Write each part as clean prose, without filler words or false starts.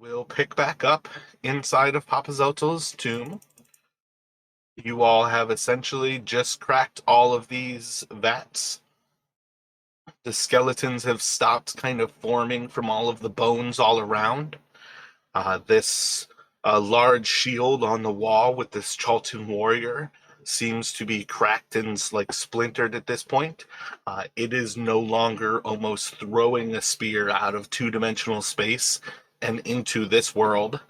We'll pick back up inside of Papa Zotel's tomb. You all have essentially just cracked all of these vats. The skeletons have stopped kind of forming from all of the bones all around. This large shield on the wall with this Chalton warrior seems to be cracked and like splintered at this point. It is no longer almost throwing a spear out of two-dimensional space and into this world.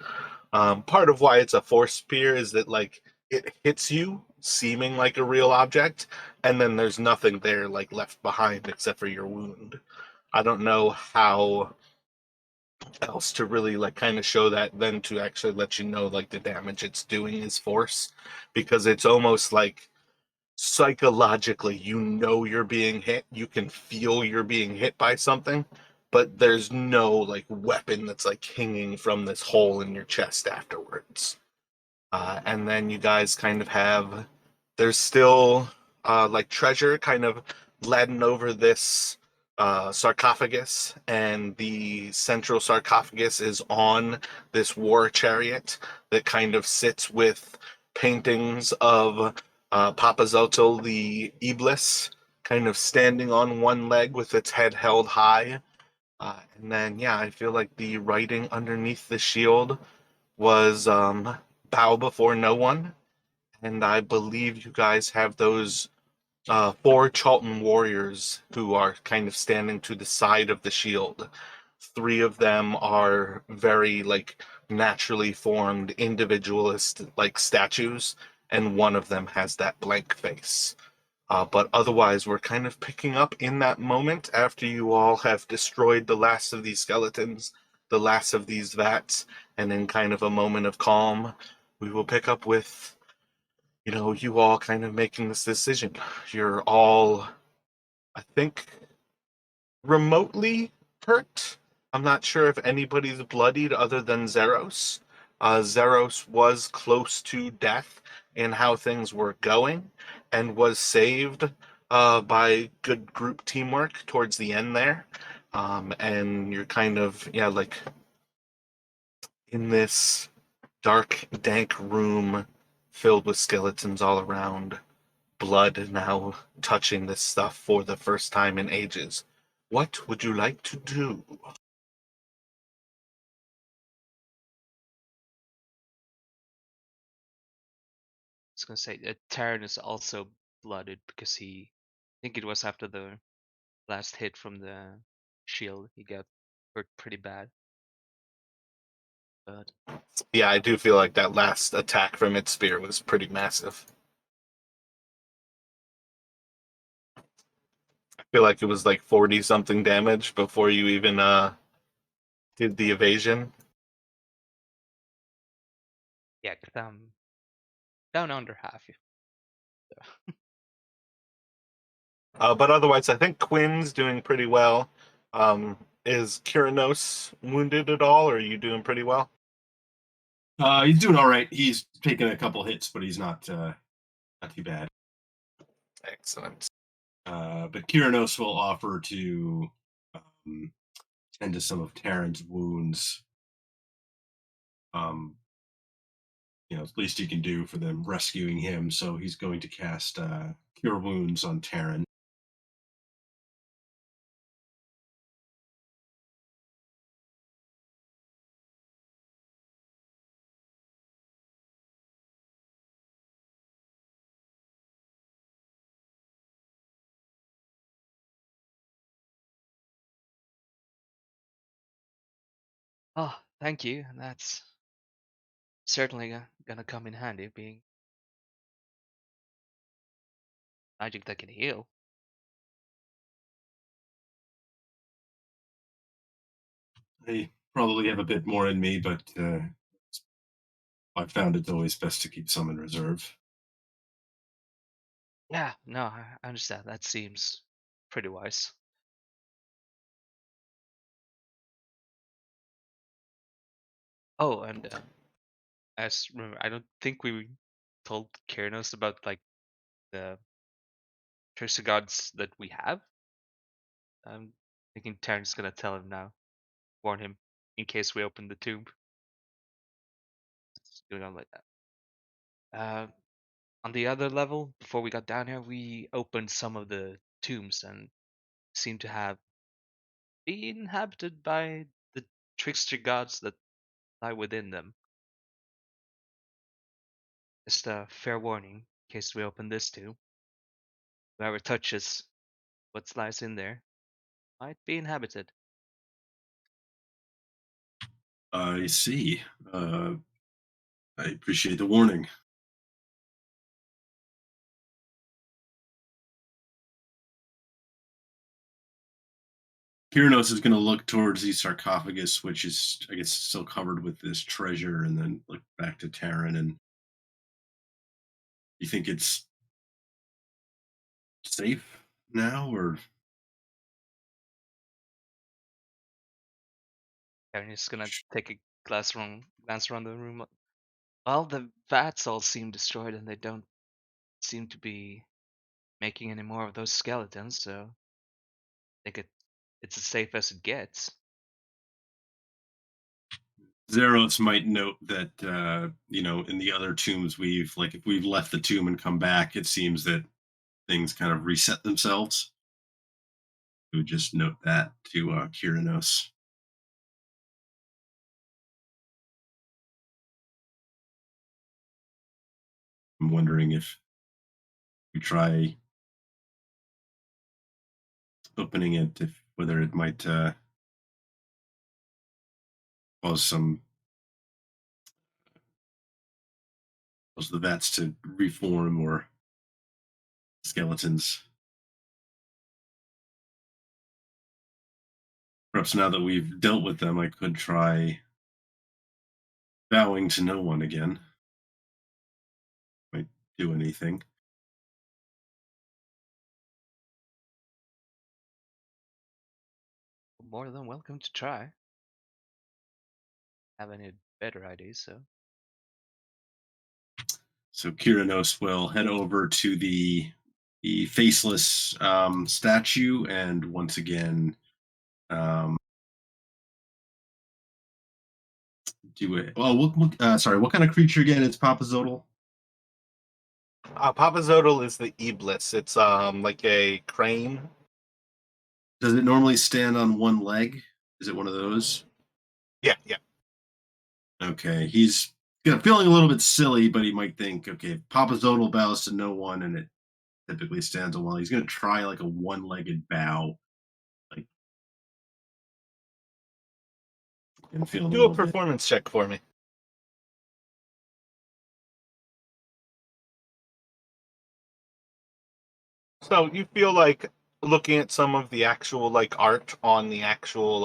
Part of why it's a force spear is that like it hits you seeming like a real object, and then there's nothing there like left behind except for your wound. I don't know how else to really like kind of show that than to actually let you know like the damage it's doing is force, because it's almost like psychologically you know you're being hit, you can feel you're being hit by something, but there's no like weapon that's like hanging from this hole in your chest afterwards. And then you guys kind of have, there's still like treasure kind of laden over this sarcophagus, and the central sarcophagus is on this war chariot that kind of sits with paintings of Papa Zotel the Iblis kind of standing on one leg with its head held high. And then, yeah, I feel like the writing underneath the shield was bow before no one. And I believe you guys have those four Chalton warriors who are kind of standing to the side of the shield. Three of them are very like naturally formed individualist like statues, and one of them has that blank face. But otherwise, we're kind of picking up in that moment after you all have destroyed the last of these skeletons, the last of these vats, and in kind of a moment of calm, we will pick up with, you all kind of making this decision. You're all, I think, remotely hurt. I'm not sure if anybody's bloodied other than Zeros. Zeros was close to death in how things were going and was saved by good group teamwork towards the end there. And you're kind of, yeah, like in this dark, dank room filled with skeletons all around, blood now touching this stuff for the first time in ages. What would you like to do? Was gonna say that Terran is also blooded because I think it was after the last hit from the shield, he got hurt pretty bad. But Yeah, I do feel like that last attack from its spear was pretty massive. I feel like it was like 40 something damage before you even did the evasion. yeah, down under half. But otherwise, I think Quinn's doing pretty well. Is Kyranos wounded at all, or are you doing pretty well? He's doing all right. He's taken a couple hits, but he's not too bad. Excellent. But Kyranos will offer to um, tend to some of Terran's wounds. Um, at least he can do for them rescuing him. So he's going to cast Cure Wounds on Terran. Oh, thank you. That's certainly gonna come in handy, being magic that can heal. I probably have a bit more in me, but I've found it's always best to keep some in reserve. Yeah, no, I understand. That seems pretty wise. Oh, and as remember, I don't think we told Kiernos about like the Curse of Gods that we have. I'm thinking Terran's gonna tell him now, warn him. in case we open the tomb. It's going on like that. On the other level, before we got down here, we opened some of the tombs and seemed to have been inhabited by the trickster gods that lie within them. Just a fair warning in case we open this tomb. Whoever touches what lies in there might be inhabited. I see. I appreciate the warning. Kyrinos is going to look towards the sarcophagus, which is, I guess, still covered with this treasure, and then look back to Taryn. And you think it's safe now, or Karen is gonna take a glance around the room. Well, the vats all seem destroyed, and they don't seem to be making any more of those skeletons. So I think it's as safe as it gets. Zeros might note that in the other tombs if we've left the tomb and come back, it seems that things kind of reset themselves. We would just note that to Kyrinos. I'm wondering if we try opening it, whether it might cause the vats to reform or skeletons. Perhaps now that we've dealt with them, I could try bowing to no one again. Might do anything. More than welcome to try. Have any better ideas? So Kyrinos will head over to the faceless statue, and once again do it. Oh, sorry. What kind of creature again is Papazodal? Papazodal is the Iblis. It's like a crane. Does it normally stand on one leg? Is it one of those? Yeah. Okay, he's feeling a little bit silly, but he might think, okay, Papazodal bows to no one, and it typically stands on one. He's going to try like a one-legged bow, like, and feel a Do a little bit. performance check for me. So you feel like looking at some of the actual like art on the actual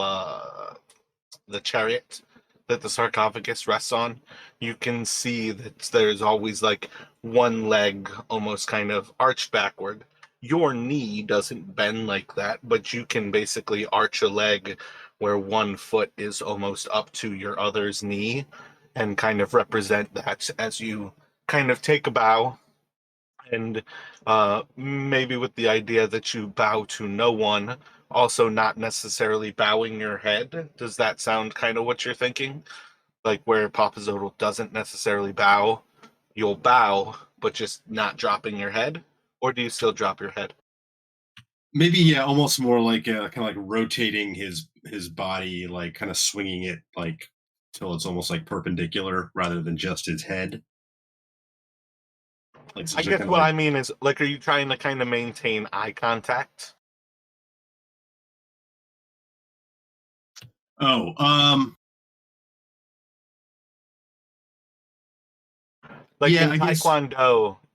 the chariot that the sarcophagus rests on, you can see that there's always like one leg almost kind of arched backward. Your knee doesn't bend like that, but you can basically arch a leg where one foot is almost up to your other's knee and kind of represent that as you kind of take a bow, and maybe with the idea that you bow to no one, also not necessarily bowing your head. Does that sound kind of what you're thinking? Like where Papazodal doesn't necessarily bow, you'll bow, but just not dropping your head? Or do you still drop your head? Maybe, yeah, almost more like kind of like rotating his body, like kind of swinging it like till it's almost like perpendicular rather than just his head. Like I guess what I mean is, like, are you trying to kind of maintain eye contact? Oh, Like yeah, I guess.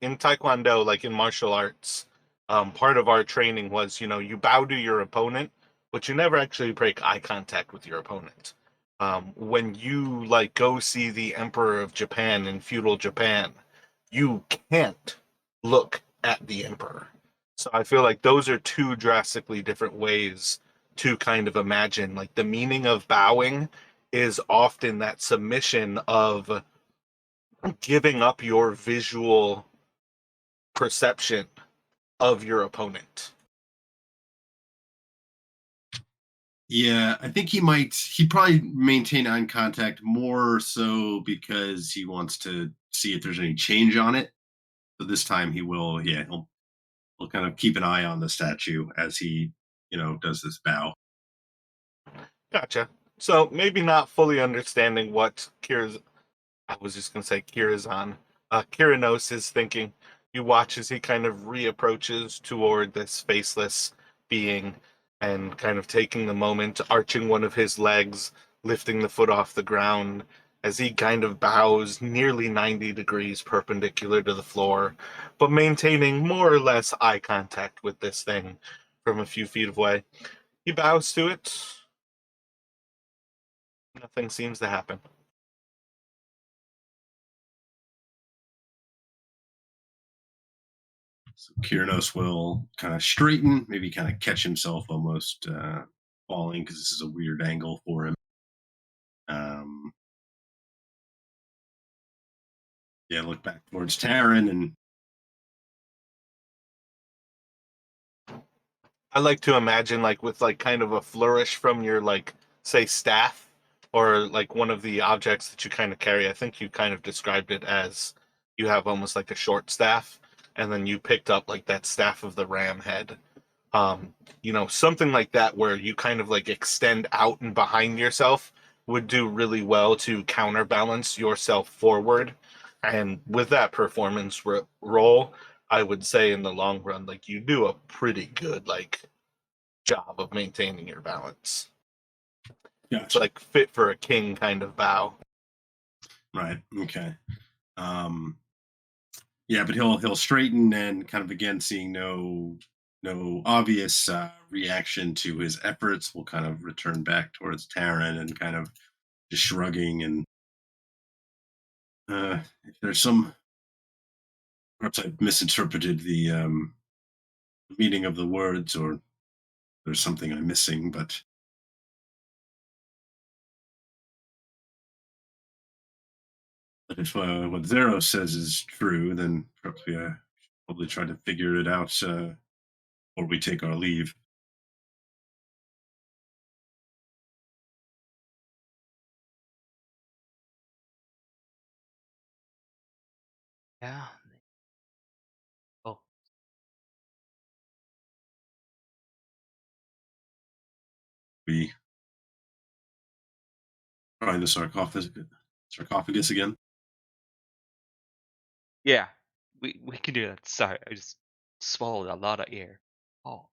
in Taekwondo, like in martial arts, part of our training was, you bow to your opponent, but you never actually break eye contact with your opponent. When you like go see the Emperor of Japan in feudal Japan, you can't look at the Emperor. So I feel like those are two drastically different ways to kind of imagine. Like the meaning of bowing is often that submission of giving up your visual perception of your opponent. Yeah, I think he'd probably maintain eye contact more so because he wants to see if there's any change on it. So this time he will, yeah, he'll kind of keep an eye on the statue as he, does this bow. Gotcha. So maybe not fully understanding what I was just gonna say Kirazan. Kiranos is thinking. You watch as he kind of reapproaches toward this faceless being and kind of taking the moment, arching one of his legs, lifting the foot off the ground as he kind of bows nearly 90 degrees perpendicular to the floor, but maintaining more or less eye contact with this thing from a few feet away. He bows to it. Nothing seems to happen. So Kyrnos will kind of straighten, maybe kind of catch himself almost falling because this is a weird angle for him. Um, yeah, look back towards Taryn and I like to imagine like with like kind of a flourish from your like say staff or like one of the objects that you kind of carry. I think you kind of described it as you have almost like a short staff and then you picked up like that staff of the ram head. Something like that where you kind of like extend out and behind yourself would do really well to counterbalance yourself forward. And with that performance role, I would say in the long run, like you do a pretty good like job of maintaining your balance. It's gotcha. like fit for a king kind of bow. Right. Okay. Um, yeah, but he'll straighten and kind of again seeing no obvious reaction to his efforts, will kind of return back towards Taryn and kind of just shrugging and if there's some perhaps I've misinterpreted the meaning of the words or there's something I'm missing, but if what Zero says is true, then perhaps we probably try to figure it out before we take our leave. Yeah. Oh, We find the sarcophagus again. yeah. We can do that. Sorry, I just swallowed a lot of air. Oh,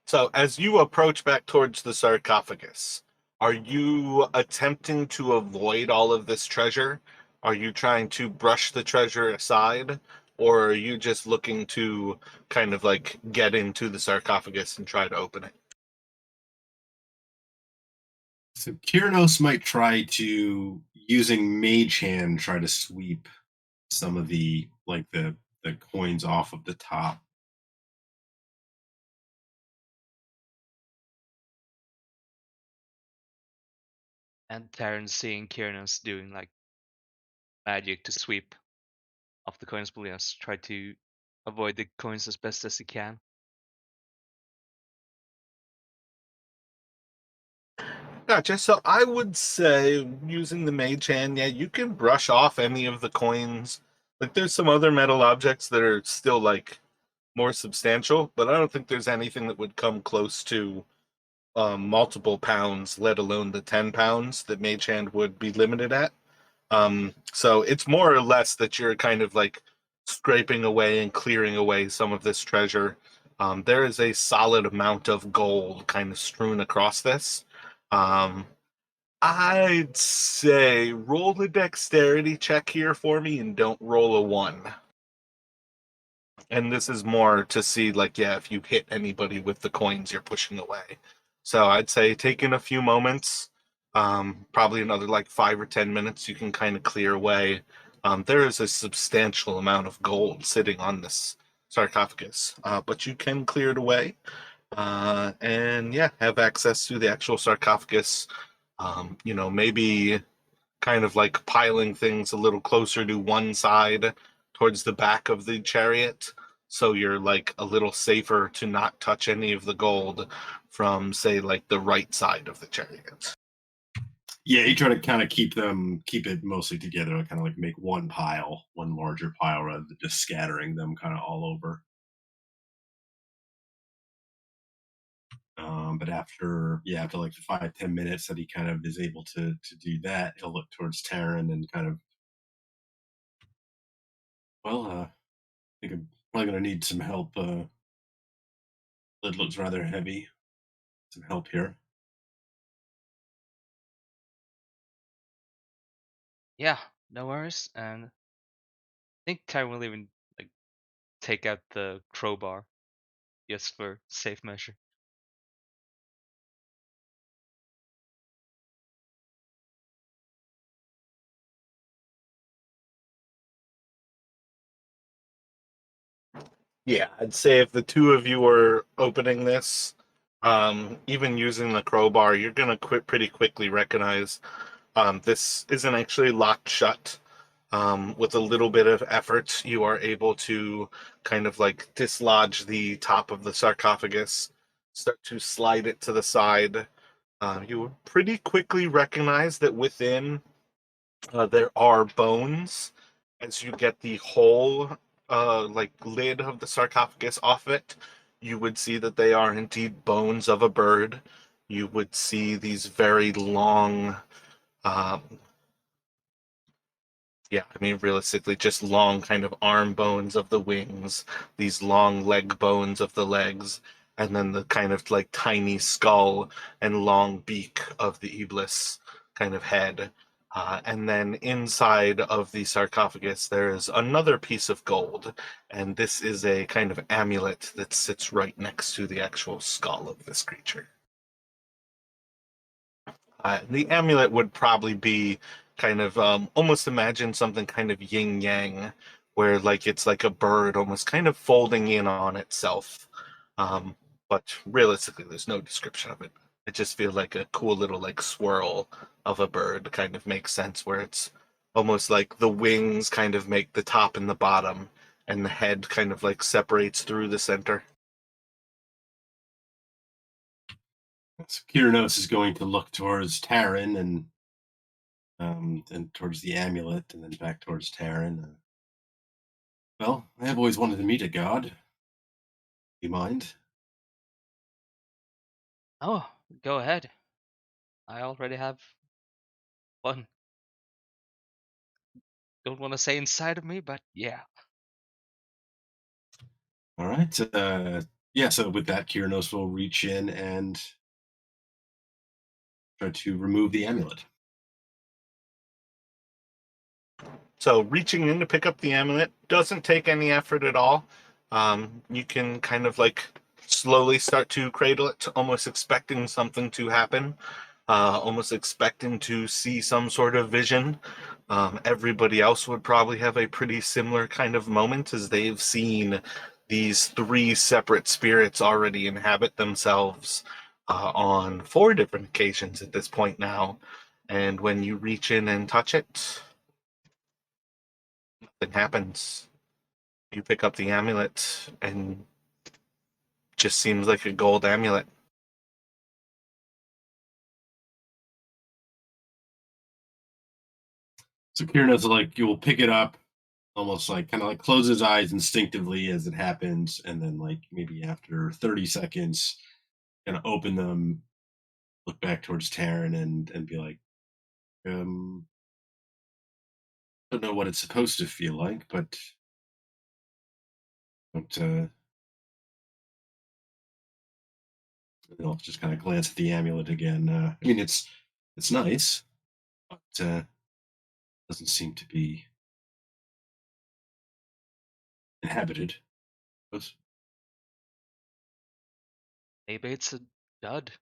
So as you approach back towards the sarcophagus, are you attempting to avoid all of this treasure? Are you trying to brush the treasure aside? Or are you just looking to kind of like get into the sarcophagus and try to open it? So Kyrnos might try to using Mage Hand try to sweep some of the coins off of the top. and Terran seeing Kiernos doing like magic to sweep off the coins below us, try to avoid the coins as best as he can. Gotcha. So I would say using the mage hand, yeah, you can brush off any of the coins. Like there's some other metal objects that are still like more substantial, but I don't think there's anything that would come close to multiple pounds, let alone the 10 pounds that mage hand would be limited at. So it's more or less that you're kind of like scraping away and clearing away some of this treasure. There is a solid amount of gold kind of strewn across this. Um, I'd say roll a dexterity check here for me and don't roll a one. And this is more to see, like, yeah, if you hit anybody with the coins you're pushing away. So I'd say taking a few moments, probably another like 5 or 10 minutes, you can kind of clear away. There is a substantial amount of gold sitting on this sarcophagus, but you can clear it away. And yeah, have access to the actual sarcophagus. Maybe kind of like piling things a little closer to one side towards the back of the chariot so you're like a little safer to not touch any of the gold from, say, like the right side of the chariot. Yeah, you try to kind of keep it mostly together, kind of like make one pile, one larger pile, rather than just scattering them kind of all over. But after like the 5-10 minutes that he kind of is able to do that, he'll look towards Taryn and kind of, well, I think I'm probably gonna need some help. Lid looks rather heavy. Some help here. Yeah, no worries. And I think Ty will even like take out the crowbar just for safe measure. Yeah, I'd say if the two of you were opening this, even using the crowbar, you're gonna pretty quickly recognize this isn't actually locked shut. With a little bit of effort, you are able to kind of like dislodge the top of the sarcophagus, start to slide it to the side. You will pretty quickly recognize that within there are bones. As you get the whole like lid of the sarcophagus off it, you would see that they are indeed bones of a bird. You would see these very long, um, yeah, I mean, realistically, just long kind of arm bones of the wings, these long leg bones of the legs, and then the kind of like tiny skull and long beak of the Iblis kind of head. And then inside of the sarcophagus, there is another piece of gold, and this is a kind of amulet that sits right next to the actual skull of this creature. The amulet would probably be kind of almost imagine something kind of yin yang, where like it's like a bird almost kind of folding in on itself. Um, but realistically, there's no description of it. I just feel like a cool little like swirl of a bird kind of makes sense, where it's almost like the wings kind of make the top and the bottom, and the head kind of like separates through the center. So Kyranos is going to look towards Taryn and towards the amulet, and then back towards Taryn. Well, I have always wanted to meet a god. You mind? Oh, go ahead. I already have one. Don't want to say inside of me, but yeah. All right. Yeah. So with that, Kyranos will reach in and try to remove the amulet. So reaching in to pick up the amulet doesn't take any effort at all. You can kind of like slowly start to cradle it, almost expecting something to happen, almost expecting to see some sort of vision. Everybody else would probably have a pretty similar kind of moment as they've seen these three separate spirits already inhabit themselves on 4 different occasions at this point now. And when you reach in and touch it, nothing happens. You pick up the amulet and just seems like a gold amulet. So Kyranos will like you will pick it up, almost like kind of like close his eyes instinctively as it happens, and then like maybe after 30 seconds, kind of open them, look back towards Taryn, and be like, um, don't know what it's supposed to feel like, but and I'll just kind of glance at the amulet again. I mean, it's nice, but doesn't seem to be inhabited. But Maybe it's a dud.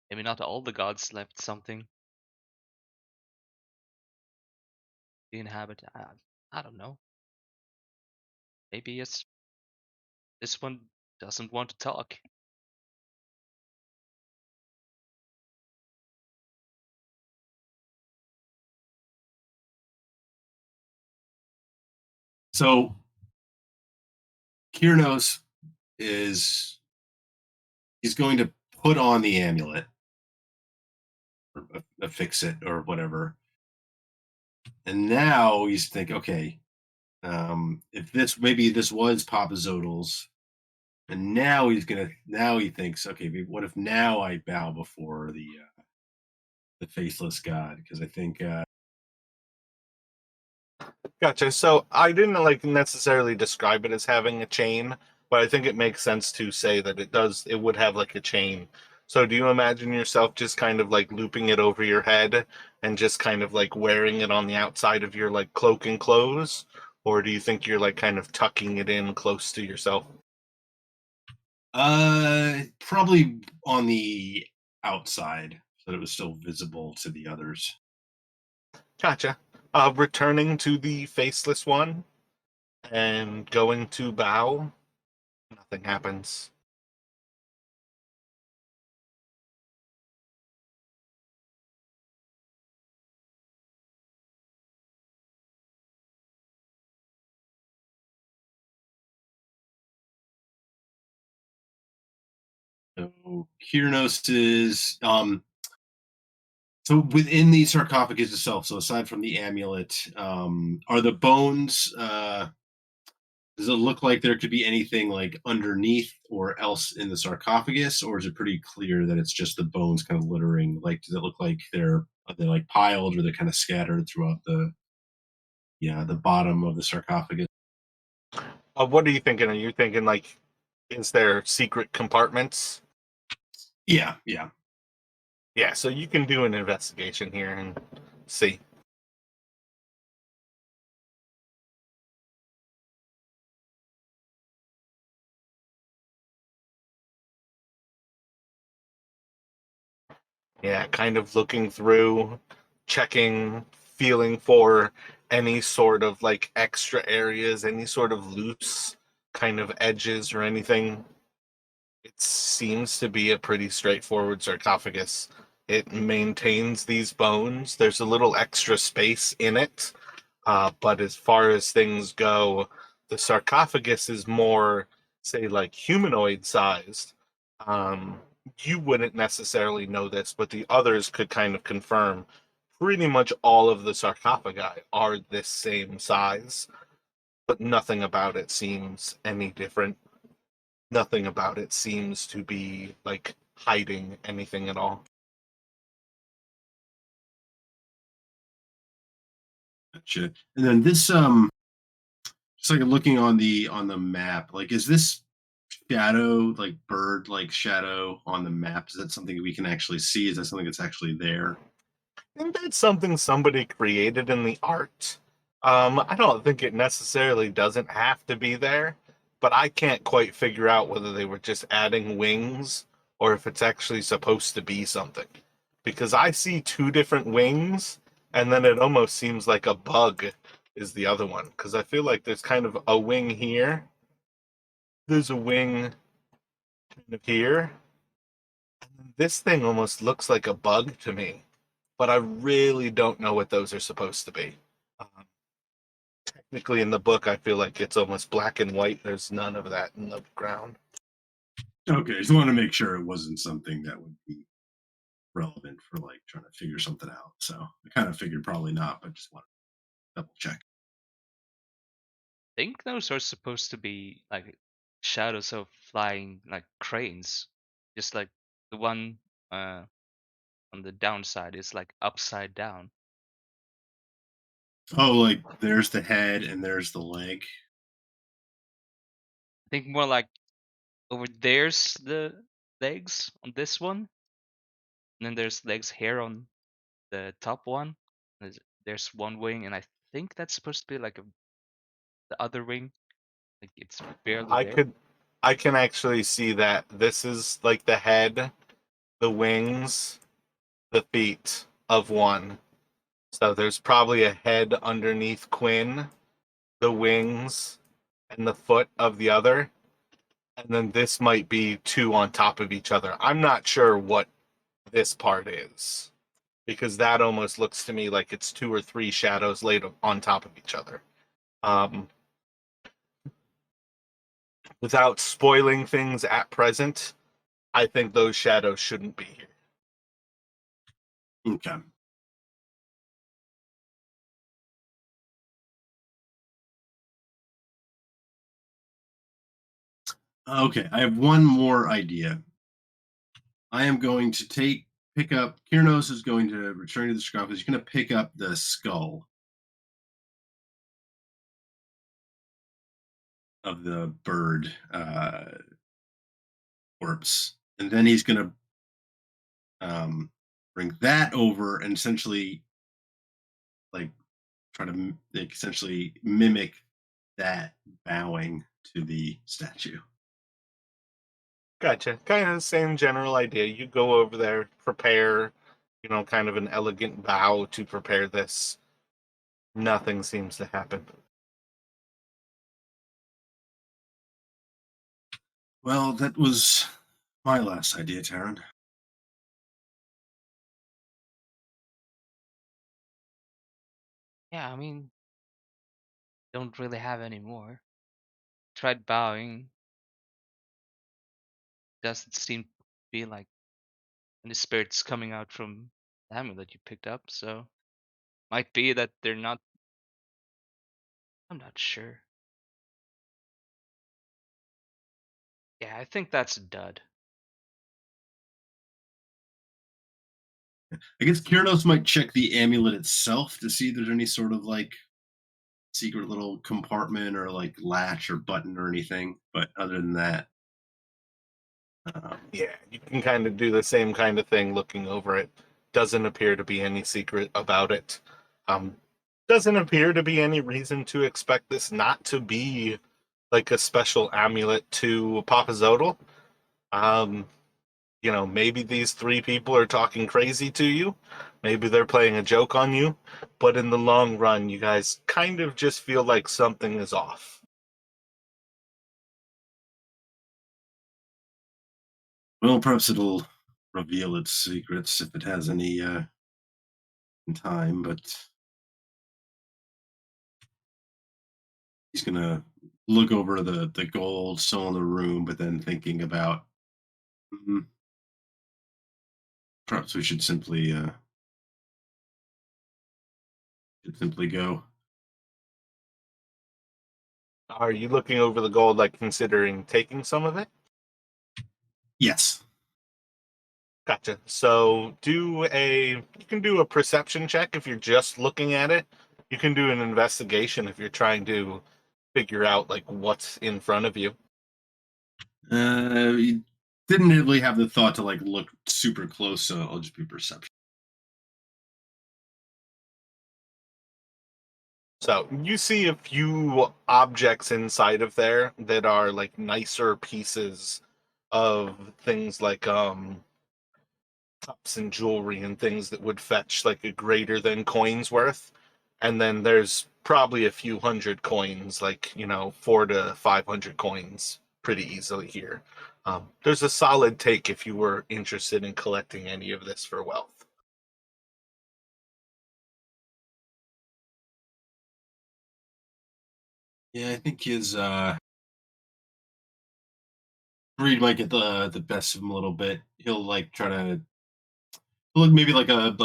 Maybe not all the gods left something to inhabit. I don't know. Maybe it's this one doesn't want to talk. so Kyrnos is he's going to put on the amulet or affix it or whatever. And now he's thinking, okay, if this maybe this was Papa Zodal's, and now he thinks, okay, what if now I bow before the faithless god? Because I think Gotcha. So I didn't like necessarily describe it as having a chain, but I think it makes sense to say that it would have like a chain. So do you imagine yourself just kind of like looping it over your head and just kind of like wearing it on the outside of your like cloak and clothes? Or do you think you're like kind of tucking it in close to yourself? probably on the outside, so that it was still visible to the others. Gotcha. Returning to the faceless one and going to bow, nothing happens. So Kyrnos is so within the sarcophagus itself. So aside from the amulet, are the bones? Does it look like there could be anything like underneath or else in the sarcophagus, or is it pretty clear that it's just the bones kind of littering? Like, does it look like they're like piled or they're kind of scattered throughout the bottom of the sarcophagus? What are you thinking? Are you thinking like, is there secret compartments? Yeah, yeah. Yeah, so you can do an investigation here and see. Yeah, kind of looking through, checking, feeling for any sort of like extra areas, any sort of loose kind of edges or anything. It seems to be a pretty straightforward sarcophagus. It maintains these bones. There's a little extra space in it, but as far as things go, the sarcophagus is more, say, like humanoid sized. Um, you wouldn't necessarily know this, but the others could kind of confirm pretty much all of the sarcophagi are this same size, but nothing about it seems any different. Nothing about it seems to be like hiding anything at all. Gotcha. And then this just like looking on the map, like is this shadow like bird like shadow on the map? Is that something we can actually see? Is that something that's actually there? I think that's something somebody created in the art. I don't think it necessarily doesn't have to be there, but I can't quite figure out whether they were just adding wings or if it's actually supposed to be something. Because I see two different wings, and then it almost seems like a bug is the other one. Because I feel like there's kind of a wing here, there's a wing kind of here, and this thing almost looks like a bug to me, but I really don't know what those are supposed to be. Um, Technically, in the book, I feel like it's almost black and white. There's none of that in the ground. Okay, just want to make sure it wasn't something that would be relevant for like trying to figure something out. So I kind of figured probably not, but just want to double check. Think those are supposed to be like shadows of flying like cranes, just like the one on the downside is like upside down. Oh, like there's the head and there's the leg. I think more like over there's the legs on this one, and then there's legs here on the top one. There's one wing, and I think that's supposed to be like the other wing. Like it's barely I there. could, I can actually see that this is like the head, the wings, the feet of one. So there's probably a head underneath Quinn, the wings, and the foot of the other. And then this might be two on top of each other. I'm not sure what this part is because that almost looks to me like it's two or three shadows laid on top of each other. Um, without spoiling things at present, I think those shadows shouldn't be here. Okay. Okay, I have one more idea. I am going to pick up. Kiernos is going to return to the sarcophagus. He's going to pick up the skull of the bird corpse, and then he's going to bring that over and essentially like try to like, essentially mimic that bowing to the statue. Gotcha. Kind of the same general idea. You go over there, prepare, kind of an elegant bow to prepare this. Nothing seems to happen. Well, that was my last idea, Taryn. Yeah, I mean, don't really have any more. Tried bowing. Doesn't seem to be like any spirits coming out from the amulet you picked up, so might be that they're not. I'm not sure. Yeah, I think that's a dud. I guess Kiernos might check the amulet itself to see if there's any sort of like secret little compartment or like latch or button or anything. But other than that, Yeah, you can kind of do the same kind of thing looking over it. Doesn't appear to be any secret about it. Um, doesn't appear to be any reason to expect this not to be like a special amulet to Papa Zodal. Um, maybe these three people are talking crazy to you. Maybe they're playing a joke on you. But in the long run, you guys kind of just feel like something is off. well, perhaps it'll reveal its secrets if it has any in time. But he's gonna look over the gold still in the room, but then thinking about "Hmm, perhaps we should simply go. Are you looking over the gold, like considering taking some of it? Yes. Gotcha. So you can do a perception check if you're just looking at it. You can do an investigation if you're trying to figure out like what's in front of you. He didn't really have the thought to like look super close, so I'll just be perception. So you see a few objects inside of there that are like nicer pieces of things like cups and jewelry and things that would fetch like a greater than coin's worth. And then there's probably a few hundred coins, like, 400 to 500 coins pretty easily here. There's a solid take if you were interested in collecting any of this for wealth. Yeah, I think his greed might get the best of him a little bit. He'll like try to look maybe like a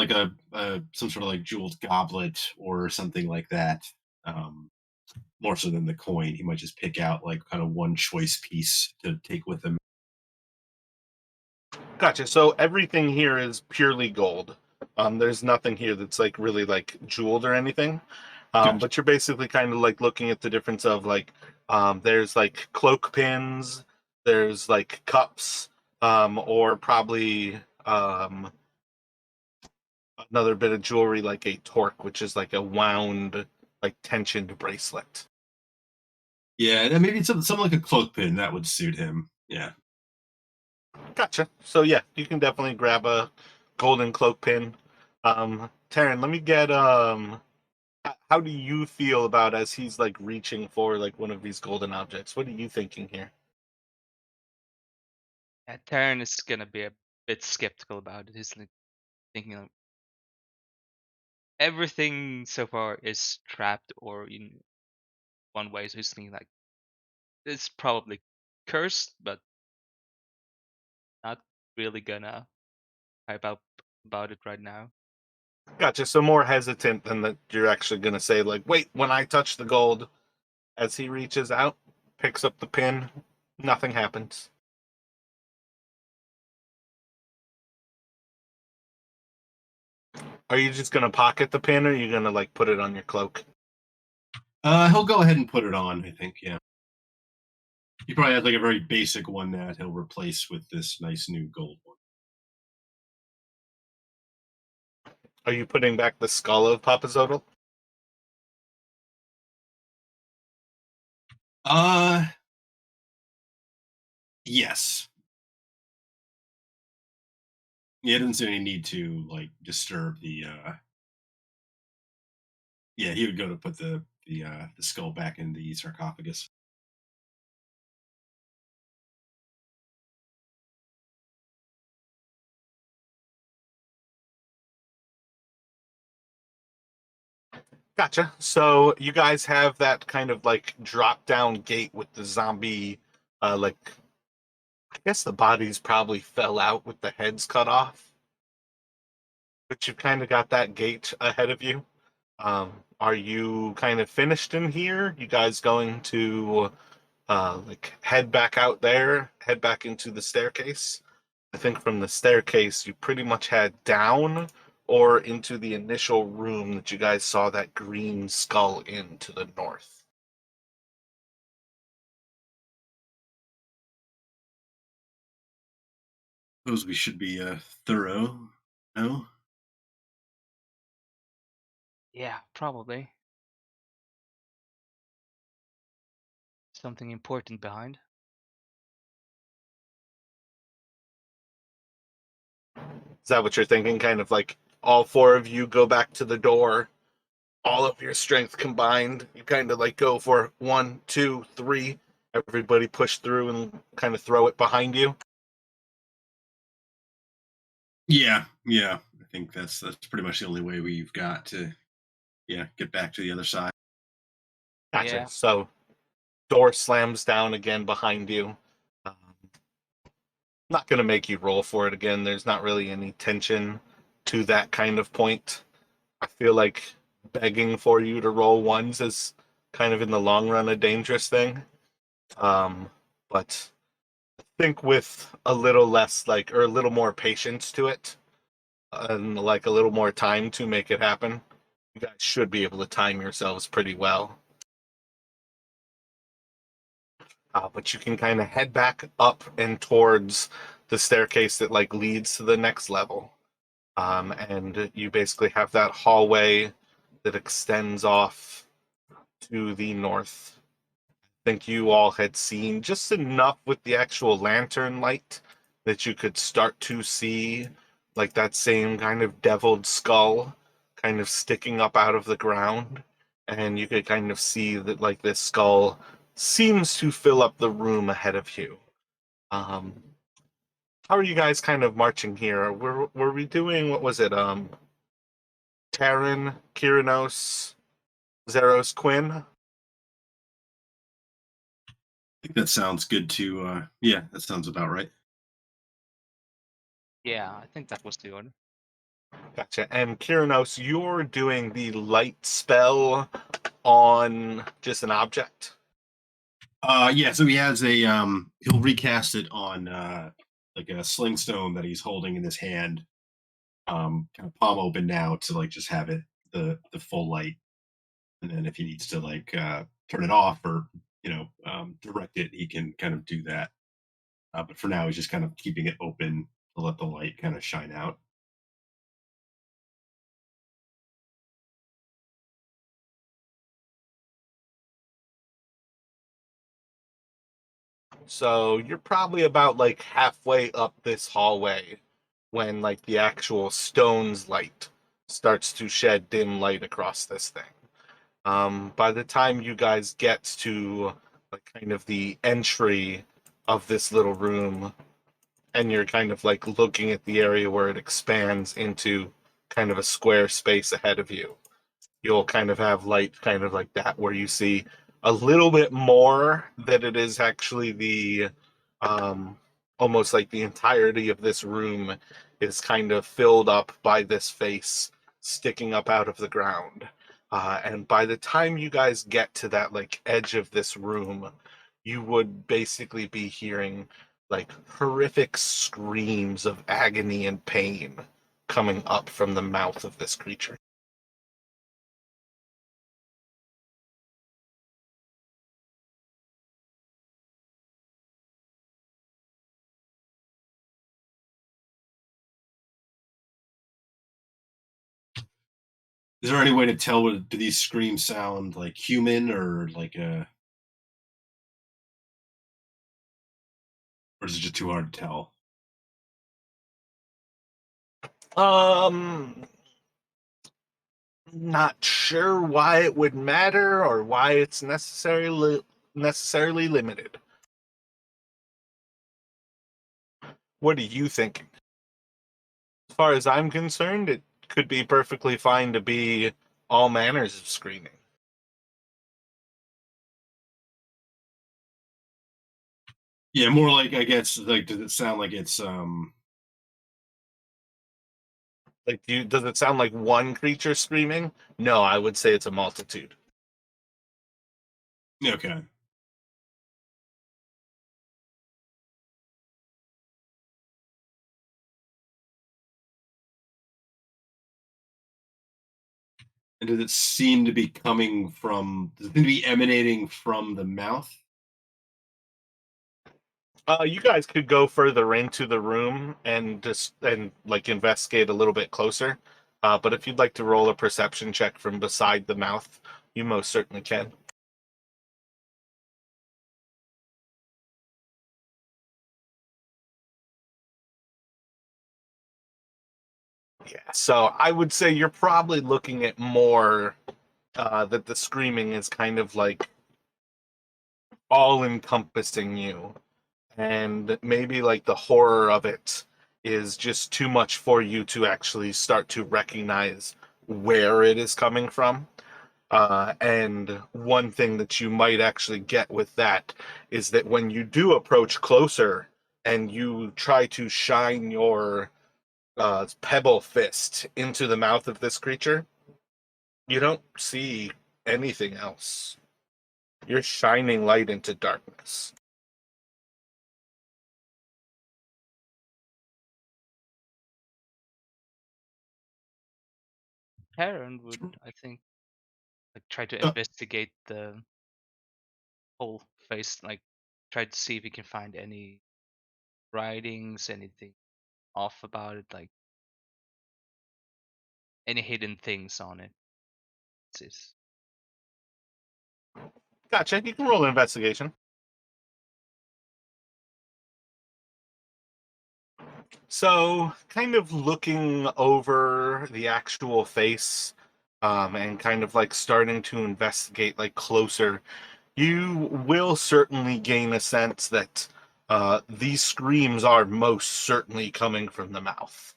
some sort of like jeweled goblet or something like that. Um, More so than the coin, he might just pick out like kind of one choice piece to take with him. Gotcha. So everything here is purely gold. There's nothing here that's like really like jeweled or anything. Gotcha. But you're basically kind of like looking at the difference of like there's like cloak pins, there's like cups, or probably another bit of jewelry like a torque, which is like a wound, like tensioned bracelet. Yeah, and maybe some like a cloak pin that would suit him. Yeah. Gotcha. So yeah, you can definitely grab a golden cloak pin. Taryn, let me get how do you feel about as he's like reaching for like one of these golden objects? What are you thinking here? Yeah, Terran is gonna be a bit skeptical about it. He's like thinking like everything so far is trapped or in one way, so he's thinking like it's probably cursed, but not really gonna hype up about it right now. Gotcha. So more hesitant than that you're actually going to say, like, wait, when I touch the gold, as he reaches out, picks up the pin, nothing happens. Are you just going to pocket the pin, or are you going to, like, put it on your cloak? He'll go ahead and put it on, I think, yeah. He probably has like a very basic one that he'll replace with this nice new gold one. Are you putting back the skull of Papa Zodal? Yes. Yeah, it doesn't seem any need to like disturb the yeah, he would go to put the skull back in the sarcophagus. Gotcha. So you guys have that kind of like drop down gate with the zombie, like, I guess the bodies probably fell out with the heads cut off, but you've kind of got that gate ahead of you. Are you kind of finished in here? You guys going to like head back out there, head back into the staircase? I think from the staircase you pretty much head down or into the initial room that you guys saw that green skull in to the north. Suppose we should be thorough. No? Yeah, probably. Something important behind. Is that what you're thinking? Kind of like all four of you go back to the door, all of your strength combined. You kind of like go for 1, 2, 3. Everybody push through and kind of throw it behind you. Yeah, yeah. I think that's pretty much the only way we've got to get back to the other side. Gotcha. Yeah. So door slams down again behind you. Um, not going to make you roll for it again. There's not really any tension to that kind of point. I feel like begging for you to roll ones is kind of in the long run a dangerous thing. But I think with a little less like, or a little more patience to it, and like a little more time to make it happen, you guys should be able to time yourselves pretty well. But you can kind of head back up and towards the staircase that like leads to the next level. And you basically have that hallway that extends off to the north. I think you all had seen just enough with the actual lantern light that you could start to see like that same kind of deviled skull kind of sticking up out of the ground. And you could kind of see that like this skull seems to fill up the room ahead of you. Um, how are you guys kind of marching here? Were we doing, what was it? Terran, Kyranos, Zeros, Quinn? I think that sounds good to yeah, that sounds about right. Yeah, I think that was the order. Gotcha. And Kyranos, you're doing the light spell on just an object. Yeah, so he has a he'll recast it on like a sling stone that he's holding in his hand. Kind of palm open now to like just have it the full light. And then if he needs to like turn it off or direct it, he can kind of do that. But for now he's just kind of keeping it open to let the light kind of shine out. So you're probably about like halfway up this hallway when like the actual stone's light starts to shed dim light across this thing. By the time you guys get to like kind of the entry of this little room, and you're kind of like looking at the area where it expands into kind of a square space ahead of you, you'll kind of have light kind of like that where you see a little bit more that it is actually the Um, Almost like the entirety of this room is kind of filled up by this face sticking up out of the ground. And by the time you guys get to that like edge of this room, you would basically be hearing like horrific screams of agony and pain coming up from the mouth of this creature. Is there any way to tell what do these screams sound like human or is it just too hard to tell? Um, Not sure why it would matter or why it's necessarily limited. What are you thinking? As far as I'm concerned, it could be perfectly fine to be all manners of screaming. Yeah, more like I guess like does it sound like it's Like, does it sound like one creature screaming? No, I would say it's a multitude. okay. And does it seem to be does it seem to be emanating from the mouth? You guys could go further into the room and just and like investigate a little bit closer. But if you'd like to roll a perception check from beside the mouth, you most certainly can. Yeah, so I would say you're probably looking at more that the screaming is kind of like all encompassing you, and maybe like the horror of it is just too much for you to actually start to recognize where it is coming from. And one thing that you might actually get with that is that when you do approach closer and you try to shine your pebble fist into the mouth of this creature, you don't see anything else. You're shining light into darkness. Karen would, I think, like try to Uh, investigate the whole face, like try to see if he can find any writings, anything off about it, like any hidden things on it. It's Gotcha. You can roll an investigation. So, kind of looking over the actual face, and kind of like starting to investigate like closer, you will certainly gain a sense that these screams are most certainly coming from the mouth.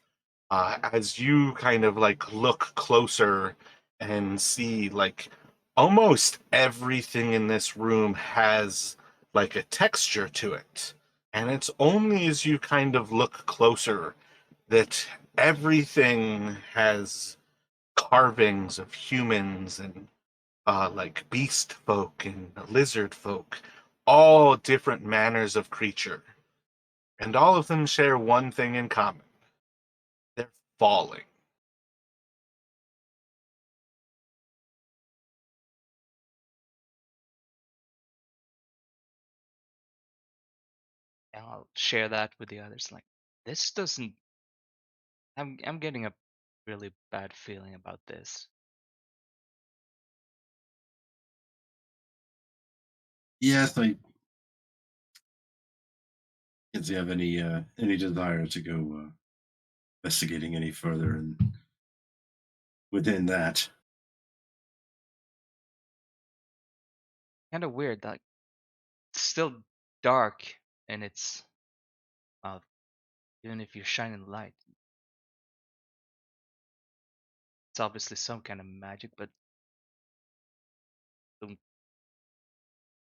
As you kind of like look closer and see like almost everything in this room has like a texture to it. And it's only as you kind of look closer that everything has carvings of humans and like beast folk and lizard folk, all different manners of creature. And all of them share one thing in common: they're falling. and I'll share that with the others. Like this doesn't. I'm getting a really bad feeling about this. yes, I can't say I have any desire to go investigating any further and within that. Kind of weird. Like it's still dark, and it's uh, even if you're shining light, it's obviously some kind of magic, but don't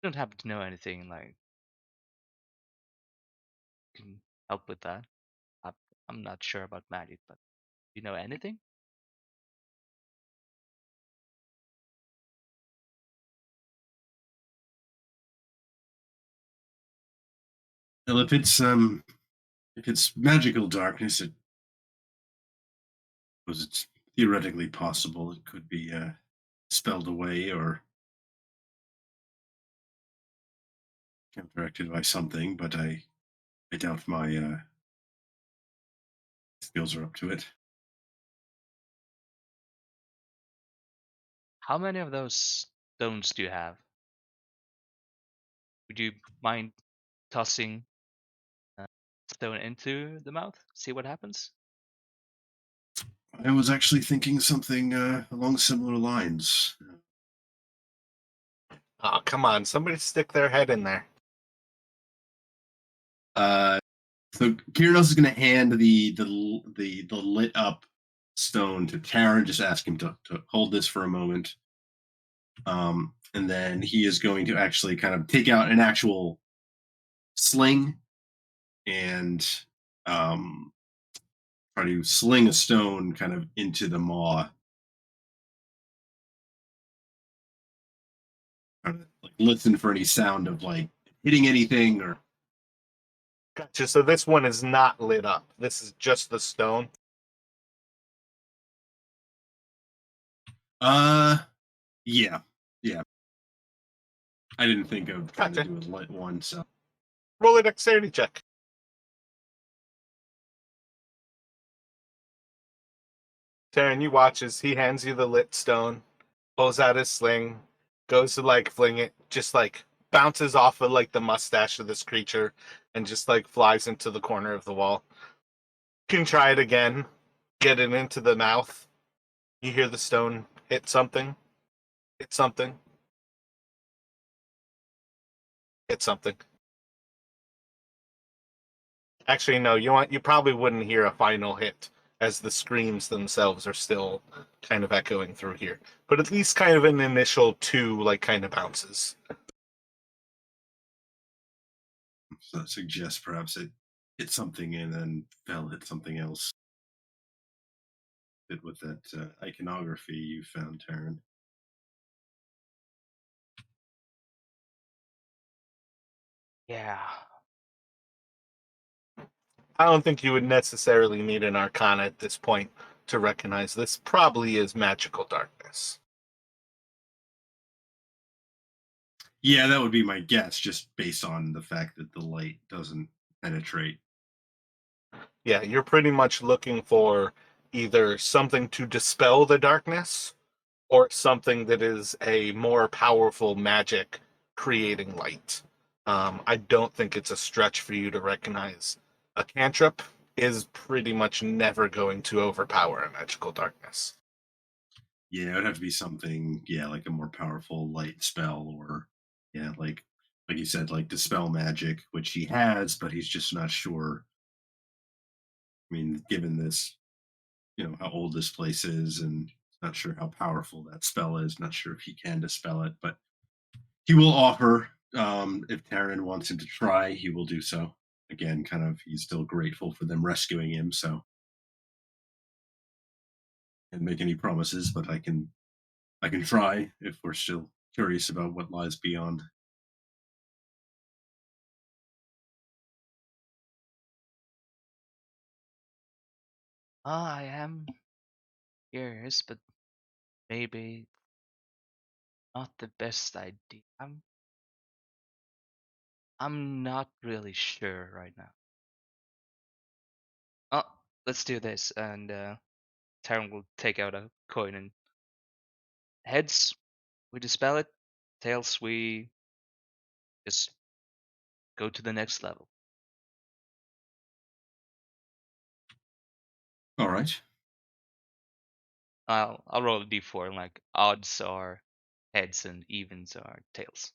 don't happen to know anything like can help with that. I'm, I'm not sure about magic, but you know anything? Well, if it's magical darkness, it's theoretically possible it could be spelled away or counteracted by something, but I doubt my skills are up to it. How many of those stones do you have? Would you mind tossing a stone into the mouth? See what happens? I was actually thinking something along similar lines. Oh, come on. Somebody stick their head in there. Uh, so Kirinos is going to hand the lit up stone to Taryn. Just ask him to hold this for a moment, and then he is going to actually kind of take out an actual sling and um, try to sling a stone kind of into the maw. Kind of like listen for any sound of like hitting anything or Gotcha. So this one is not lit up. This is just the stone. uh yeah. Yeah. I didn't think of trying to Gotcha. do a lit one, so Roll a dexterity check. Taryn, you watch as he hands you the lit stone, pulls out his sling, goes to like fling it, just like bounces off of like the mustache of this creature and just like flies into the corner of the wall. You can try it again, get it into the mouth. You hear the stone hit something, hit something, hit something. Actually, no, you probably wouldn't hear a final hit as the screams themselves are still kind of echoing through here. But at least kind of an initial two like kind of bounces. that suggests perhaps it hit something and then fell hit something else. Fit with that iconography you found, Taryn. Yeah. I don't think you would necessarily need an arcana at this point to recognize this probably is magical darkness. Yeah, that would be my guess, just based on the fact that the light doesn't penetrate. Yeah, you're pretty much looking for either something to dispel the darkness or something that is a more powerful magic creating light. I don't think it's a stretch for you to recognize a cantrip is pretty much never going to overpower a magical darkness. Yeah, it would have to be something, yeah, like a more powerful light spell, or yeah, like you said, like dispel magic, which he has, but he's just not sure. I mean, given this, how old this place is, and not sure how powerful that spell is. Not sure if he can dispel it, but he will offer. If Taryn wants him to try, he will do so. Again, kind of, he's still grateful for them rescuing him, so can't make any promises, but I can try if we're still curious about what lies beyond. I am curious, but maybe not the best idea. I'm not really sure right now. Oh, let's do this, and Taran will take out a coin and heads we dispel it, tails we just go to the next level. All right. I'll roll a d4 and like odds are heads and evens are tails.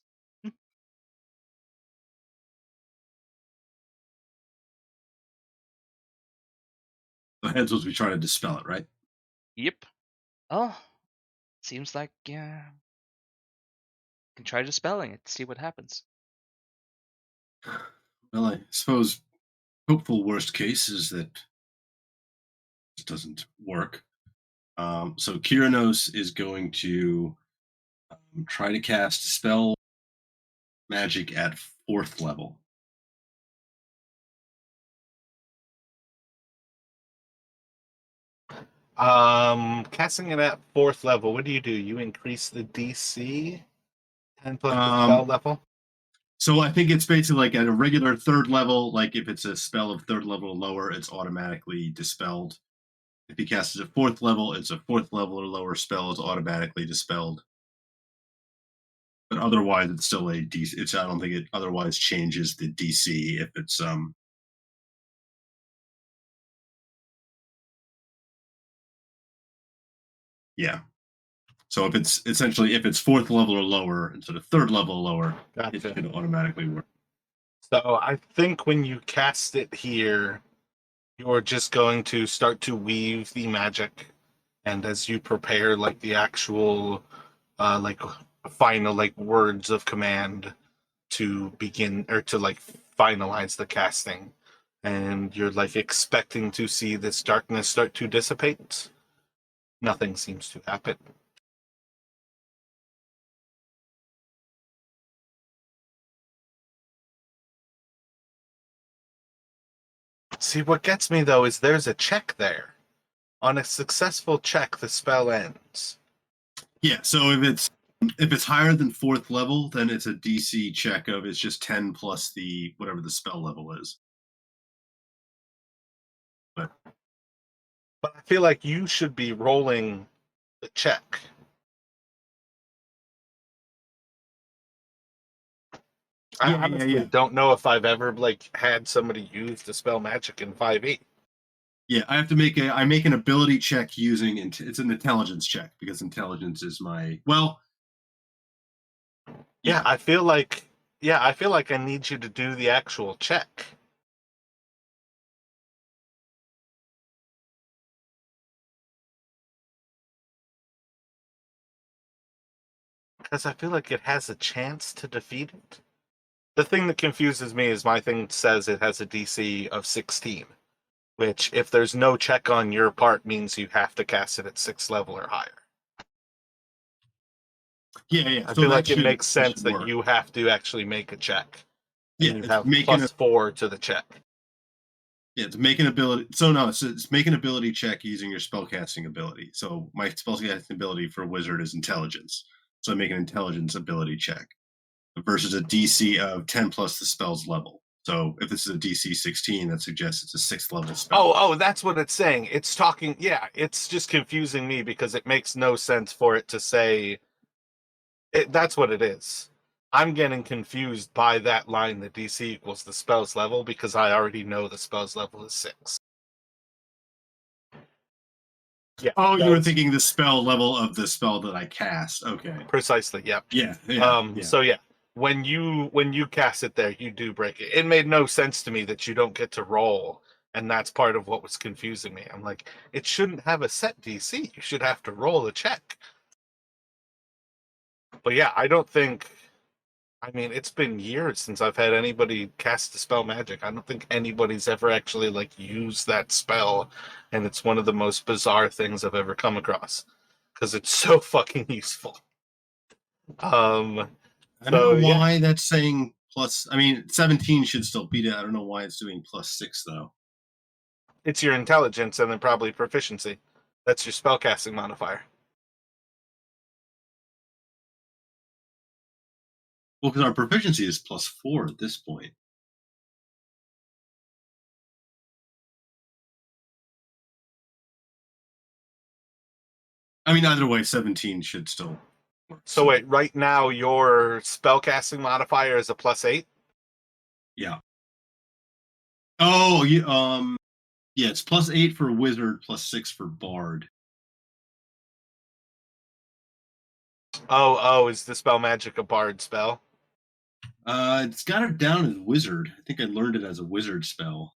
The heads was we try to dispel it, right? Yep. Oh, seems like yeah. Can try dispelling it, see what happens. Well, I suppose hopeful worst case is that this doesn't work. So Kyranos is going to try to cast spell magic at 4th level. Casting it at 4th level, what do? You increase the DC 10 plus the spell level? So I think it's basically like at a regular 3rd level, like if it's a spell of 3rd level or lower, it's automatically dispelled. If he casts it at 4th level, it's a 4th level or lower spell is automatically dispelled. But otherwise, it's still a DC. I don't think it otherwise changes the DC if it's yeah. So if it's 4th level or lower instead of 3rd level or lower, it Gotcha. should automatically work. So I think when you cast it here, you're just going to start to weave the magic, and as you prepare like the actual like final like words of command to begin or to like finalize the casting, and you're like expecting to see this darkness start to dissipate, nothing seems to happen. See, what gets me though is there's a check there. On a successful check, the spell ends. Yeah. So if it's higher than 4th level, then it's a DC check of it's just 10 plus the whatever the spell level is. But But I feel like you should be rolling the check. I honestly don't know if I've ever like had somebody use the spell magic in 5e. Yeah, I have to I make an ability check using it's an intelligence check because intelligence is my Yeah, I feel like I need you to do the actual check. Because I feel like it has a chance to defeat it. The thing that confuses me is my thing says it has a DC of 16, which, if there's no check on your part, means you have to cast it at 6th level or higher. Yeah. I So feel that like it should makes sense that work. you have to actually make a check. Yeah, And you it's have making +4 to the check. Yeah, it's make an ability. So no, it's make an ability check using your spellcasting ability. So my spellcasting ability for wizard is intelligence. So I make an intelligence ability check versus a DC of 10 plus the spell's level. So if this is a DC 16, that suggests it's a 6th level spell. Oh, that's what it's saying. It's talking, yeah, it's just confusing me because it makes no sense for it to say that's what it is. I'm getting confused by that line, the DC equals the spell's level, because I already know the spell's level is 6. Yeah. Oh, you were thinking the spell level of the spell that I cast. Okay. Precisely, yep. Yeah. So yeah, when you cast it there, you do break it. It made no sense to me that you don't get to roll, and that's part of what was confusing me. I'm like, it shouldn't have a set DC. You should have to roll a check. But yeah, I don't think. I mean, it's been years since I've had anybody cast the spell magic. I don't think anybody's ever actually like used that spell, and it's one of the most bizarre things I've ever come across because it's so fucking useful. I don't know why that's saying plus. I mean, 17 should still beat it. I don't know why it's doing +6 though. It's your intelligence and then probably proficiency. That's your spellcasting modifier. Well, because our proficiency is +4 at this point. I mean, either way, 17 should still work. So wait, right now your spellcasting modifier is a +8? Yeah. Oh, yeah, it's +8 for wizard, +6 for bard. Oh, is the spell magic a bard spell? It's got it down as wizard. I think I learned it as a wizard spell.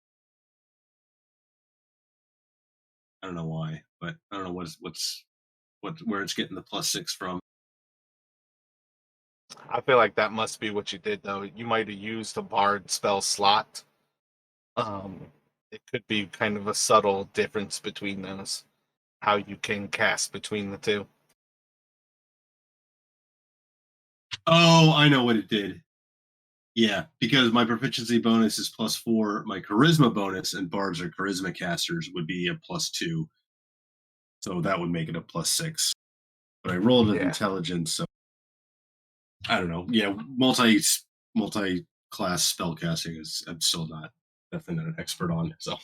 I don't know why, but I don't know where it's getting the +6 from. I feel like that must be what you did though. You might have used a bard spell slot It could be kind of a subtle difference between those, how you can cast between the two. Oh, I know what it did. Yeah, because my proficiency bonus is +4, my charisma bonus, and bards are charisma casters, would be a +2. So that would make it a +6. But I rolled an Yeah. intelligence, so I don't know. Yeah, multi class spellcasting is I'm still definitely not an expert on. So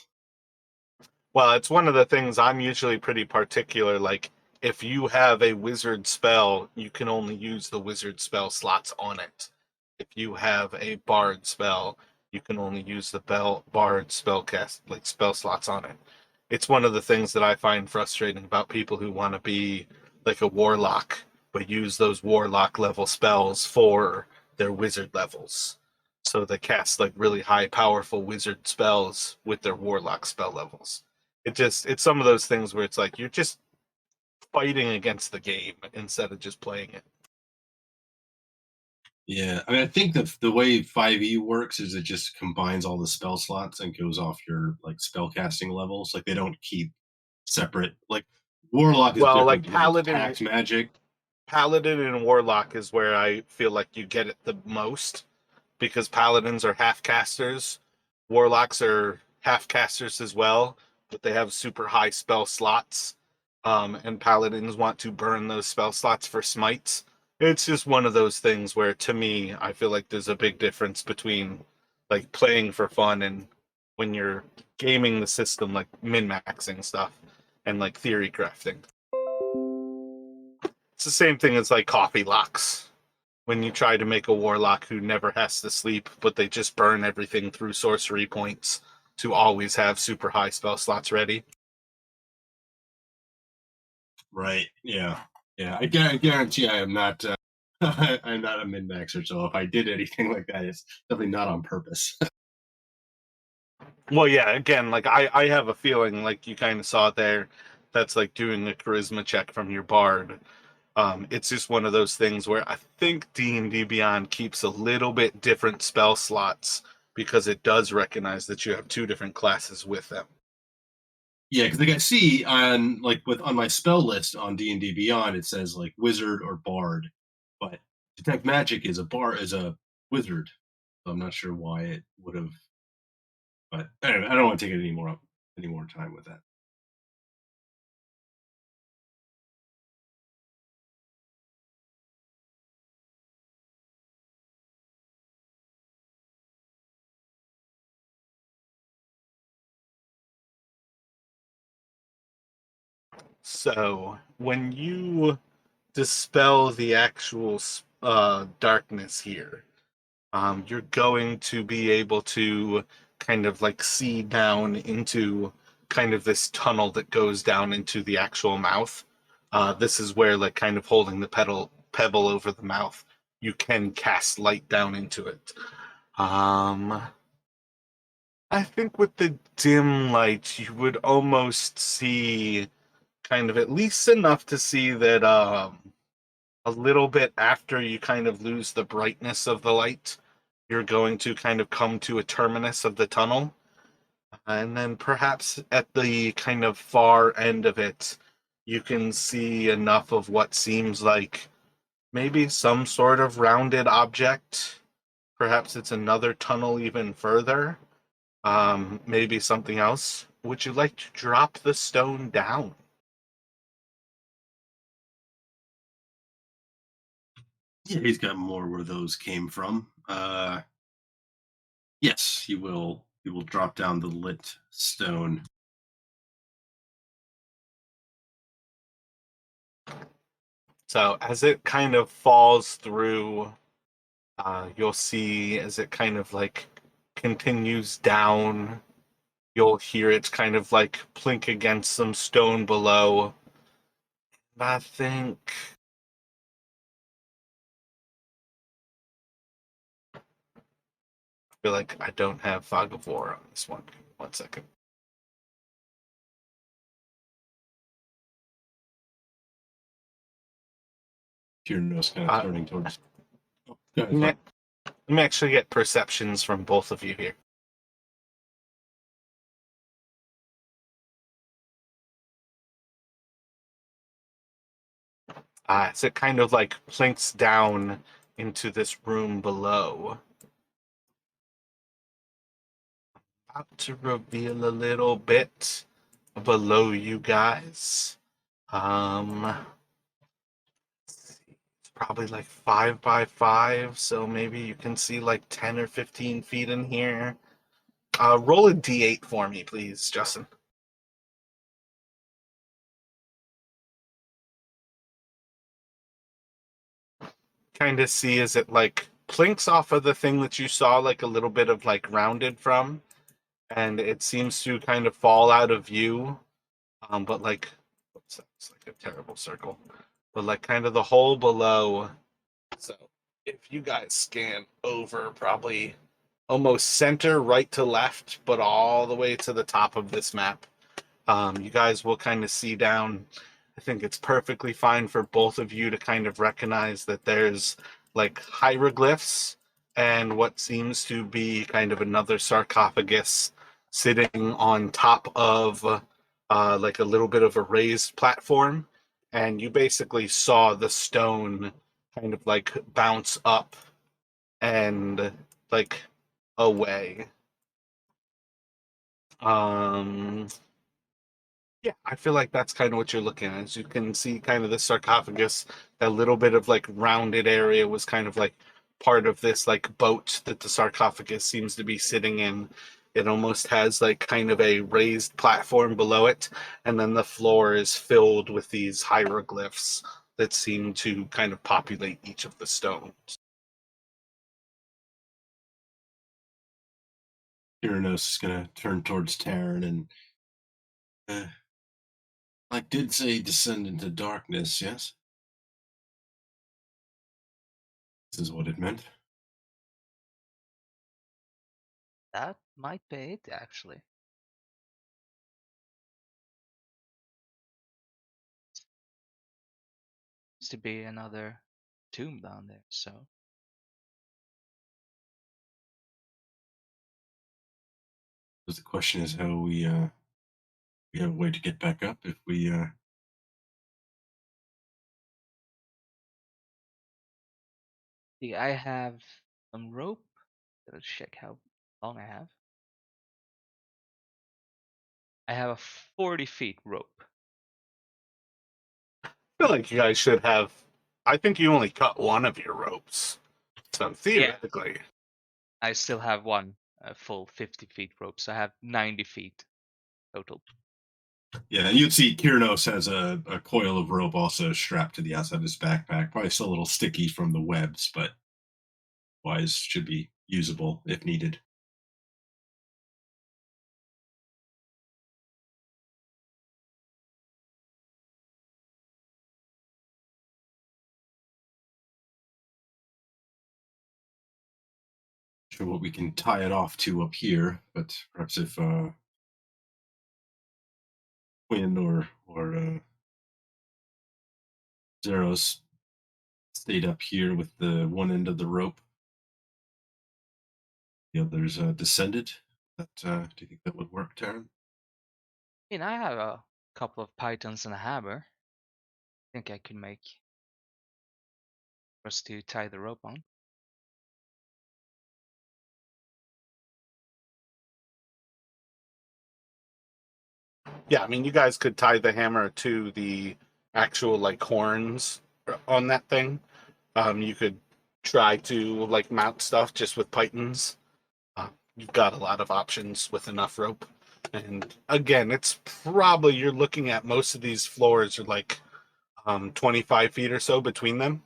Well, it's one of the things I'm usually pretty particular. Like, if you have a wizard spell, you can only use the wizard spell slots on it. If you have a bard spell, you can only use the bard spell slots on it. It's one of the things that I find frustrating about people who want to be like a warlock, but use those warlock level spells for their wizard levels. So they cast like really high, powerful wizard spells with their warlock spell levels. It's some of those things where it's like you're just fighting against the game instead of just playing it. yeah, I mean, I think the way 5e works is it just combines all the spell slots and goes off your like spell casting levels. Like they don't keep separate. Like warlock is Well, different like because it's packed magic. paladin and warlock is where I feel like you get it the most, because paladins are half casters, warlocks are half casters as well, but they have super high spell slots. And paladins want to burn those spell slots for smites. It's just one of those things where, to me, I feel like there's a big difference between like playing for fun and when you're gaming the system, like min maxing stuff and like theory crafting. It's the same thing as like coffee locks. When you try to make a warlock who never has to sleep, but they just burn everything through sorcery points to always have super high spell slots ready. Right. Yeah. Yeah. I guarantee I am not. I'm not a min maxer. So if I did anything like that, it's definitely not on purpose. Well, yeah, again, like I have a feeling like you kind of saw there, that's like doing a charisma check from your bard. It's just one of those things where I think D&D Beyond keeps a little bit different spell slots because it does recognize that you have two different classes with them. Yeah, because like I see on on my spell list on D&D Beyond, it says like wizard or bard, but detect magic is a wizard. So I'm not sure why it would have. But anyway, I don't want to take any more time with that. So when you dispel the actual darkness here, you're going to be able to kind of like see down into kind of this tunnel that goes down into the actual mouth. This is where, like, kind of holding the pebble over the mouth, you can cast light down into it. Um, I think with the dim light, you would almost see kind of at least enough to see that a little bit after you kind of lose the brightness of the light, you're going to kind of come to a terminus of the tunnel. And then perhaps at the kind of far end of it, you can see enough of what seems like maybe some sort of rounded object. Perhaps it's another tunnel even further. Maybe something else. Would you like to drop the stone down? Yeah, he's got more where those came from. Yes, he will. He will drop down the lit stone. So as it kind of falls through, you'll see as it kind of like continues down, you'll hear it kind of like plink against some stone below. I think I feel like I don't have Fog of War on this one. 1 second. Kiernos kind of Uh, turning towards. Oh, go ahead, let Fun. me actually get perceptions from both of you here. as it kind of like plinks down into this room below. About to reveal a little bit below you guys. It's probably like 5 by 5, so maybe you can see like 10 or 15 feet in here. Roll a d8 for me, please, Justin. Kind of see as it like plinks off of the thing that you saw like a little bit of like rounded from, and it seems to kind of fall out of view. But like, oops, that's like a terrible circle. But like kind of the hole below. So if you guys scan over, probably almost center right to left, but all the way to the top of this map, you guys will kind of see down. I think it's perfectly fine for both of you to kind of recognize that there's like hieroglyphs and what seems to be kind of another sarcophagus sitting on top of like a little bit of a raised platform. And you basically saw the stone kind of like bounce up and like away. Um, Yeah, I feel like that's kind of what you're looking at. As you can see, kind of the sarcophagus, that little bit of like rounded area was kind of like part of this like boat that the sarcophagus seems to be sitting in. It almost has like kind of a raised platform below it, and then the floor is filled with these hieroglyphs that seem to kind of populate each of the stones. Kiranos is going to turn towards Taryn and I did say descend into darkness, yes? This is what it meant. That might be it, actually. Seems to be another tomb down there, so. Because the question is how we have a way to get back up if we See, I have some rope. Let's check how long I have. I have a 40 feet rope. I feel like you guys should have. I think you only cut one of your ropes, so Yeah. theoretically. I still have one full 50 feet rope, so I have 90 feet total. yeah, and you'd see Kiranos has a coil of rope also strapped to the outside of his backpack. Probably still a little sticky from the webs, but wise should be usable if needed. Sure what we can tie it off to up here, but perhaps if Quinn or Zeros stayed up here with the one end of the rope, the others descended. That do you think that would work, Taryn? I mean, I have a couple of pythons and a hammer. I think I can make for us to tie the rope on. Yeah, I mean, you guys could tie the hammer to the actual like horns on that thing. You could try to like mount stuff just with pythons. You've got a lot of options with enough rope. And again, it's probably you're looking at most of these floors are like 25 feet or so between them.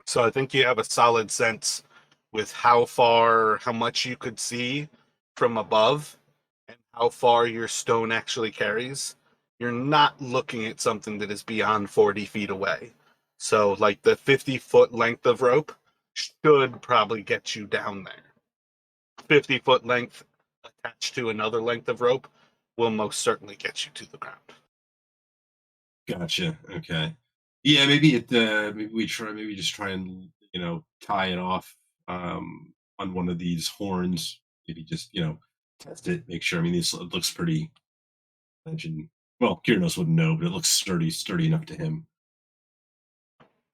So I think you have a solid sense with how far, how much you could see from above and how far your stone actually carries. You're not looking at something that is beyond 40 feet away. So, like the 50-foot length of rope should probably get you down there. 50-foot length attached to another length of rope will most certainly get you to the ground. Gotcha. Okay. Yeah, maybe maybe we try maybe just try and tie it off on one of these horns. Maybe just test it, make sure. I mean, it looks pretty. Imagine. Well, Kiranos wouldn't know, but it looks sturdy enough to him.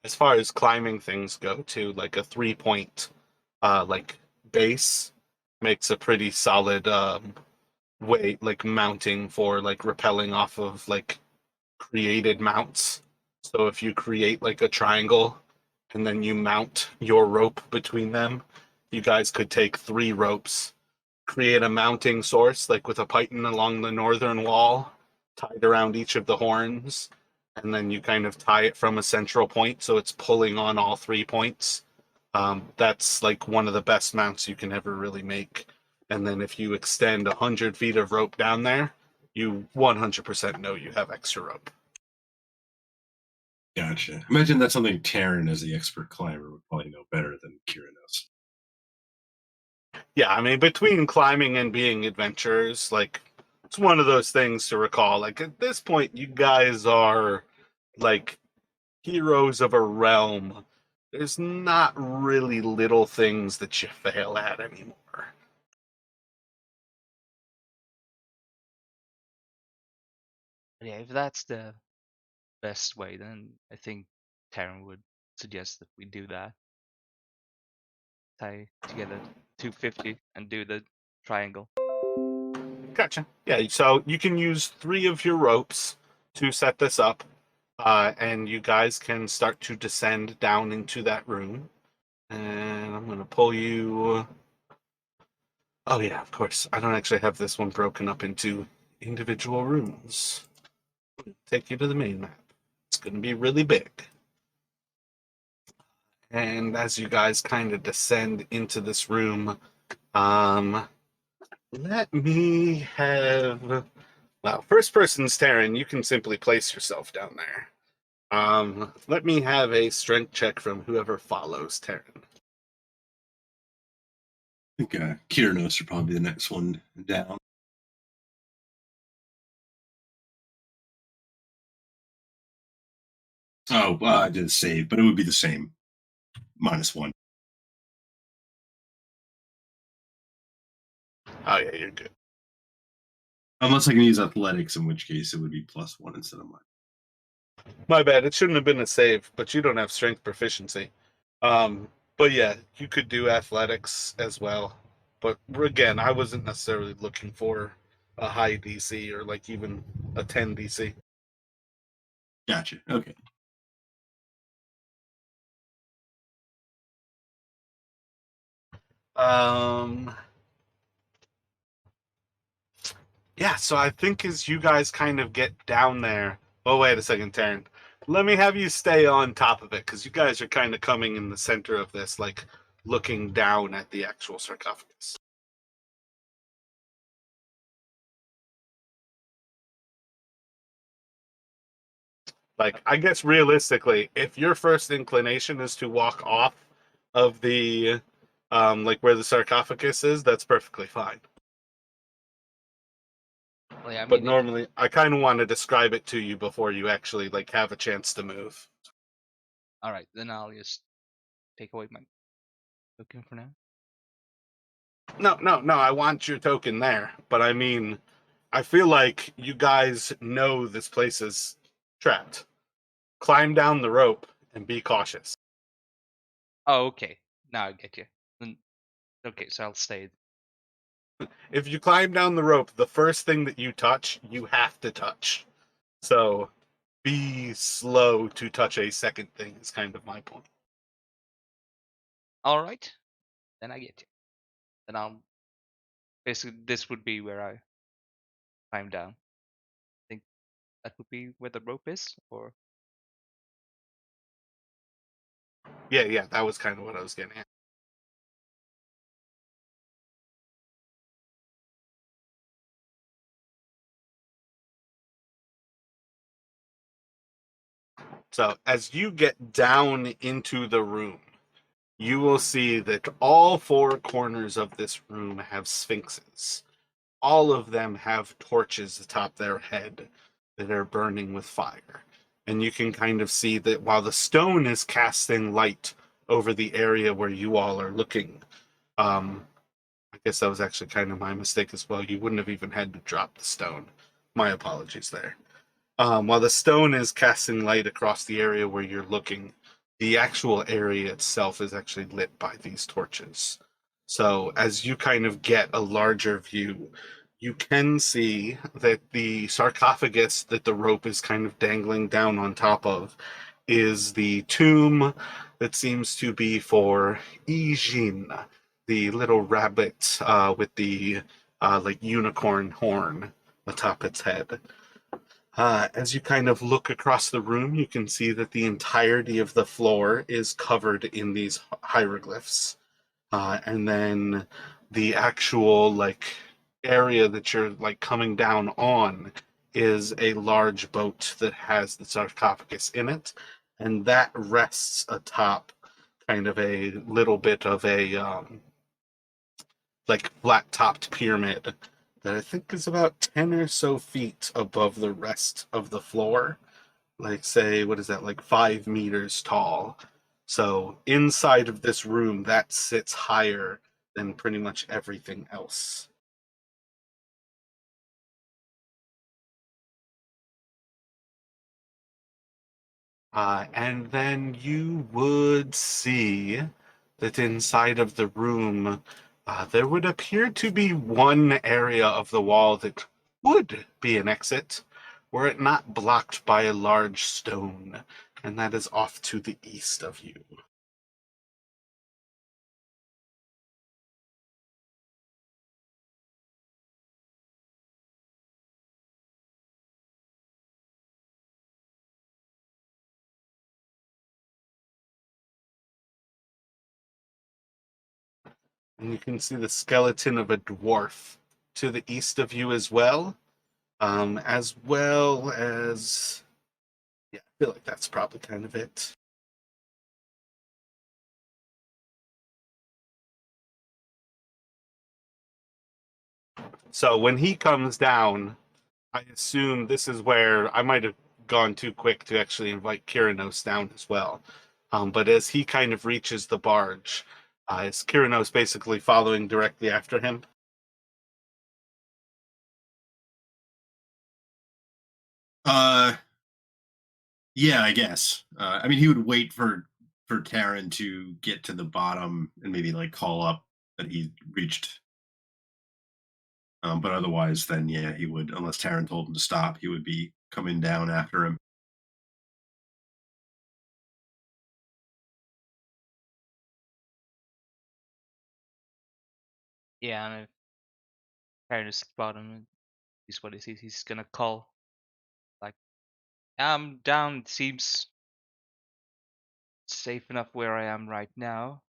as far as climbing things go, too, like a 3-point like base makes a pretty solid way, like mounting for like rappelling off of like created mounts. So if you create like a triangle and then you mount your rope between them, you guys could take 3 ropes, create a mounting source like with a python along the northern wall, tied around each of the horns, and then you kind of tie it from a central point so it's pulling on all 3 points. That's like one of the best mounts you can ever really make. And then if you extend 100 feet of rope down there, you 100% know you have extra rope. Gotcha. Imagine that's something Taryn, as the expert climber, would probably know better than Kira knows. Yeah, I mean, between climbing and being adventurers, like, it's one of those things to recall. Like, at this point, you guys are, like, heroes of a realm. There's not really little things that you fail at anymore. But yeah, if that's the best way, then I think Taryn would suggest that we do that. Tie together 250 and do the triangle. Gotcha. Yeah, so you can use 3 of your ropes to set this up, and you guys can start to descend down into that room. And I'm going to pull you. Oh, yeah, of course. I don't actually have this one broken up into individual rooms. Take you to the main map. It's going to be really big. And as you guys kind of descend into this room, let me have. Well, first person's Taryn, you can simply place yourself down there. Let me have a strength check from whoever follows Taryn. I think Kira should probably be the next one down. Oh, I did a save, but it would be the same. -1. Oh, yeah, you're good. Unless I can use athletics, in which case it would be +1 instead of mine. My bad. It shouldn't have been a save, but you don't have strength proficiency. But yeah, you could do athletics as well. But again, I wasn't necessarily looking for a high DC or like even a 10 DC. Gotcha. Okay. Um, yeah, so I think as you guys kind of get down there. Oh, wait a second, Taryn. Let me have you stay on top of it because you guys are kind of coming in the center of this, like looking down at the actual sarcophagus. Like, I guess realistically, if your first inclination is to walk off of the, like where the sarcophagus is, that's perfectly fine. Well, yeah, I But mean, normally, I kind of want to describe it to you before you actually like have a chance to move. all right, then I'll just take away my token for now. No. I want your token there, but I mean, I feel like you guys know this place is trapped. Climb down the rope and be cautious. Oh, okay. Now I get you. Then, okay, so I'll stay. If you climb down the rope, the first thing that you touch, you have to touch. So be slow to touch a second thing is kind of my point. All right, then I get you. Then I'll basically this would be where I climb down. I think that would be where the rope is, or Yeah, that was kind of what I was getting at. So as you get down into the room, you will see that all 4 corners of this room have sphinxes. All of them have torches atop their head that are burning with fire. And you can kind of see that while the stone is casting light over the area where you all are looking, I guess that was actually kind of my mistake as well. You wouldn't have even had to drop the stone. My apologies there. While the stone is casting light across the area where you're looking, the actual area itself is actually lit by these torches. So as you kind of get a larger view, you can see that the sarcophagus that the rope is kind of dangling down on top of is the tomb that seems to be for Ijin, the little rabbit with the like unicorn horn atop its head. As you kind of look across the room, you can see that the entirety of the floor is covered in these hieroglyphs. And then the actual like area that you're like coming down on is a large boat that has the sarcophagus in it, and that rests atop kind of a little bit of a like flat-topped pyramid that I think is about 10 or so feet above the rest of the floor. Like, say, what is that, like 5 meters tall. So inside of this room, that sits higher than pretty much everything else. And then you would see that inside of the room, there would appear to be one area of the wall that would be an exit, were it not blocked by a large stone, and that is off to the east of you. And you can see the skeleton of a dwarf to the east of you as well as, yeah, I feel like that's probably kind of it. So when he comes down, I assume this is where I might have gone too quick to actually invite Kyranos down as well. But as he kind of reaches the barge, is Kyranos basically following directly after him? Uh, yeah, I guess. I mean, he would wait for Taryn to get to the bottom and maybe like call up that he reached. But otherwise, then yeah, he would. Unless Taryn told him to stop, he would be coming down after him. Yeah, and if Karen is bottom, he's what he sees. He's gonna call like, "I'm down. It seems safe enough where I am right now.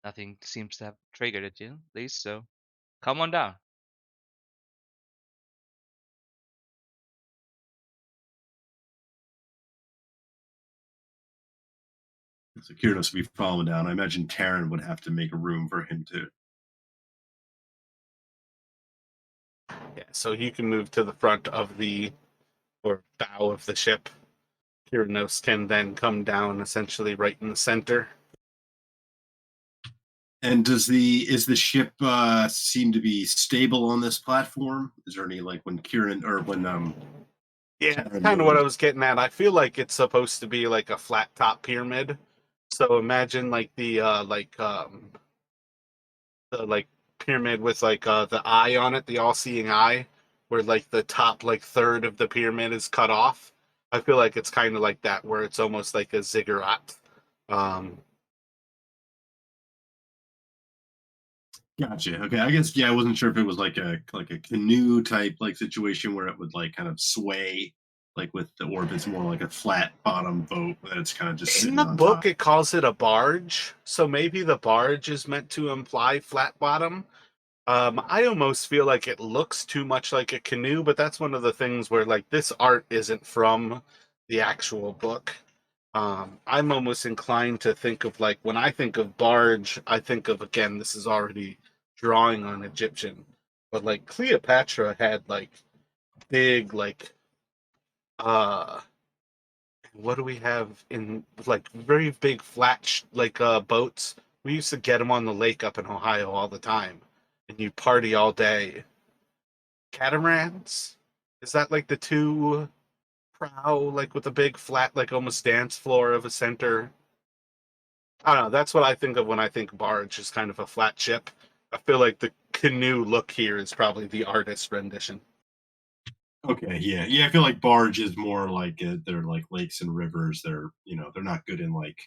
Nothing seems to have triggered it yet, at least. So come on down." So Kyrinos would be falling down. I imagine Taryn would have to make a room for him to. Yeah, so you can move to the front of the or bow of the ship. Kyranos can then come down essentially right in the center. And is the ship seem to be stable on this platform? Is there any like when Kieran or when Yeah, that's Taryn kind of what I moves? was getting at. I feel like it's supposed to be like a flat top pyramid. So imagine like the like pyramid with like the eye on it, the all-seeing eye, where like the top like third of the pyramid is cut off. I feel like it's kind of like that, where it's almost like a ziggurat. Um, Gotcha. Okay, I guess yeah. I wasn't sure if it was like a canoe type like situation where it would like kind of sway, like with the or if it's more like a flat bottom boat that it's kind of just in sitting the on book, top. it calls it a barge, so maybe the barge is meant to imply flat bottom. I almost feel like it looks too much like a canoe, but that's one of the things where like this art isn't from the actual book. I'm almost inclined to think of like when I think of barge, I think of again, this is already drawing on Egyptian, but like Cleopatra had like big uh what do we have in like very big flat like boats. We used to get them on the lake up in Ohio all the time, and you party all day. Catamarans, is that like the two prow, like with a big flat, like almost dance floor of a center. I don't know. That's what I think of when I think barge, is kind of a flat ship. I feel like the canoe look here is probably the artist rendition. Okay, yeah, yeah. I feel like barge is more like they're like lakes and rivers. They're they're not good in like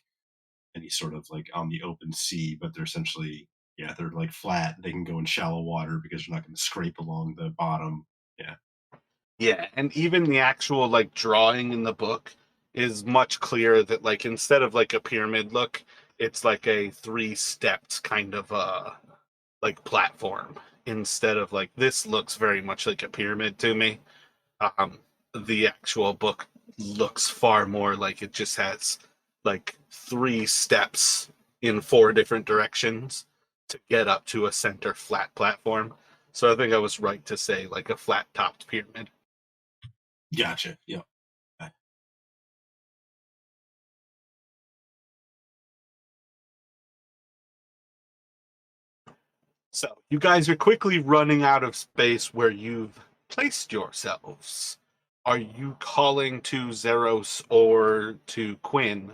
any sort of like on the open sea, but they're essentially they're like flat. They can go in shallow water because you're not going to scrape along the bottom. Yeah. Yeah, and even the actual like drawing in the book is much clearer that like instead of like a pyramid look, it's like a three-stepped kind of like platform instead of like this looks very much like a pyramid to me. Um the actual book looks far more like it just has like three steps in four different directions to get up to a center flat platform. So I think I was right to say like a flat-topped pyramid. Gotcha. Yeah. So you guys are quickly running out of space where you've placed yourselves. Are you calling to Zeros or to Quinn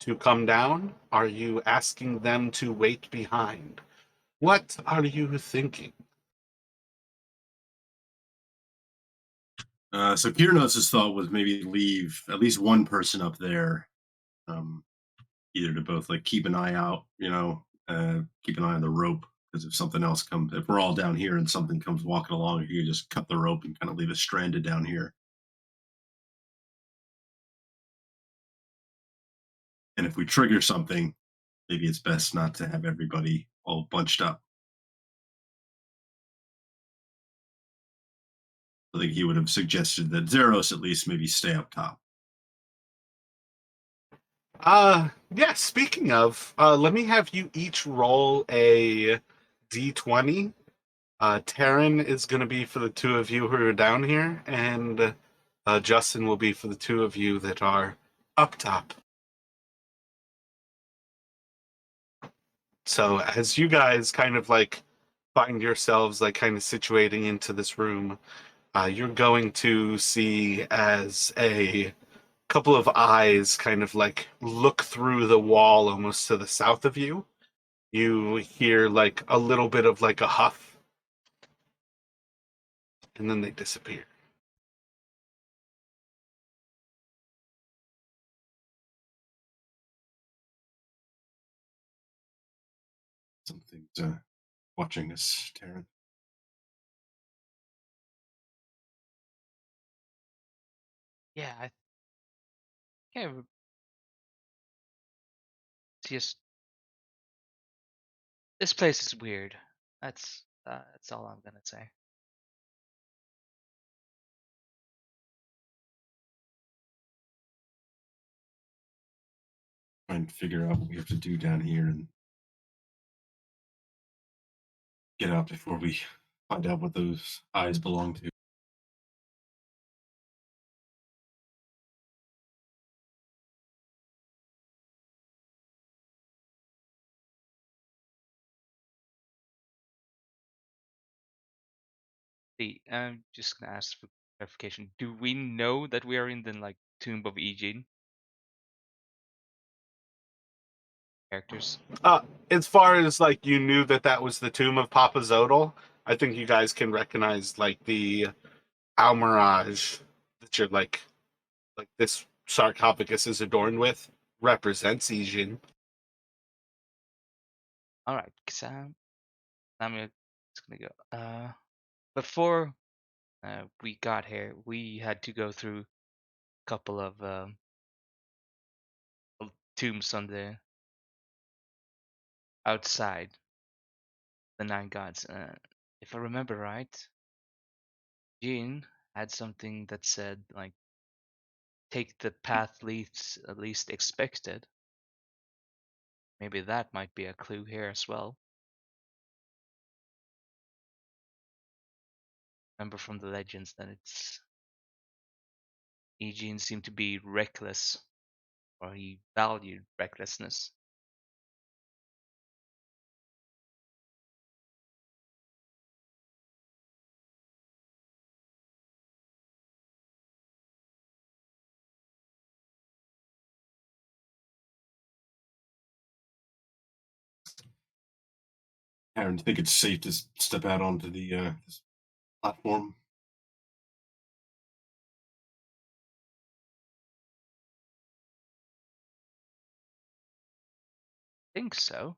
to come down? Are you asking them to wait behind? What are you thinking? So Kiernos' thought was maybe leave at least one person up there, um, either to both like keep an eye out, keep an eye on the rope. Because if something else comes, if we're all down here and something comes walking along, you can just cut the rope and kind of leave us stranded down here. And if we trigger something, maybe it's best not to have everybody all bunched up. I think he would have suggested that Zeros at least maybe stay up top. Yeah, speaking of, let me have you each roll a d20. Taryn is going to be for the two of you who are down here, and Justin will be for the two of you that are up top. So as you guys kind of like find yourselves like kind of situating into this room, you're going to see as a couple of eyes kind of like look through the wall almost to the south of you. You hear like a little bit of like a huff, and then they disappear. Something's watching us, Taryn. Yeah, I can't. It's just this place is weird. That's all I'm gonna say. Trying to figure out what we have to do down here and get out before we find out what those eyes belong to. I'm just gonna ask for clarification. Do we know that we are in the like tomb of Eugene characters? Uh, as far as like you knew that that was the tomb of Papa Zodal, I think you guys can recognize like the almirage that you're like this sarcophagus is adorned with represents Ijin. All right, because just gonna go. Before we got here, we had to go through a couple of tombs on the outside the Nine Gods. If I remember right, Jean had something that said like take the path least expected. Maybe that might be a clue here as well. Remember from the legends that it's Eugene seemed to be reckless, or he valued recklessness. Aaron, do you think it's safe to step out onto the this platform? Think so.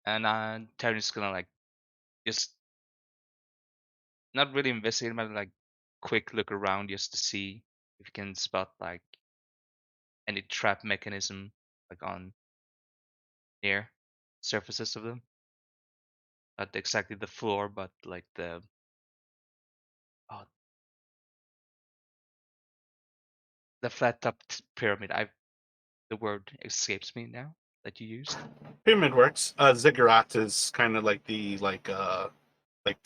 And Terry's gonna like just not really investigate, but like quick look around just to see if you can spot like any trap mechanism like on near surfaces of them. Not exactly the floor, but like oh, the flat topped pyramid. The word escapes me now that you used. Pyramid works. Ziggurat is kind of like the like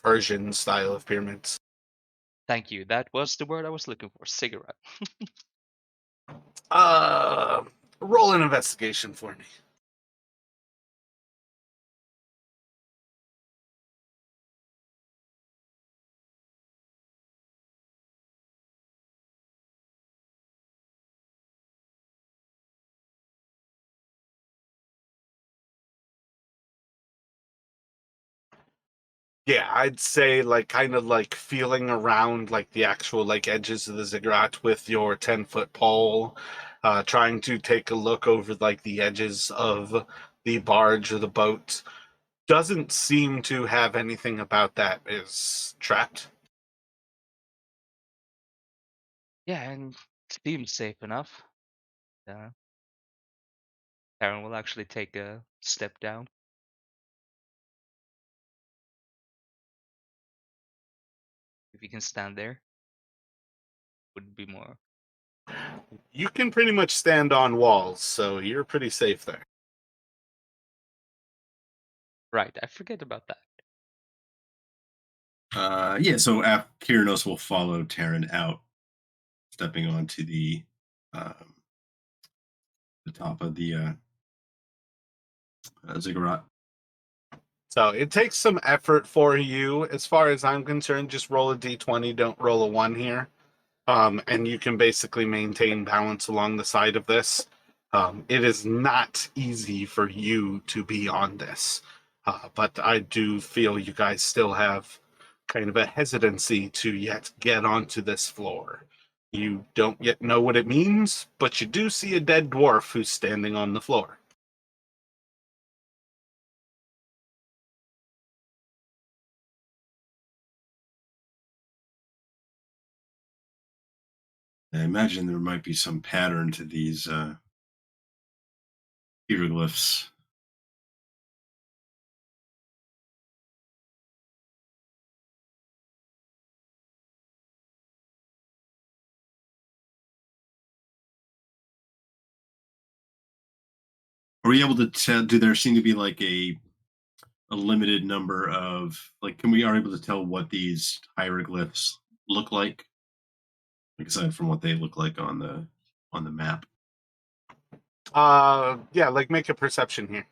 Persian style of pyramids. Thank you. That was the word I was looking for. Cigarette. Uh, Roll an investigation for me. Yeah, I'd say like kind of like feeling around like the actual like edges of the ziggurat with your 10-foot pole, trying to take a look over like the edges of the barge or the boat. Doesn't seem to have anything about that is trapped. Yeah, and seems safe enough. Karen will actually take a step down. If you can stand there, would be more. You can pretty much stand on walls, so you're pretty safe there. Right, I forget about that. Yeah, so Kyrinos will follow Terran out, stepping onto um, the top of the ziggurat. So it takes some effort for you. As far as I'm concerned, just roll a d20, don't roll a 1 here. And you can basically maintain balance along the side of this. It is not easy for you to be on this, but I do feel you guys still have kind of a hesitancy to yet get onto this floor. You don't yet know what it means, but you do see a dead dwarf who's standing on the floor. I imagine there might be some pattern to these hieroglyphs. Are we able to tell? Do there seem to be like a limited number of like? Can we are able to tell what these hieroglyphs look like aside from what they look like on the map? Yeah, like make a perception here.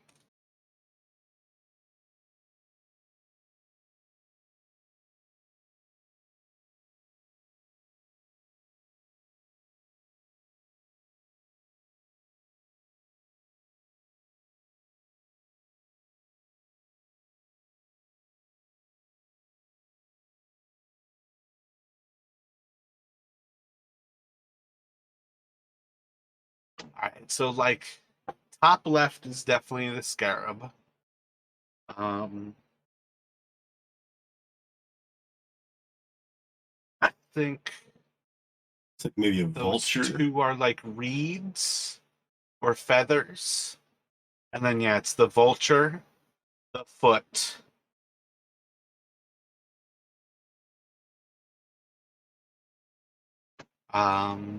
All right, so like top left is definitely the scarab. Um, I think It's like maybe a those vulture. two are like reeds or feathers. And then, yeah, it's the vulture, the foot.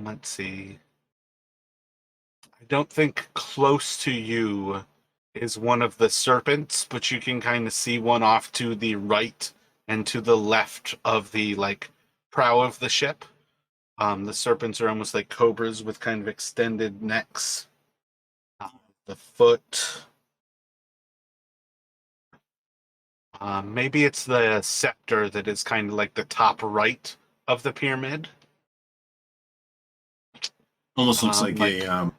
Let's see. I don't think close to you is one of the serpents, but you can kind of see one off to the right and to the left of the like prow of the ship. The serpents are almost like cobras with kind of extended necks. The foot. Maybe it's the scepter that is kind of like the top right of the pyramid. Almost looks Like like a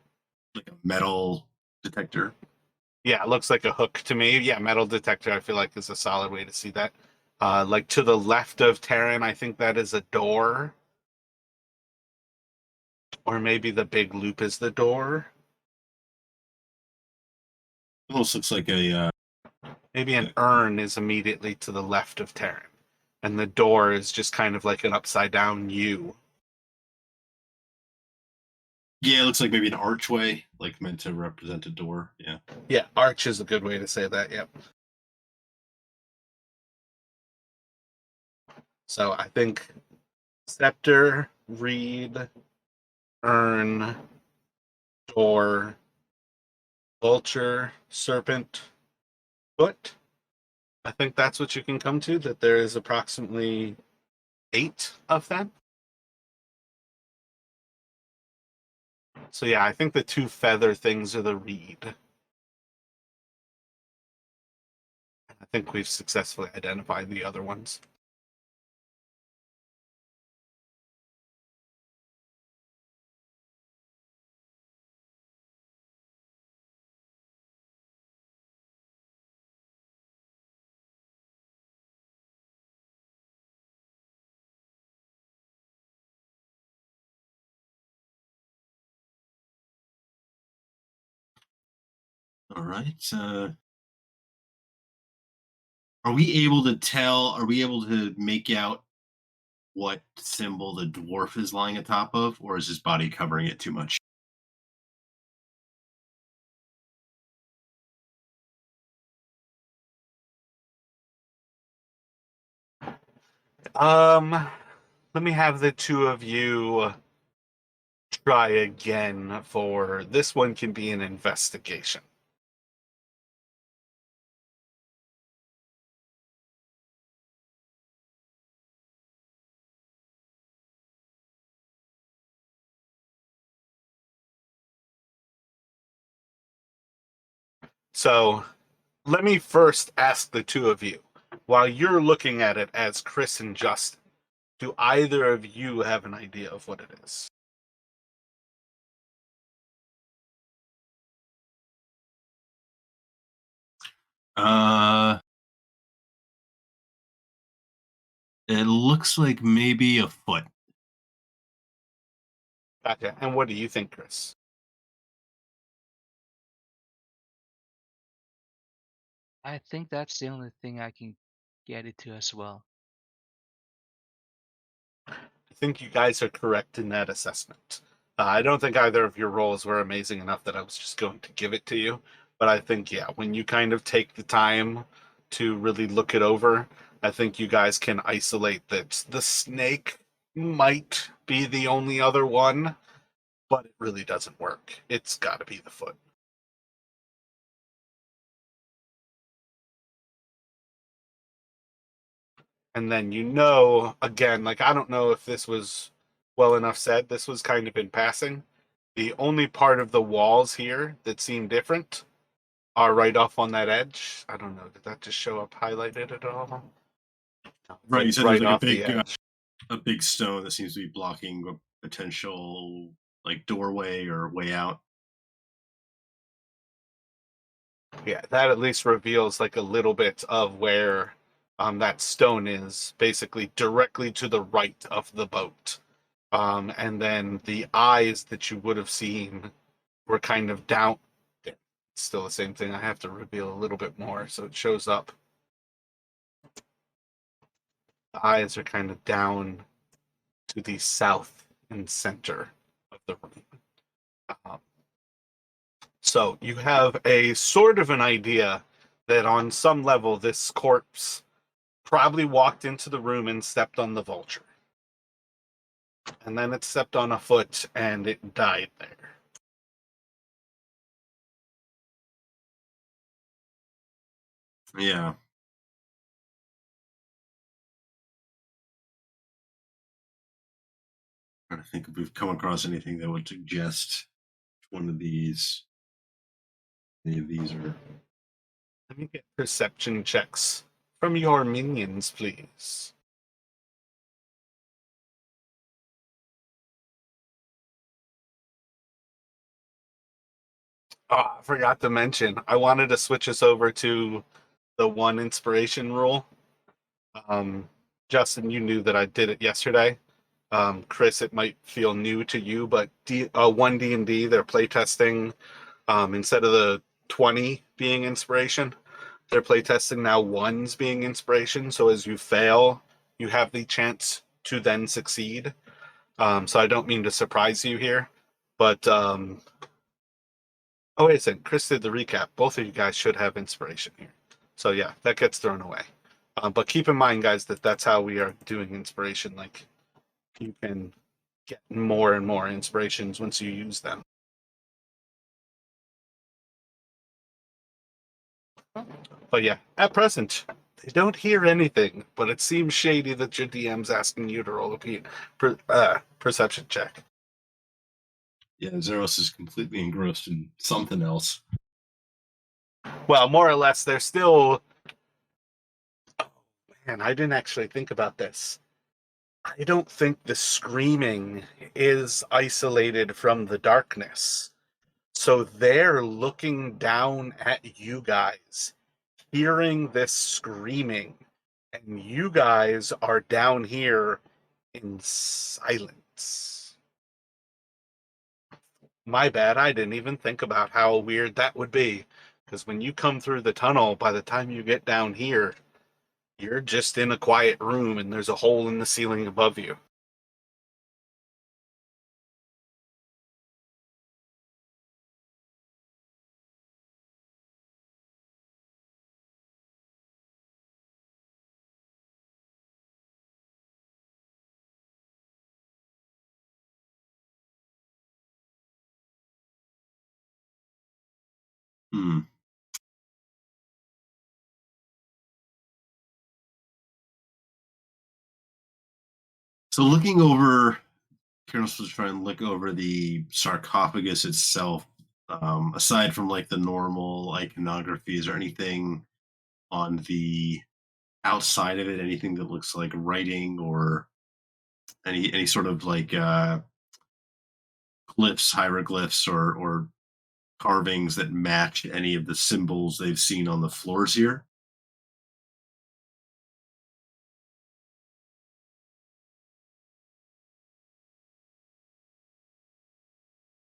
metal detector. Yeah, it looks like a hook to me. Yeah, metal detector, I feel like, is a solid way to see that. Like to the left of Terran, I think that is a door. Or maybe the big loop is the door. Almost looks like a Maybe an urn is immediately to the left of Terran. And the door is just kind of like an upside down U. yeah, it looks like maybe an archway, like meant to represent a door. Yeah. Yeah, arch is a good way to say that, yep. So I think scepter, reed, urn, door, vulture, serpent, foot. I think that's what you can come to, that there is approximately 8 of them. So yeah, I think the 2 feather things are the reed. I think we've successfully identified the other ones. All right. Are we able to tell? Are we able to make out what symbol the dwarf is lying atop of, or is his body covering it too much? Let me have the 2 of you try again for this one can be an investigation. So let me first ask the 2 of you, while you're looking at it as Chris and Justin, do either of you have an idea of what it is? Uh, it looks like maybe a foot. Gotcha. And what do you think, Chris? I think that's the only thing I can get it to as well. I think you guys are correct in that assessment. I don't think either of your roles were amazing enough that I was just going to give it to you. But I think, yeah, when you kind of take the time to really look it over, I think you guys can isolate that the snake might be the only other one, but it really doesn't work. It's got to be the foot. And then again, like I don't know if this was well enough said. This was kind of in passing. The only part of the walls here that seem different are right off on that edge. I don't know. Did that just show up highlighted at all? No, it's Right. You like said there's right like off the edge. a big stone that seems to be blocking a potential like doorway or way out. Yeah, that at least reveals like a little bit of where that stone is, basically directly to the right of the boat. And then the eyes that you would have seen were kind of down. Yeah, it's still the same thing. I have to reveal a little bit more so it shows up. The eyes are kind of down to the south and center of the room. Um, so you have a sort of an idea that on some level this corpse probably walked into the room and stepped on the vulture. And then it stepped on a foot and it died there. Yeah. Trying to think if we've come across anything that would suggest one of these. Any of these are. Let me get perception checks from your minions, please. Oh, I forgot to mention, I wanted to switch us over to the one inspiration rule. Um, Justin, you knew that I did it yesterday. Chris, it might feel new to you, but one D&D, they're playtesting instead of the 20 being inspiration, they're playtesting now ones being inspiration. So as you fail, you have the chance to then succeed. So I don't mean to surprise you here, but oh wait a second, Chris did the recap. Both of you guys should have inspiration here. So yeah, that gets thrown away. But keep in mind, guys, that that's how we are doing inspiration. Like you can get more and more inspirations once you use them. But yeah, at present, they don't hear anything, but it seems shady that your DM's asking you to roll a perception check. Yeah, Zeros is completely engrossed in something else. Well, more or less, they're still. Oh, man, I didn't actually think about this. I don't think the screaming is isolated from the darkness. So they're looking down at you guys, hearing this screaming, and you guys are down here in silence. My bad, I didn't even think about how weird that would be. Because when you come through the tunnel, by the time you get down here, you're just in a quiet room and there's a hole in the ceiling above you. Hmm. So looking over, Karos was trying to look over the sarcophagus itself. Aside from like the normal iconography, is there anything on the outside of it? Anything that looks like writing or any sort of like glyphs, hieroglyphs, or carvings that match any of the symbols they've seen on the floors here?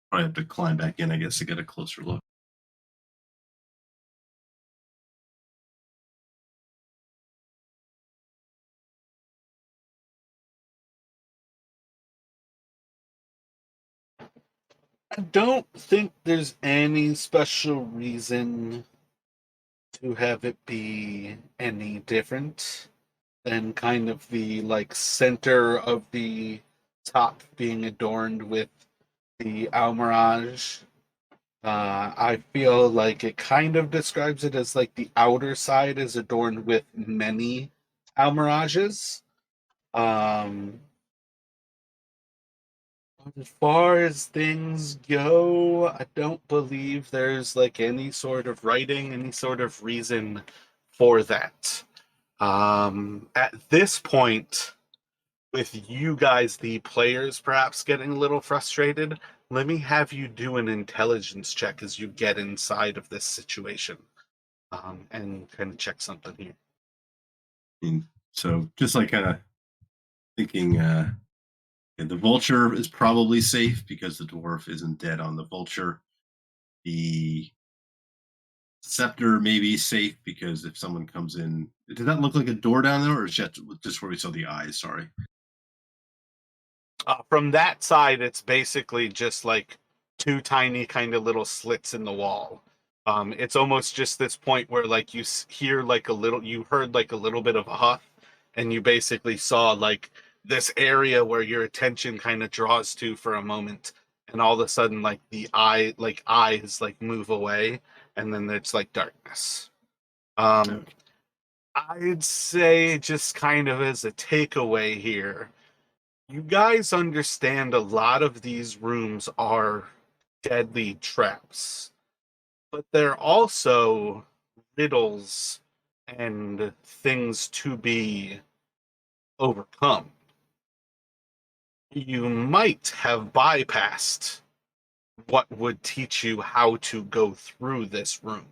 Probably have to climb back in, I guess, to get a closer look. I don't think there's any special reason to have it be any different than kind of the like center of the top being adorned with the almirage. I feel like it kind of describes it as like the outer side is adorned with many almirages. Um, as far as things go, I don't believe there's like any sort of writing, any sort of reason for that. At this point, with you guys, the players, perhaps getting a little frustrated, let me have you do an intelligence check as you get inside of this situation, and kind of check something here. And so just like kind of thinking the vulture is probably safe because the dwarf isn't dead on the vulture. The scepter may be safe because if someone comes in, did that look like a door down there, or is that just where we saw the eyes? Sorry. From that side, it's basically just like two tiny kind of little slits in the wall. It's almost just this point where like you hear like a little, you heard like a little bit of a huff, and you basically saw like this area where your attention kind of draws to for a moment, and all of a sudden like the eyes like move away, and then it's like darkness. Um, Okay. I'd say just kind of as a takeaway here, you guys understand a lot of these rooms are deadly traps, but they're also riddles and things to be overcome. You might have bypassed what would teach you how to go through this room.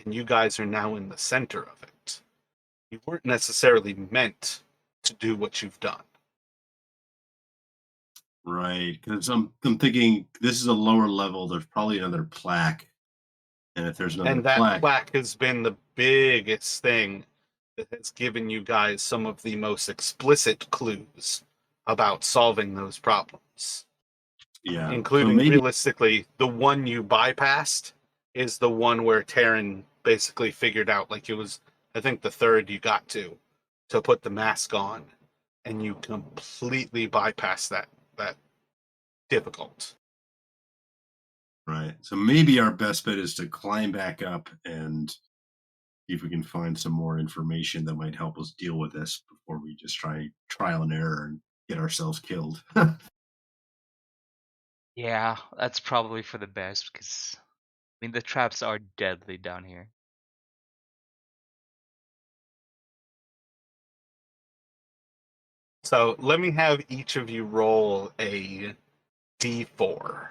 And you guys are now in the center of it. You weren't necessarily meant to do what you've done. Right, because I'm thinking this is a lower level. There's probably another plaque, and if there's another And that plaque, plaque has been the biggest thing that has given you guys some of the most explicit clues about solving those problems, yeah. So including maybe realistically, the one you bypassed is the one where Taryn basically figured out, like it was, I think, the third you got to put the mask on, and you completely bypassed that difficult. right. So maybe our best bet is to climb back up and see if we can find some more information that might help us deal with this before we just try trial and error and get ourselves killed. Yeah, that's probably for the best because I mean the traps are deadly down here. So let me have each of you roll a d4.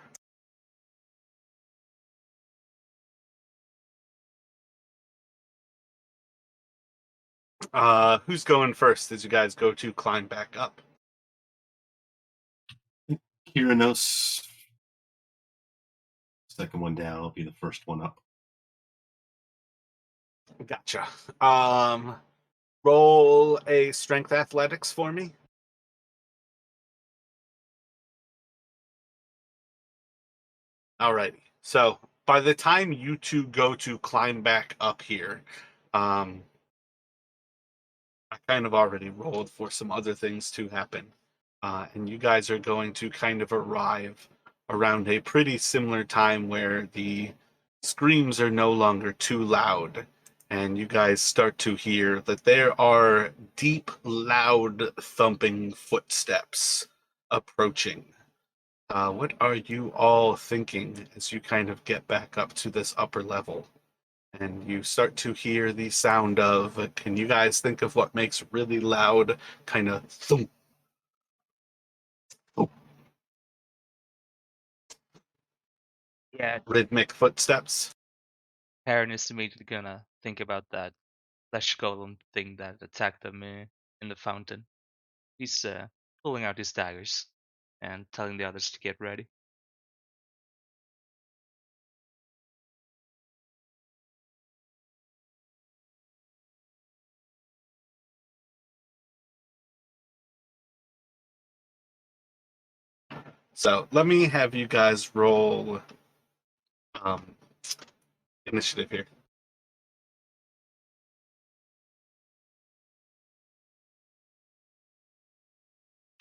Who's going first as you guys go to climb back up? Kyranos, second one down, will be the first one up. Gotcha. Roll a strength athletics for me. Alrighty. So by the time you two go to climb back up here, I kind of already rolled for some other things to happen. And you guys are going to kind of arrive around a pretty similar time where the screams are no longer too loud. And you guys start to hear that there are deep, loud, thumping footsteps approaching. What are you all thinking as you kind of get back up to this upper level? And you start to hear the sound of, can you guys think of what makes really loud kind of thump, thump, Yeah, rhythmic footsteps? Karen is immediately gonna think about that flesh golem thing that attacked them in the fountain. He's pulling out his daggers and telling the others to get ready. So let me have you guys roll um, initiative here.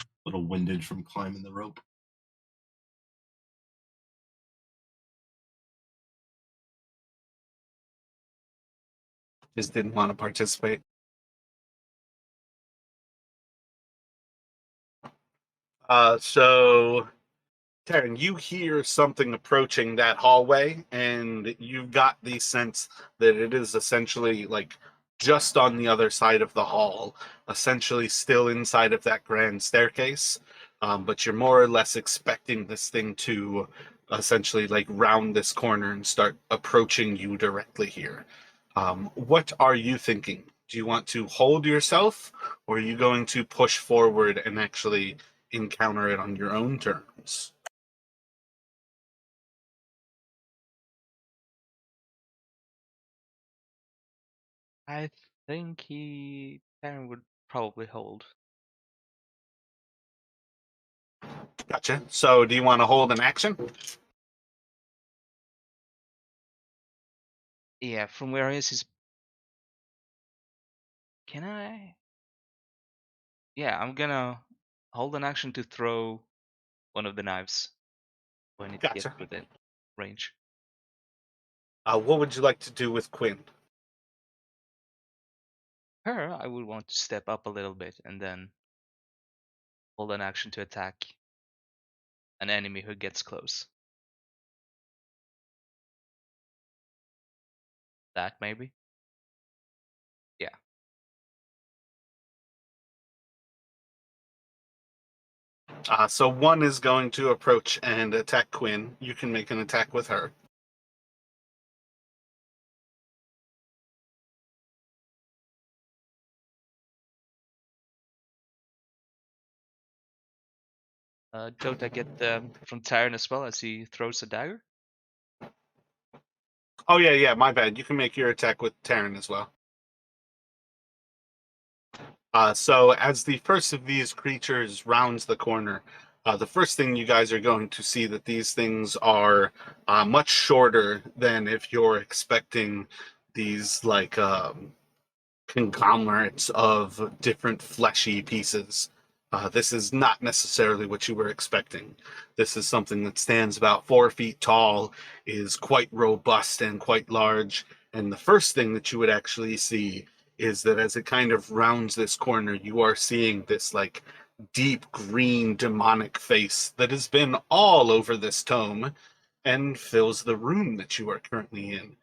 A little winded from climbing the rope. Just didn't want to participate. So Taryn, you hear something approaching that hallway, and you've got the sense that it is essentially like just on the other side of the hall, essentially still inside of that grand staircase. But you're more or less expecting this thing to essentially like round this corner and start approaching you directly here. What are you thinking? Do you want to hold yourself, or are you going to push forward and actually encounter it on your own terms? I think Karen would probably hold. Gotcha. So, do you want to hold an action? Yeah, from where he is, he's. Can I? Yeah, I'm gonna hold an action to throw one of the knives when it gets Gotcha. within range. What would you like to do with Quinn? Her, I would want to step up a little bit and then hold an action to attack an enemy who gets close. That maybe? Yeah. So one is going to approach and attack Quinn. You can make an attack with her. Don't I get from Tyron as well as he throws a dagger? Oh yeah, my bad. You can make your attack with Taryn as well. So as the first of these creatures rounds the corner, the first thing you guys are going to see that these things are much shorter than if you're expecting these like conglomerates of different fleshy pieces. This is not necessarily what you were expecting. This is something that stands about 4 feet tall, is quite robust and quite large. And the first thing that you would actually see is that as it kind of rounds this corner, you are seeing this like deep green demonic face that has been all over this tome and fills the room that you are currently in.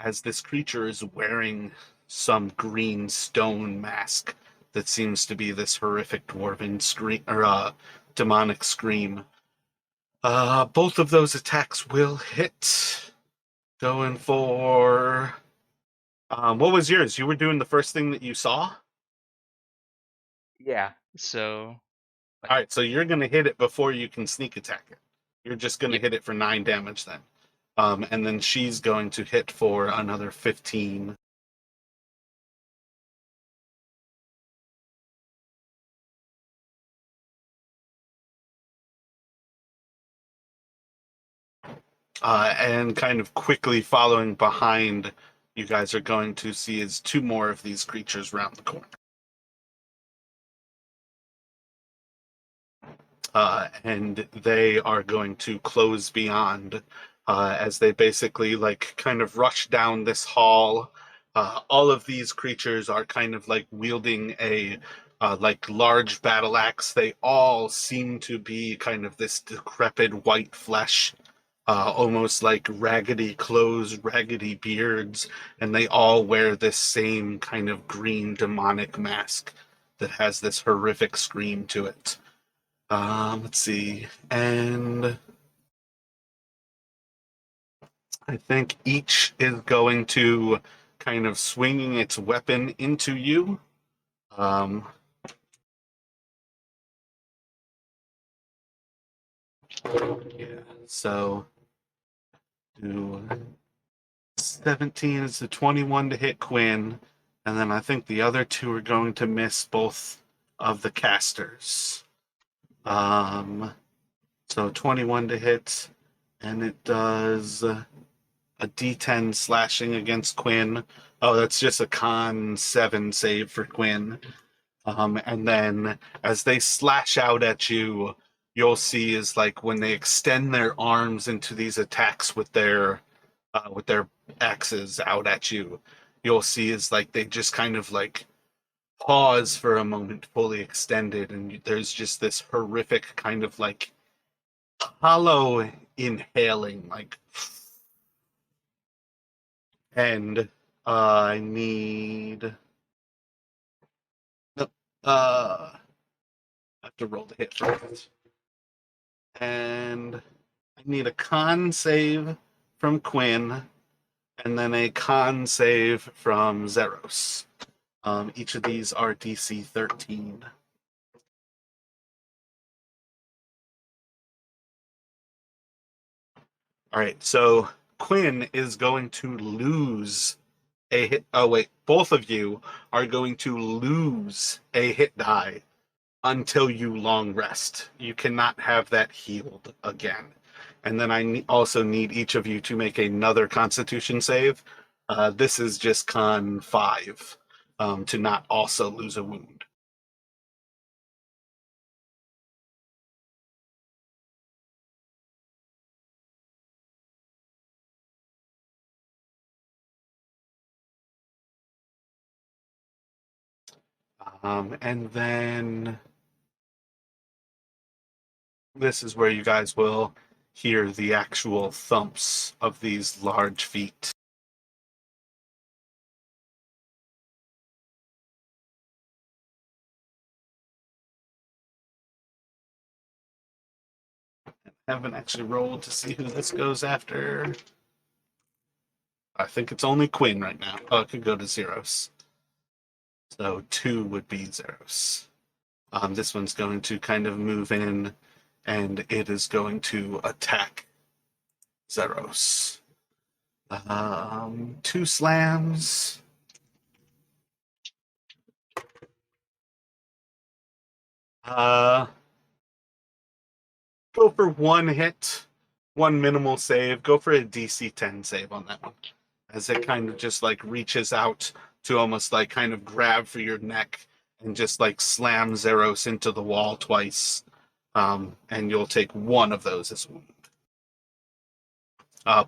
As this creature is wearing some green stone mask that seems to be this horrific dwarven scream or demonic scream. Both of those attacks will hit. Going for what was yours? You were doing the first thing that you saw. Yeah. So. All right, so you're gonna hit it before you can sneak attack it. You're just gonna Yep. hit it for 9 damage then. And then she's going to hit for another 15. And kind of quickly following behind, you guys are going to see is 2 more of these creatures round the corner. And they are going to close beyond as they basically like kind of rush down this hall. All of these creatures are kind of like wielding a like large battle axe. They all seem to be kind of this decrepit white flesh, almost like raggedy clothes, raggedy beards, and they all wear this same kind of green demonic mask that has this horrific scream to it. Let's see. And I think each is going to kind of swinging its weapon into you. Yeah, so do 17 is the 21 to hit Quinn, and then I think the other 2 are going to miss both of the casters. So 21 to hit, and it does a D10 slashing against Quinn. Oh, that's just a con 7 save for Quinn. And then as they slash out at you, you'll see is like when they extend their arms into these attacks with their axes out at you, you'll see is like they just kind of like pause for a moment, fully extended, and there's just this horrific kind of like hollow inhaling, like, and I need. Nope, I have to roll the hit first. And I need a con save from Quinn, and then a con save from Zeros. Each of these are DC 13. All right, so Quinn is going to lose a hit. Oh, wait, both of you are going to lose a hit die until you long rest. You cannot have that healed again. And then I also need each of you to make another Constitution save. This is just con 5 to not also lose a wound. And then this is where you guys will hear the actual thumps of these large feet. Haven't actually rolled to see who this goes after. I think it's only Quinn right now. Oh, it could go to Zeros. So 2 would be Zeros. This one's going to kind of move in, and it is going to attack Zeros. 2 slams. Go for 1 hit, 1 minimal save. Go for a DC 10 save on that one. As it kind of just like reaches out to almost like kind of grab for your neck and just like slam Zeros into the wall twice. And you'll take 1 of those as a wound.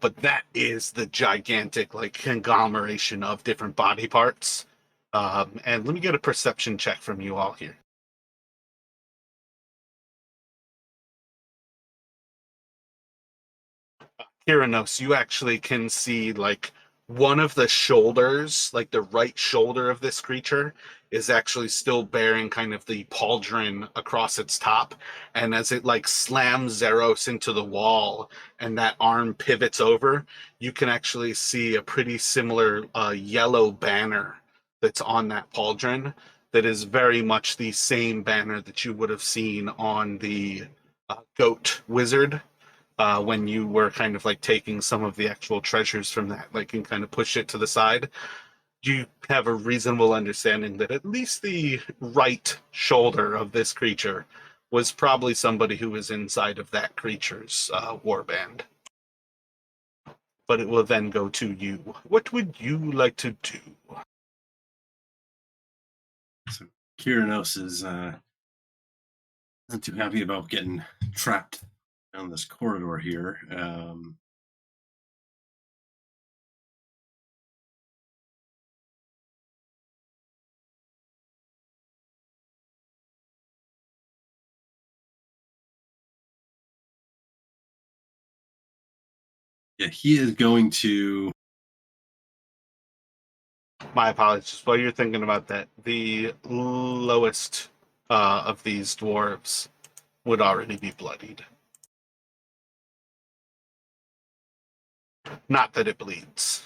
But that is the gigantic like conglomeration of different body parts. And let me get a perception check from you all here. Kyranos, you actually can see like one of the shoulders, like the right shoulder of this creature, is actually still bearing kind of the pauldron across its top. And as it like slams Zeros into the wall and that arm pivots over, you can actually see a pretty similar yellow banner that's on that pauldron that is very much the same banner that you would have seen on the goat wizard when you were kind of like taking some of the actual treasures from that, like, and kind of push it to the side. You have a reasonable understanding that at least the right shoulder of this creature was probably somebody who was inside of that creature's warband. But it will then go to you. What would you like to do? So Kyranos is not too happy about getting trapped down this corridor here. Yeah, he is going to. My apologies. While you're thinking about that, the lowest of these dwarves would already be bloodied. Not that it bleeds.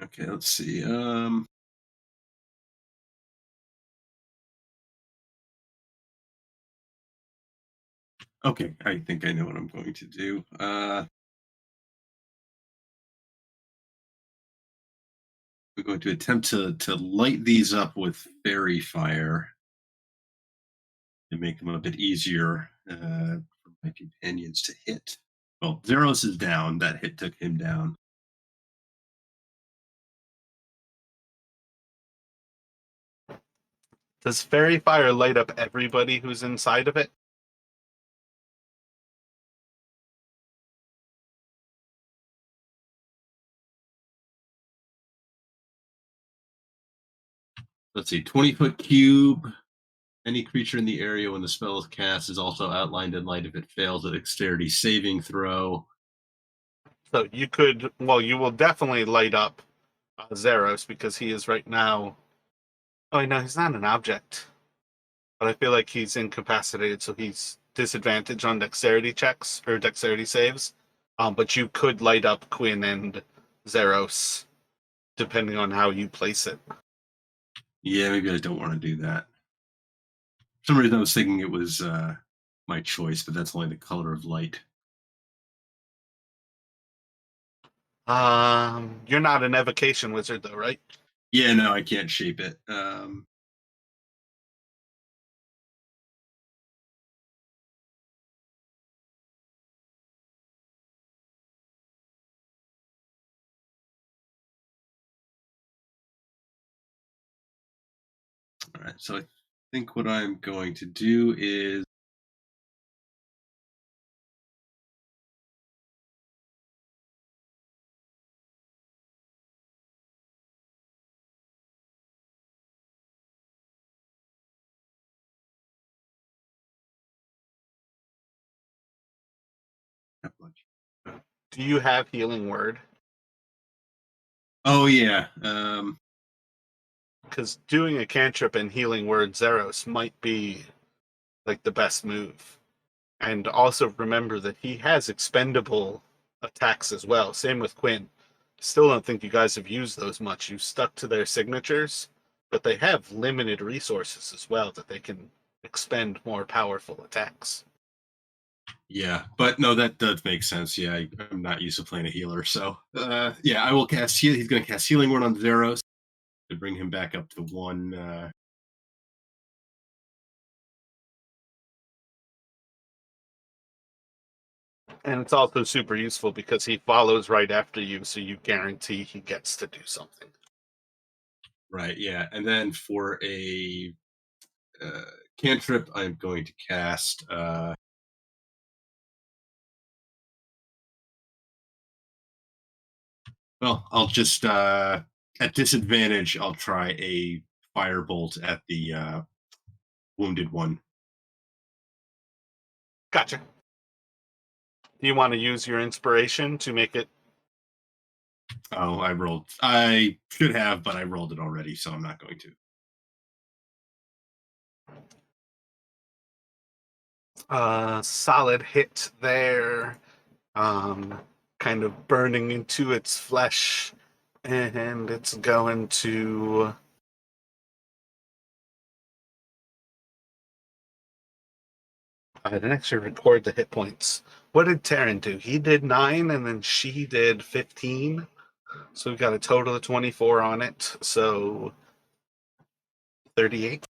Okay, let's see. Okay, I think I know what I'm going to do. We're going to attempt to light these up with fairy fire and make them a bit easier for my companions to hit. Well, Zeros is down. That hit took him down. Does fairy fire light up everybody who's inside of it? Let's see, 20-foot cube. Any creature in the area when the spell is cast is also outlined in light if it fails a dexterity saving throw. So you could, well, you will definitely light up Zeros because he is right now. Oh, no, he's not an object. But I feel like he's incapacitated, so he's disadvantaged on dexterity checks or dexterity saves. But you could light up Quinn and Zeros depending on how you place it. Yeah, maybe I don't want to do that. For some reason, I was thinking it was my choice, but that's only the color of light. You're not an evocation wizard, though, right? Yeah, no, I can't shape it. All right, so I think what I'm going to do is Do you have healing word? oh yeah. because doing a cantrip and healing word Zeros might be like the best move. And also remember that he has expendable attacks as well. Same with Quinn. Still don't think you guys have used those much. You stuck to their signatures, but they have limited resources as well that they can expend more powerful attacks. Yeah, but no, that does make sense. Yeah, I'm not used to playing a healer, so yeah, I will cast heal. He's going to cast Healing Word on Zeros to bring him back up to 1. And it's also super useful because he follows right after you, so you guarantee he gets to do something. Right, yeah. And then for a cantrip, I'm going to cast well, I'll just at disadvantage, I'll try a firebolt at the wounded one. Gotcha. Do you want to use your inspiration to make it? Oh, I rolled. I should have, but I rolled it already, so I'm not going to. Solid hit there. Kind of burning into its flesh, and it's going to. I didn't actually record the hit points. What did Taryn do? He did 9, and then she did 15. So we've got a total of 24 on it. So 38.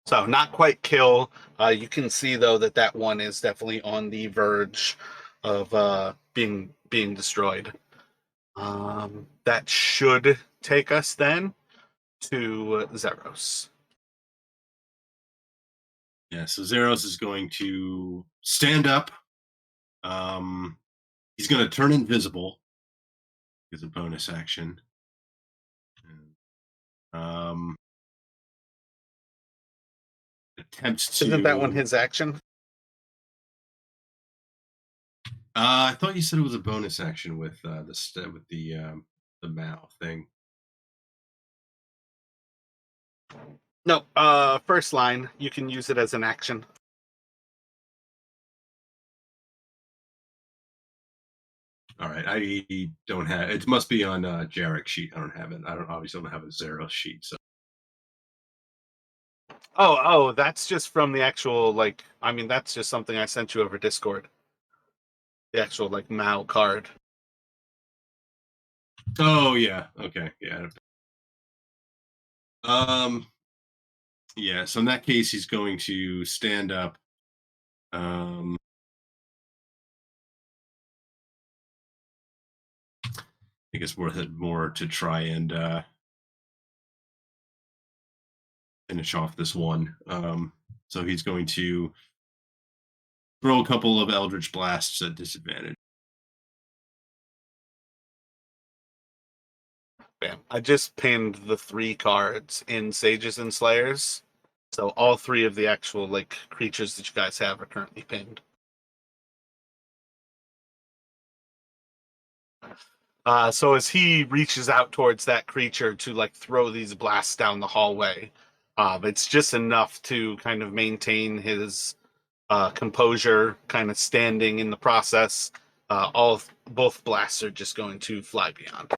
So not quite kill. You can see though that one is definitely on the verge of being destroyed. That should take us then to Zeros. Yeah, so Zeros is going to stand up. He's going to turn invisible as a bonus action. Um, attempts to. Isn't that one his action? I thought you said it was a bonus action with the mouth thing. No, first line. You can use it as an action. All right, I don't have it. Must be on Jarek's sheet. I don't have it. I obviously don't have a Zeros sheet. So Oh, that's just from the actual that's just something I sent you over Discord. The actual Mao card. oh yeah, okay, yeah. Yeah. So in that case, he's going to stand up. I think it's worth it more to try and finish off this one. So he's going to throw a couple of Eldritch Blasts at disadvantage. Bam. I just pinned the 3 cards in Sages and Slayers. So all 3 of the actual creatures that you guys have are currently pinned. So as he reaches out towards that creature to throw these blasts down the hallway, it's just enough to kind of maintain his composure, kind of standing in the process. Both blasts are just going to fly beyond.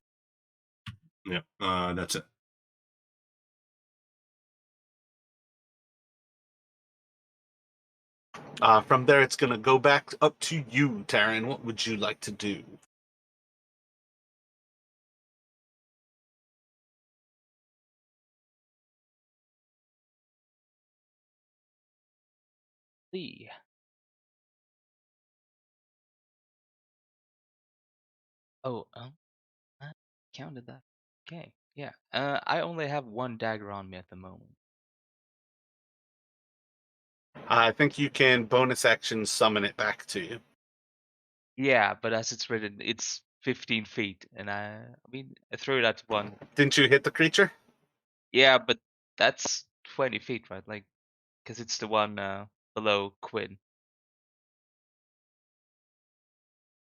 Yep, that's it. From there, it's going to go back up to you, Taryn. What would you like to do? Lee. Oh, I counted that. Okay, yeah. I only have 1 dagger on me at the moment. I think you can bonus action summon it back to you. Yeah, but as it's written, it's 15 feet, and I mean, I threw it at one. Didn't you hit the creature? Yeah, but that's 20 feet, right? Like, because it's the one below Quinn.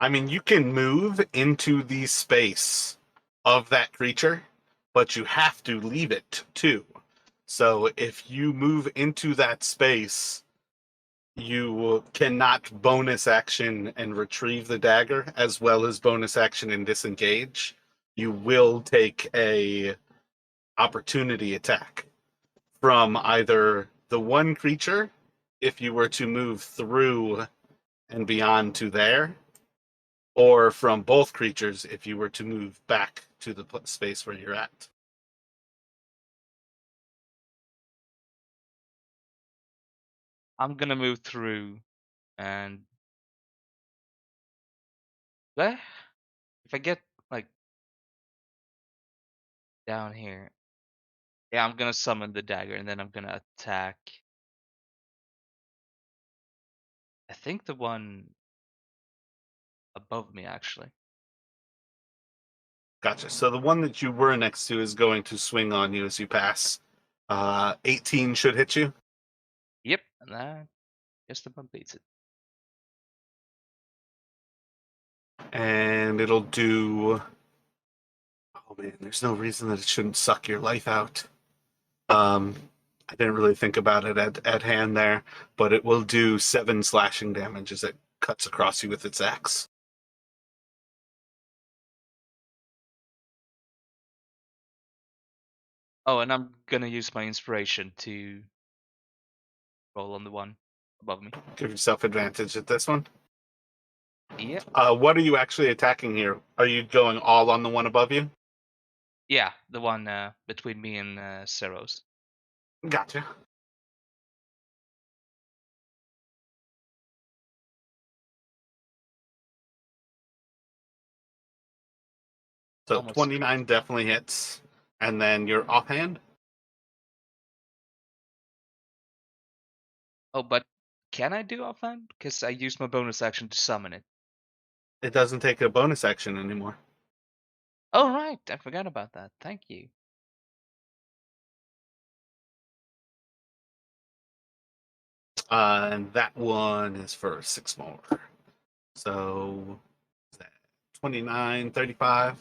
I mean, you can move into the space of that creature, but you have to leave it too. So if you move into that space, you cannot bonus action and retrieve the dagger, as well as bonus action and disengage. You will take a opportunity attack from either the one creature, if you were to move through and beyond to there, or from both creatures if you were to move back to the space where you're at. I'm gonna move through, and eh, if I get like down here, yeah, I'm gonna summon the dagger, and then I'm gonna attack. I think the one above me, actually. Gotcha. So the one that you were next to is going to swing on you as you pass. 18 should hit you. Yep, and that just about beats it. And it'll do. Oh man, there's no reason that it shouldn't suck your life out. Um, I didn't really think about it at hand there, but it will do 7 slashing damage as it cuts across you with its axe. Oh, and I'm gonna use my inspiration to roll on the one above me. Give yourself advantage at this one. Yep. What are you actually attacking here? Are you going all on the one above you? Yeah, the one between me and Ceros. Gotcha. So Almost. 29 definitely hits. And then your offhand? Oh, but can I do offhand? Because I used my bonus action to summon it. It doesn't take a bonus action anymore. Oh, right. I forgot about that. Thank you. And that one is for 6 more. So, is that 29, 35?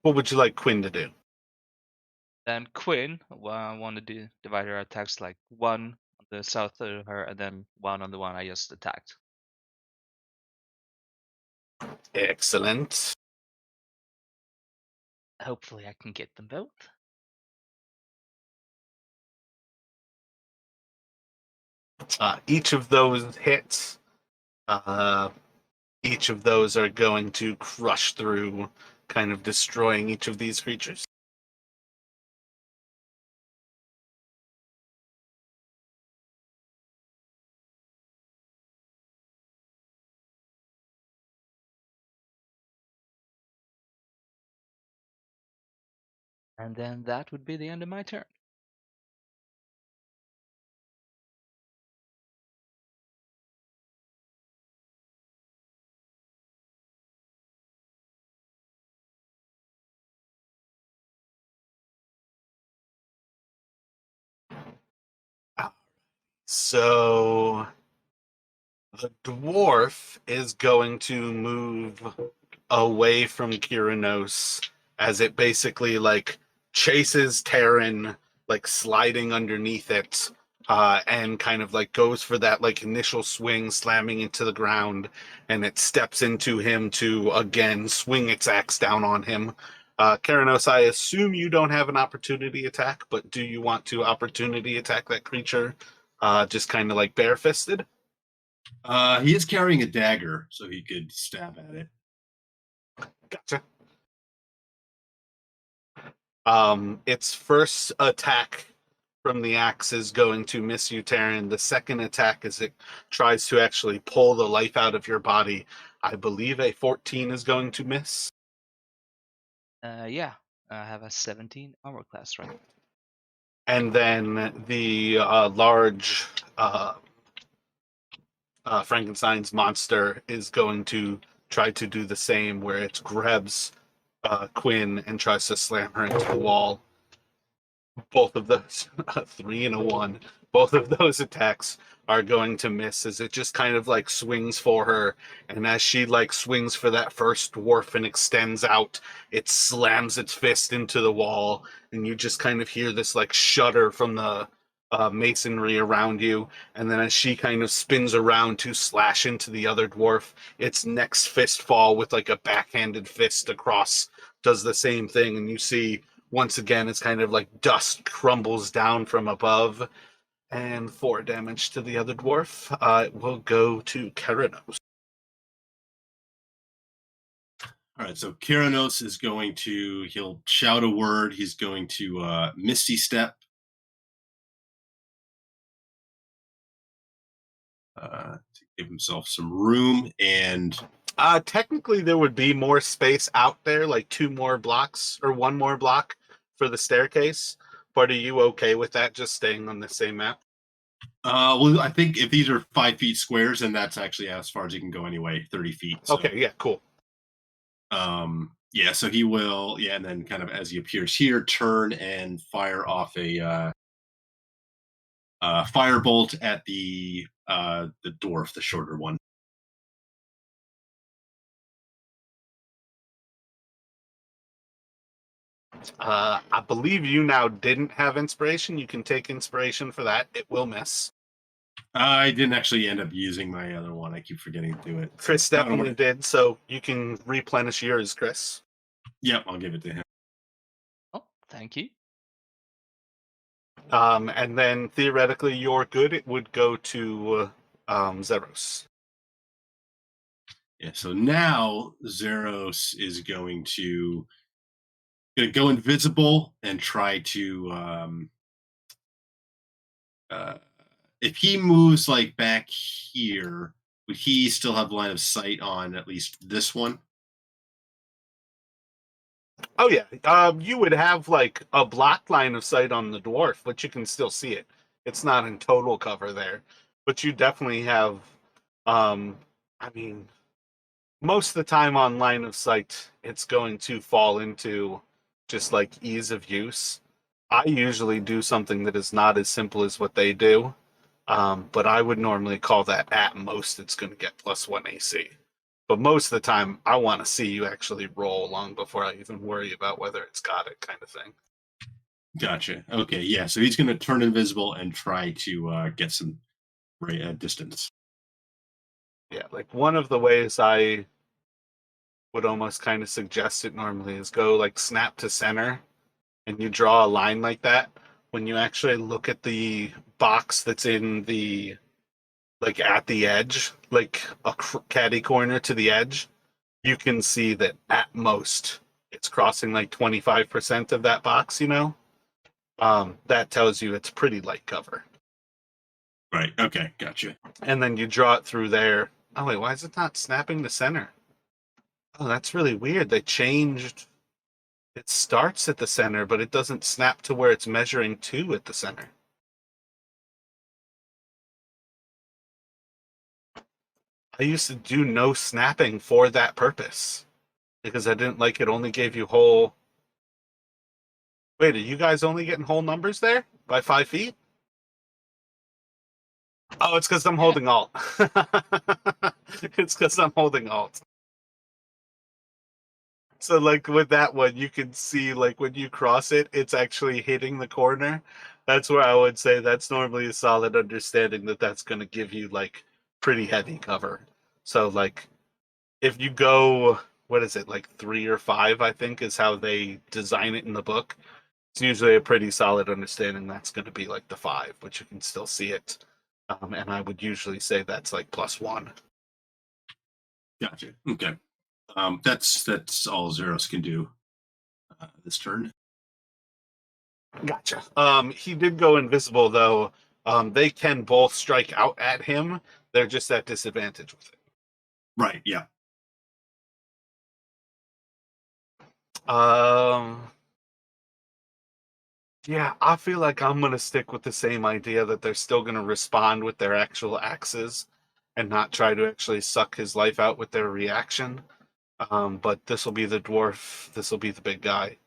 What would you like Quinn to do? Then Quinn, well, I want to divide her attacks like one on the south of her and then one on the one I just attacked. Excellent. Hopefully I can get them both. Each of those hits, uh, each of those are going to crush through, kind of destroying each of these creatures. And then that would be the end of my turn. So the dwarf is going to move away from Kyranos as it basically like chases Terran, like sliding underneath it, and kind of like goes for that like initial swing, slamming into the ground, and it steps into him to again swing its axe down on him. Kyranos, I assume you don't have an opportunity attack, but do you want to opportunity attack that creature? Just kind of like barefisted? He is carrying a dagger, so he could stab at it. Gotcha. Its first attack from the axe is going to miss you, Taryn. The second attack is it tries to actually pull the life out of your body. I believe a 14 is going to miss. Yeah, I have a 17 armor class, right? and then the large Frankenstein's monster is going to try to do the same, where it grabs Quinn and tries to slam her into the wall. Both of those, 3 and a 1, both of those attacks are going to miss, as it just kind of like swings for her, and as she like swings for that first dwarf and extends out, it slams its fist into the wall, and you just kind of hear this like shudder from the masonry around you. And then as she kind of spins around to slash into the other dwarf, its next fist fall with like a backhanded fist across does the same thing, and you see once again it's kind of like dust crumbles down from above, and 4 damage to the other dwarf. It will go to Keranos. All right, so Kyranos is going to, he'll shout a word. He's going to Misty Step. To give himself some room. And technically there would be more space out there, like 2 more blocks or 1 more block for the staircase. But are you okay with that just staying on the same map? well, I think if these are 5 feet squares, and that's actually as far as he can go anyway, 30 feet. So. Okay, yeah, cool. Yeah, so he will, and then kind of as he appears here, turn and fire off a firebolt at the dwarf, the shorter one. I believe you now didn't have inspiration. You can take inspiration for that. It will miss. I didn't actually end up using my other one. I keep forgetting to do it. Chris definitely did, so you can replenish yours, Chris. Yep, I'll give it to him. Oh, thank you. And then theoretically, you're good. It would go to Zeros. Yeah, so now Zeros is going to go invisible and try to if he moves like back here, would he still have line of sight on at least this one? Oh yeah, you would have like a block line of sight on the dwarf, but you can still see it. It's not in total cover there, but you definitely have. I mean, most of the time on line of sight, it's going to fall into just like ease of use. I usually do something that is not as simple as what they do, but I would normally call that at most it's going to get +1 AC. But most of the time, I want to see you actually roll long before I even worry about whether it's got it, kind of thing. Gotcha. Okay, yeah. So he's going to turn invisible and try to get some distance. Yeah, like one of the ways I would almost kind of suggest it normally is go like snap to center, and you draw a line like that. When you actually look at the box that's in the like at the edge, like a caddy corner to the edge, you can see that at most it's crossing like 25% of that box, that tells you it's pretty light cover. Right. Okay. Gotcha. And then you draw it through there. Oh wait, why is it not snapping to center? Oh, that's really weird. They changed. It starts at the center, but it doesn't snap to where it's measuring to at the center. I used to do no snapping for that purpose because I didn't like it only gave you whole. Wait, are you guys only getting whole numbers there by 5 feet? Oh, it's because I'm holding Alt. It's because I'm holding Alt. So, like, with that one, you can see, like, when you cross it, it's actually hitting the corner. That's where I would say that's normally a solid understanding that that's going to give you, like, pretty heavy cover. So, like, if you go, what is it, like 3 or 5, I think, is how they design it in the book. It's usually a pretty solid understanding that's going to be, like, the 5, but you can still see it. And I would usually say that's, like, +1. Gotcha. Okay. That's all Zeros can do this turn. Gotcha. He did go invisible though. They can both strike out at him. They're just at disadvantage with it. Right. Yeah. Um, Yeah, I feel like I'm gonna stick with the same idea that they're still gonna respond with their actual axes and not try to actually suck his life out with their reaction. But this will be the dwarf. This will be the big guy.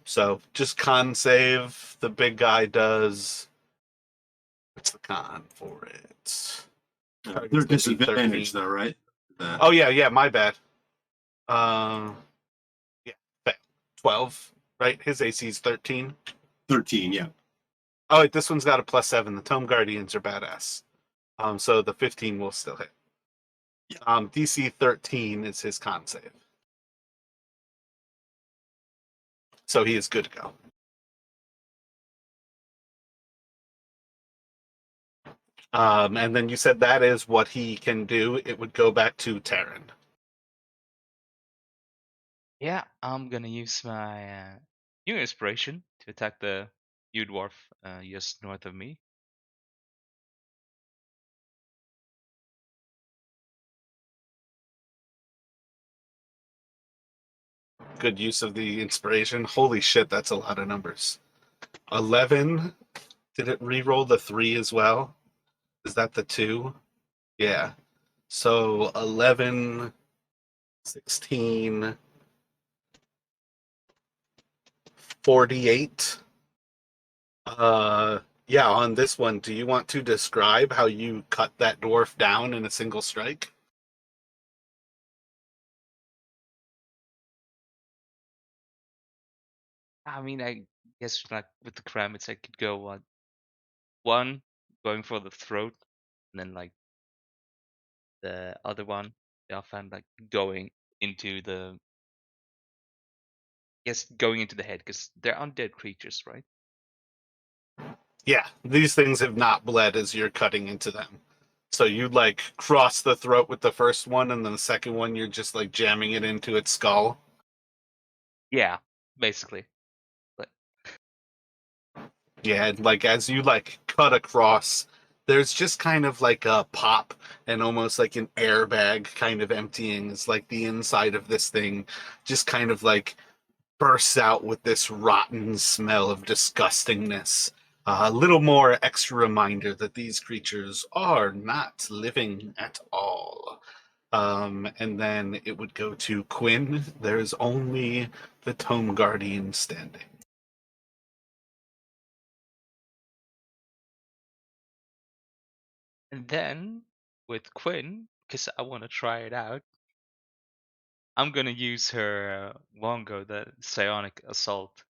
So just con save. The big guy does. What's the con for it? They're Target's gonna be disadvantaged 13. though, right? Oh yeah, my bad. Yeah, 12, right? His AC is 13. 13, yeah. Oh, wait, this one's got a +7. The Tome Guardians are badass. So the 15 will still hit. DC 13 is his con save. So he is good to go. And then you said that is what he can do. It would go back to Terran. Yeah, I'm gonna use my new inspiration to attack the new dwarf just north of me. Good use of the inspiration. Holy shit, that's a lot of numbers. 11. Did it re-roll the 3 as well? Is that the 2? Yeah. So 11, 16, 48. Yeah, on this one, do you want to describe how you cut that dwarf down in a single strike? I mean, I guess like with the Kramits, I could go one going for the throat, and then like the other one, the offhand, like going into the going into the head because they're undead creatures, right? Yeah, these things have not bled as you're cutting into them. So you like cross the throat with the first one, and then the second one you're just like jamming it into its skull. Yeah, basically. But Yeah, and, like as you like cut across, there's just kind of like a pop and almost like an airbag kind of emptying. It's like the inside of this thing just kind of like bursts out with this rotten smell of disgustingness. A little more extra reminder that these creatures are not living at all. And then it would go to Quinn. There's only the Tome Guardian standing. and then with Quinn, because I want to try it out, I'm gonna use her Wongo, the Psionic Assault.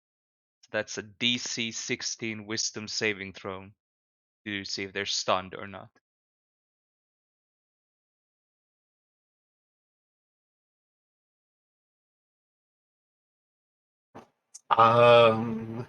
That's a DC 16 Wisdom saving throw to see if they're stunned or not. Um,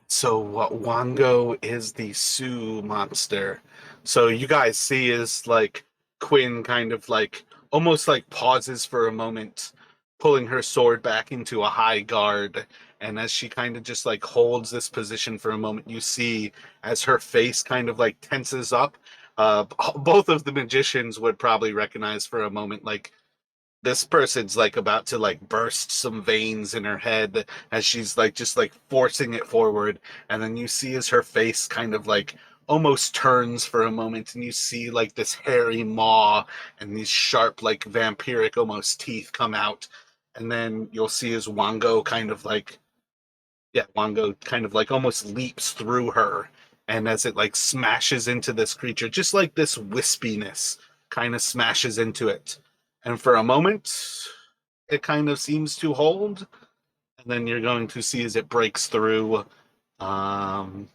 So Wango is the Sioux monster. So you guys see is like Quinn kind of like almost like pauses for a moment, pulling her sword back into a high guard. And as she kind of just like holds this position for a moment, you see as her face kind of like tenses up. Both of the magicians would probably recognize for a moment like this person's like about to like burst some veins in her head as she's like just like forcing it forward, and then you see as her face kind of like almost turns for a moment, and you see like this hairy maw and these sharp like vampiric almost teeth come out, and then you'll see as Wango kind of like almost leaps through her, and as it like smashes into this creature, just like this wispiness kind of smashes into it. And for a moment, it kind of seems to hold. And then you're going to see as it breaks through. I'm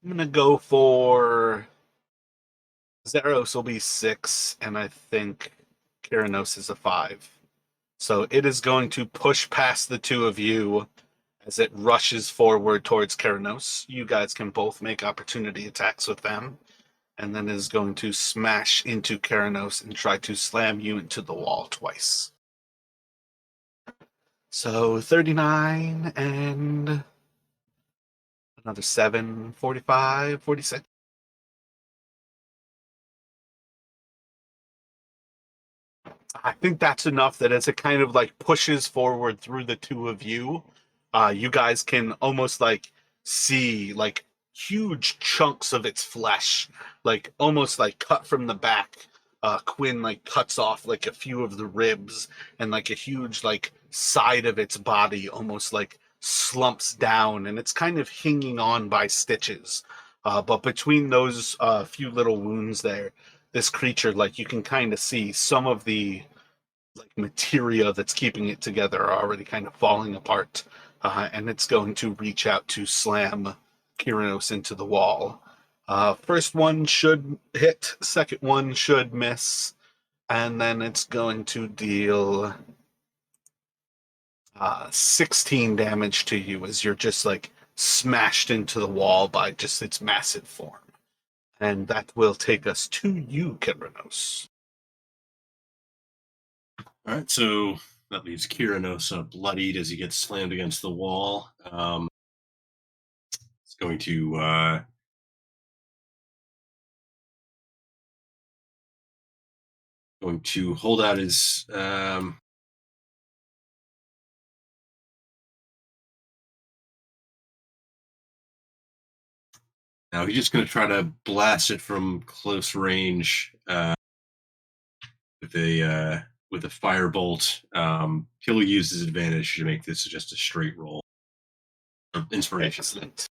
going to go for Zeros will be 6, and I think Kyranos is a 5. So it is going to push past the two of you as it rushes forward towards Kyranos. You guys can both make opportunity attacks with them, and then is going to smash into Kyranos and try to slam you into the wall twice. So 39 and another 7, 45, 46. I think that's enough that as it kind of like pushes forward through the two of you, you guys can almost like see like huge chunks of its flesh, like almost like cut from the back. Quinn like cuts off like a few of the ribs, and like a huge like side of its body almost like slumps down, and it's kind of hanging on by stitches. But between those few little wounds there, this creature, like you can kind of see some of the like materia that's keeping it together are already kind of falling apart, and it's going to reach out to slam Kyrinos into the wall. First one should hit, second one should miss, and then it's going to deal 16 damage to you as you're just like smashed into the wall by just its massive form. And that will take us to you, Kyrinos. All right, so that leaves Kyrinos bloodied as he gets slammed against the wall. It's going to hold out his now he's just going to try to blast it from close range with a firebolt. He'll use his advantage to make this just a straight roll. Inspiration. Excellent.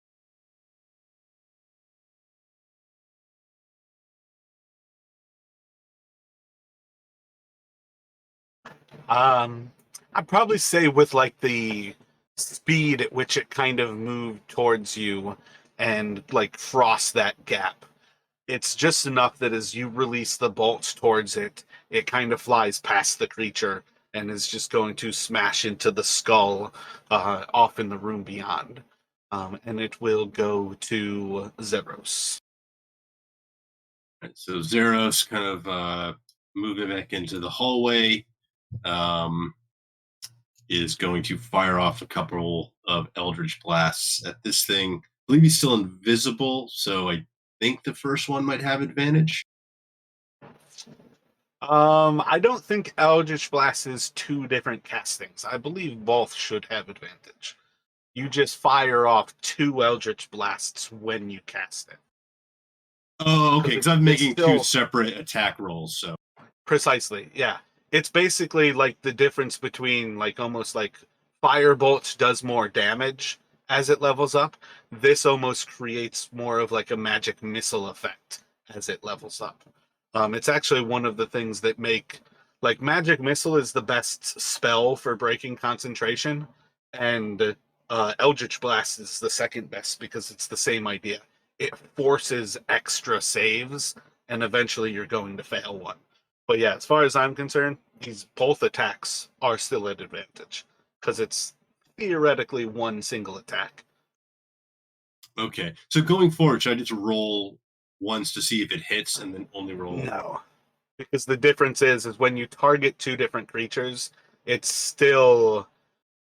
I'd probably say with like the speed at which it kind of moved towards you and like frost that gap, it's just enough that as you release the bolts towards it, it kind of flies past the creature and is just going to smash into the skull off in the room beyond. And it will go to Zeros. Right, so Zeros kind of moving back into the hallway. Is going to fire off a couple of Eldritch Blasts at this thing. I believe he's still invisible, so I think the first one might have advantage. I don't think Eldritch Blast is two different castings. I believe both should have advantage. You just fire off two Eldritch Blasts when you cast it. Oh, okay, because I'm making still... two separate attack rolls, so. Precisely, yeah. It's basically like the difference between like almost like Firebolt does more damage as it levels up. This almost creates more of like a magic missile effect as it levels up. It's actually one of the things that make like magic missile is the best spell for breaking concentration, and Eldritch Blast is the second best because it's the same idea. It forces extra saves, and eventually you're going to fail one. But yeah, as far as I'm concerned, these both attacks are still at advantage because it's theoretically one single attack. Okay, so going forward, should I just roll once to see if it hits and then only roll? No, because the difference is when you target two different creatures, it's still.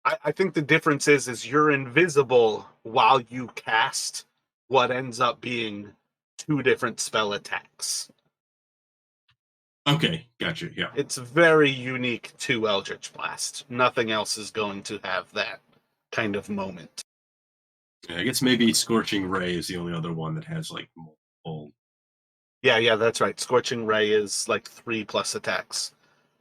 I think the difference is you're invisible while you cast what ends up being two different spell attacks. Okay, gotcha. Yeah, it's very unique to Eldritch Blast. Nothing else is going to have that kind of moment. I guess maybe Scorching Ray is the only other one that has like multiple. Yeah, that's right. Scorching Ray is like 3+ attacks.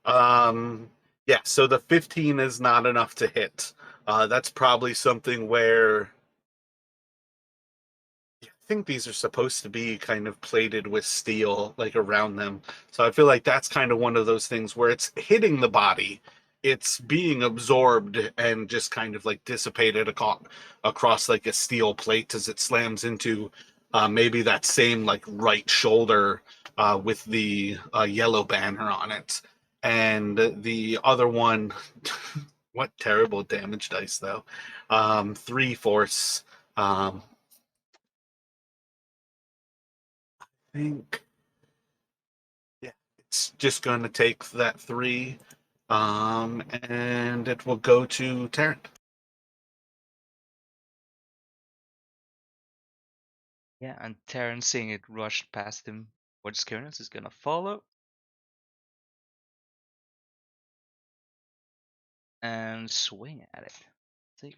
Yeah, so the 15 is not enough to hit. That's probably something where I think these are supposed to be kind of plated with steel, like around them. So I feel like that's kind of one of those things where it's hitting the body, it's being absorbed and just kind of like dissipated across like a steel plate as it slams into maybe that same like right shoulder with the yellow banner on it. And the other one, what terrible damage dice though. 3 force. Think yeah, it's just going to take that 3 and it will go to Taryn. Yeah, and Terran, seeing it rush past him towards Kyrinos, is gonna follow and swing at it. Let's see.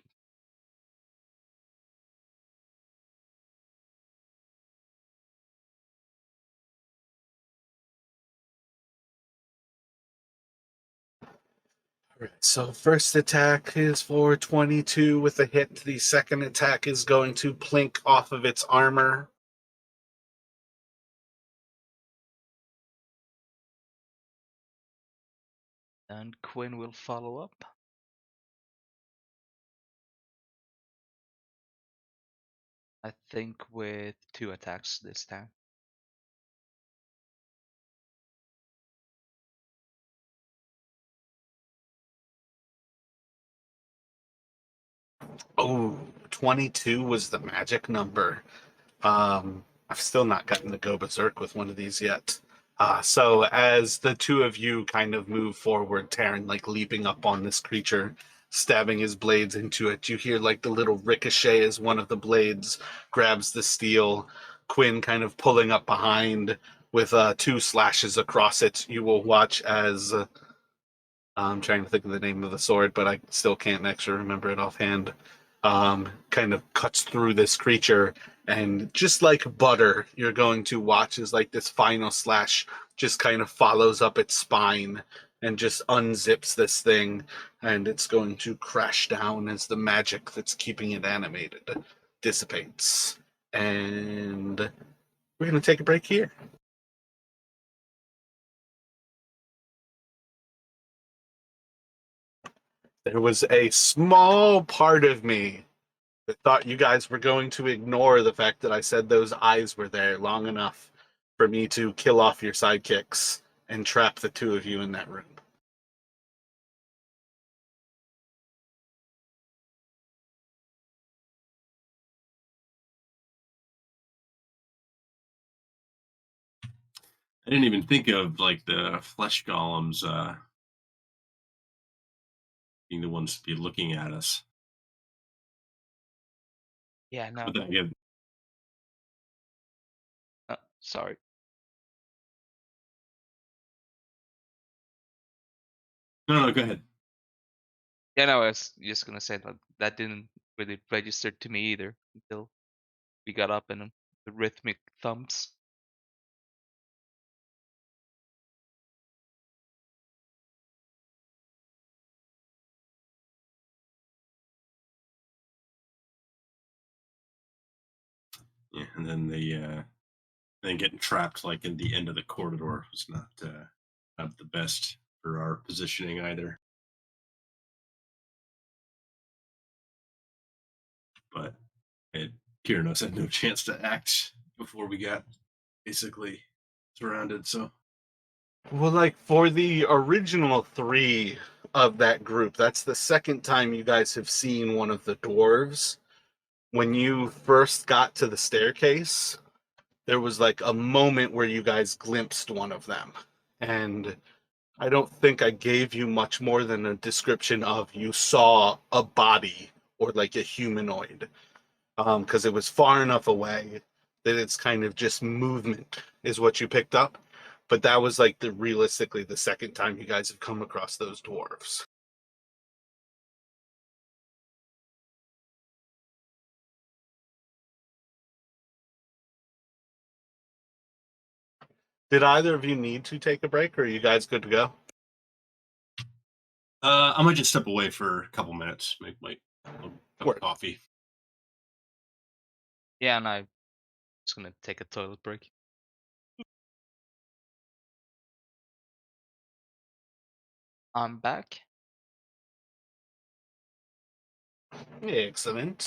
Alright, so first attack is for 22 with a hit. The second attack is going to plink off of its armor. And Quinn will follow up. I think with 2 attacks this time. Oh, 22 was the magic number. I've still not gotten to go berserk with one of these yet. So as the two of you kind of move forward, Taryn like leaping up on this creature, stabbing his blades into it, you hear like the little ricochet as one of the blades grabs the steel. Quinn kind of pulling up behind with 2 slashes across it. You will watch as I'm trying to think of the name of the sword, but I still can't actually remember it offhand. Kind of cuts through this creature, and just like butter, you're going to watch as like this final slash just kind of follows up its spine and just unzips this thing, and it's going to crash down as the magic that's keeping it animated dissipates. And we're going to take a break here. There was a small part of me that thought you guys were going to ignore the fact that I said those eyes were there long enough for me to kill off your sidekicks and trap the 2 of you in that room. I didn't even think of like the flesh golems being the ones to be looking at us. Yeah, no. But then again, Sorry. no, go ahead. Yeah, no, I was just gonna say that didn't really register to me either until we got up and the rhythmic thumps. Yeah, and then then getting trapped like in the end of the corridor was not the best for our positioning either. But Kiranos had no chance to act before we got basically surrounded. So Well, like for the original 3 of that group, that's the second time you guys have seen one of the dwarves. When you first got to the staircase, there was like a moment where you guys glimpsed one of them. And I don't think I gave you much more than a description of you saw a body or like a humanoid, because it was far enough away that it's kind of just movement is what you picked up. But that was like realistically the second time you guys have come across those dwarves. Did either of you need to take a break, or are you guys good to go? I might just step away for a couple minutes, make like a cup Word. of coffee. Yeah, and I'm just gonna take a toilet break. I'm back. Excellent.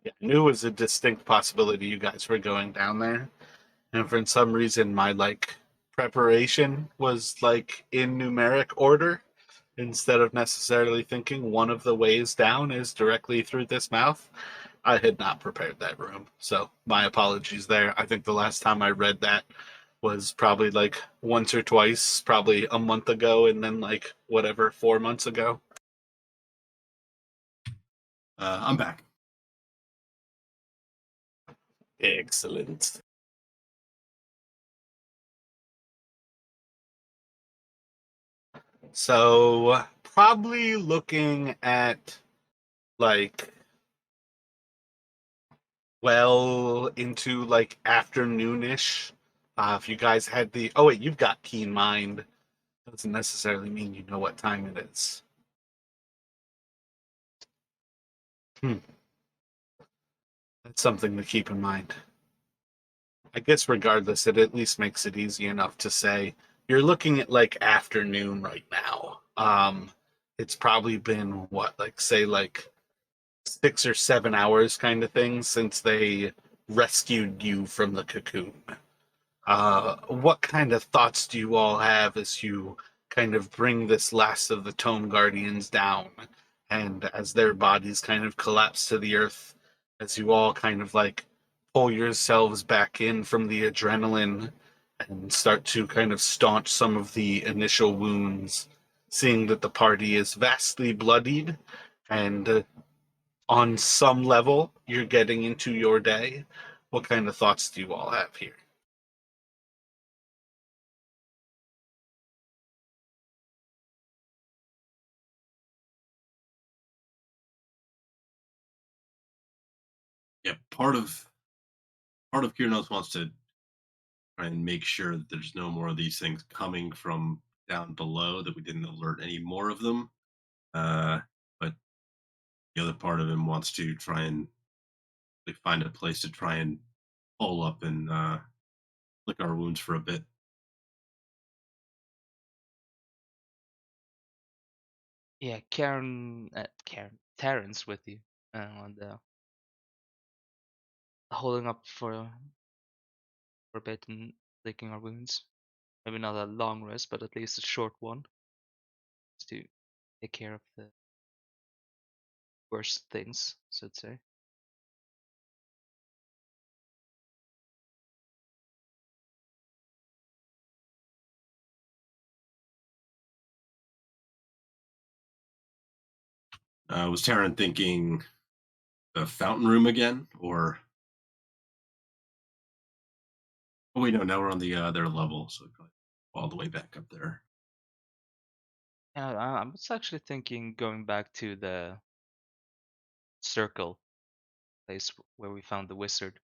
Yeah, I knew it was a distinct possibility you guys were going down there. And for some reason my like preparation was like in numeric order instead of necessarily thinking one of the ways down is directly through this mouth. I had not prepared that room. So my apologies there. I think the last time I read that was probably like once or twice, probably a month ago, and then like whatever, 4 months ago. I'm back. Excellent. So probably looking at like well into like afternoonish. If you guys had the, oh wait, you've got keen mind. Doesn't necessarily mean you know what time it is. Hmm. That's something to keep in mind. I guess regardless, it at least makes it easy enough to say you're looking at like afternoon right now. It's probably been what, like say like 6 or 7 hours kind of thing since they rescued you from the cocoon. What kind of thoughts do you all have as you kind of bring this last of the Tome Guardians down, and as their bodies kind of collapse to the earth, as you all kind of like pull yourselves back in from the adrenaline and start to kind of staunch some of the initial wounds, seeing that the party is vastly bloodied and on some level you're getting into your day? What kind of thoughts do you all have here? Yeah, part of Kiernos wants to try and make sure that there's no more of these things coming from down below, that we didn't alert any more of them. But the other part of him wants to try and like, find a place to try and pull up and lick our wounds for a bit. Yeah, Terrence with you, and holding up for a bit and licking our wounds. Maybe not a long rest, but at least a short one, just to take care of the worst things, so to say. Was Taryn thinking the fountain room again, or oh wait, no, now we're on the other level, so probably all the way back up there. Yeah, I was actually thinking going back to the circle place where we found the wizard.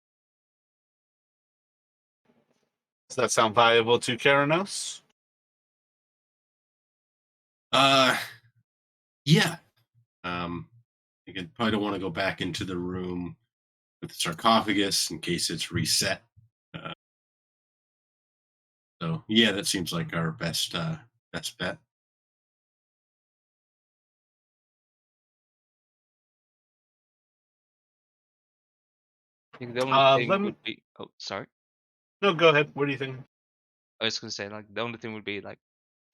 Does that sound viable to Keranos? Uh, yeah. Again, probably don't want to go back into the room with the sarcophagus in case it's reset. Uh, so yeah, that seems like our best bet. I think the only Let thing me. would be, oh, sorry. No, go ahead. What do you think? I was gonna say, like, the only thing would be like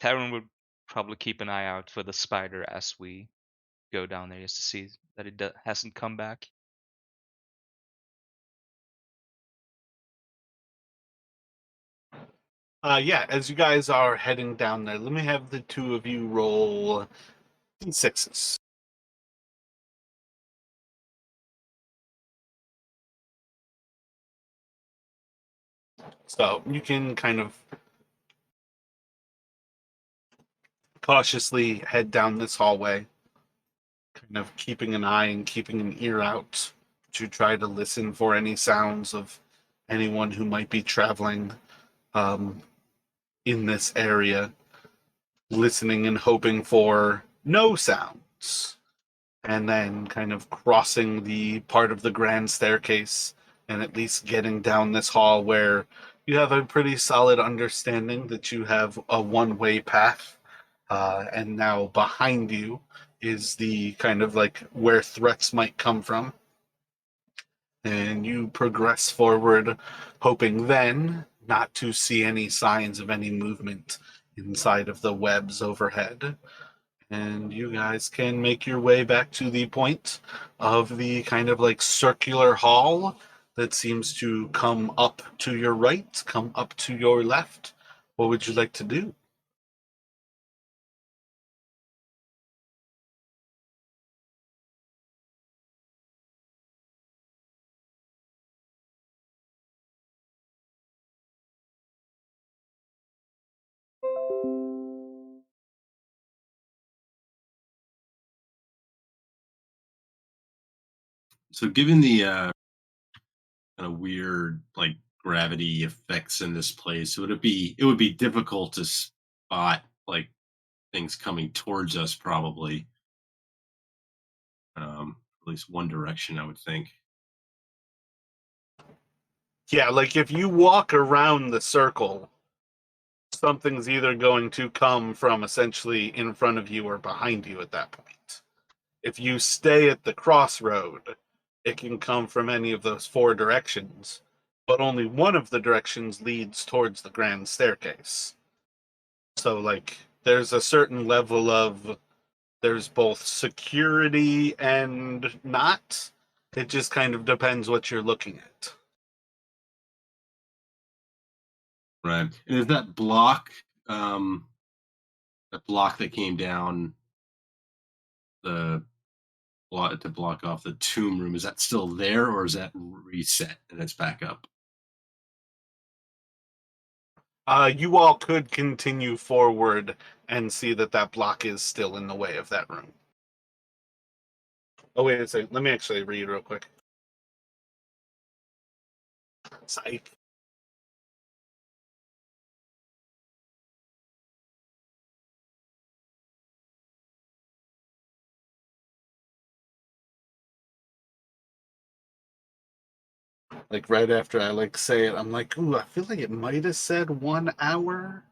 Terran would probably keep an eye out for the spider as we go down there, just to see that it hasn't come back. Yeah, as you guys are heading down there, let me have the two of you roll d6s. So you can kind of cautiously head down this hallway, kind of keeping an eye and keeping an ear out to try to listen for any sounds of anyone who might be traveling um, in this area, listening and hoping for no sounds, and then kind of crossing the part of the grand staircase and at least getting down this hall where you have a pretty solid understanding that you have a one-way path, and now behind you is the kind of like where threats might come from, and you progress forward, hoping then not to see any signs of any movement inside of the webs overhead. And you guys can make your way back to the point of the kind of like circular hall that seems to come up to your right, come up to your left. What would you like to do? So given the kind of weird like gravity effects in this place, it would be difficult to spot like things coming towards us, probably. At least one direction, I would think. Yeah, like if you walk around the circle, something's either going to come from essentially in front of you or behind you at that point. If you stay at the crossroad, it can come from any of those four directions, but only one of the directions leads towards the grand staircase. So, like, there's a certain level of there's both security and not. It just kind of depends what you're looking at. Right. And is um, that block that came down the block to block off the tomb room, is that still there, or is that reset and it's back up? You all could continue forward and see that that block is still in the way of that room. Oh, wait a second. Let me actually read real quick. Psych. Like right after I like say it, I'm like, ooh, I feel like it might have said 1 hour.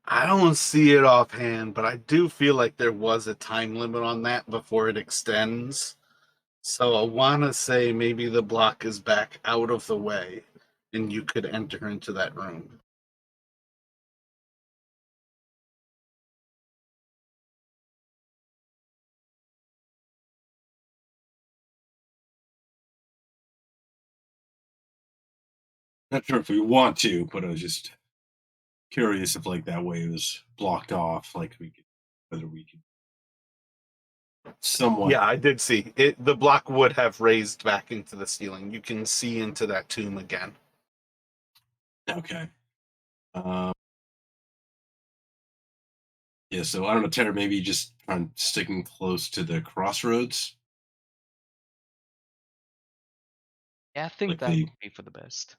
I don't see it offhand, but I do feel like there was a time limit on that before it extends. So I want to say maybe the block is back out of the way and you could enter into that room. Not sure if we want to, but I was just curious if like that way was blocked off, like we could, whether we could somewhat. Yeah, I did see it. The block would have raised back into the ceiling. You can see into that tomb again. Okay. Um, yeah, so I don't know, Tara, maybe just trying sticking close to the crossroads. Yeah, I think Like that the would be for the best.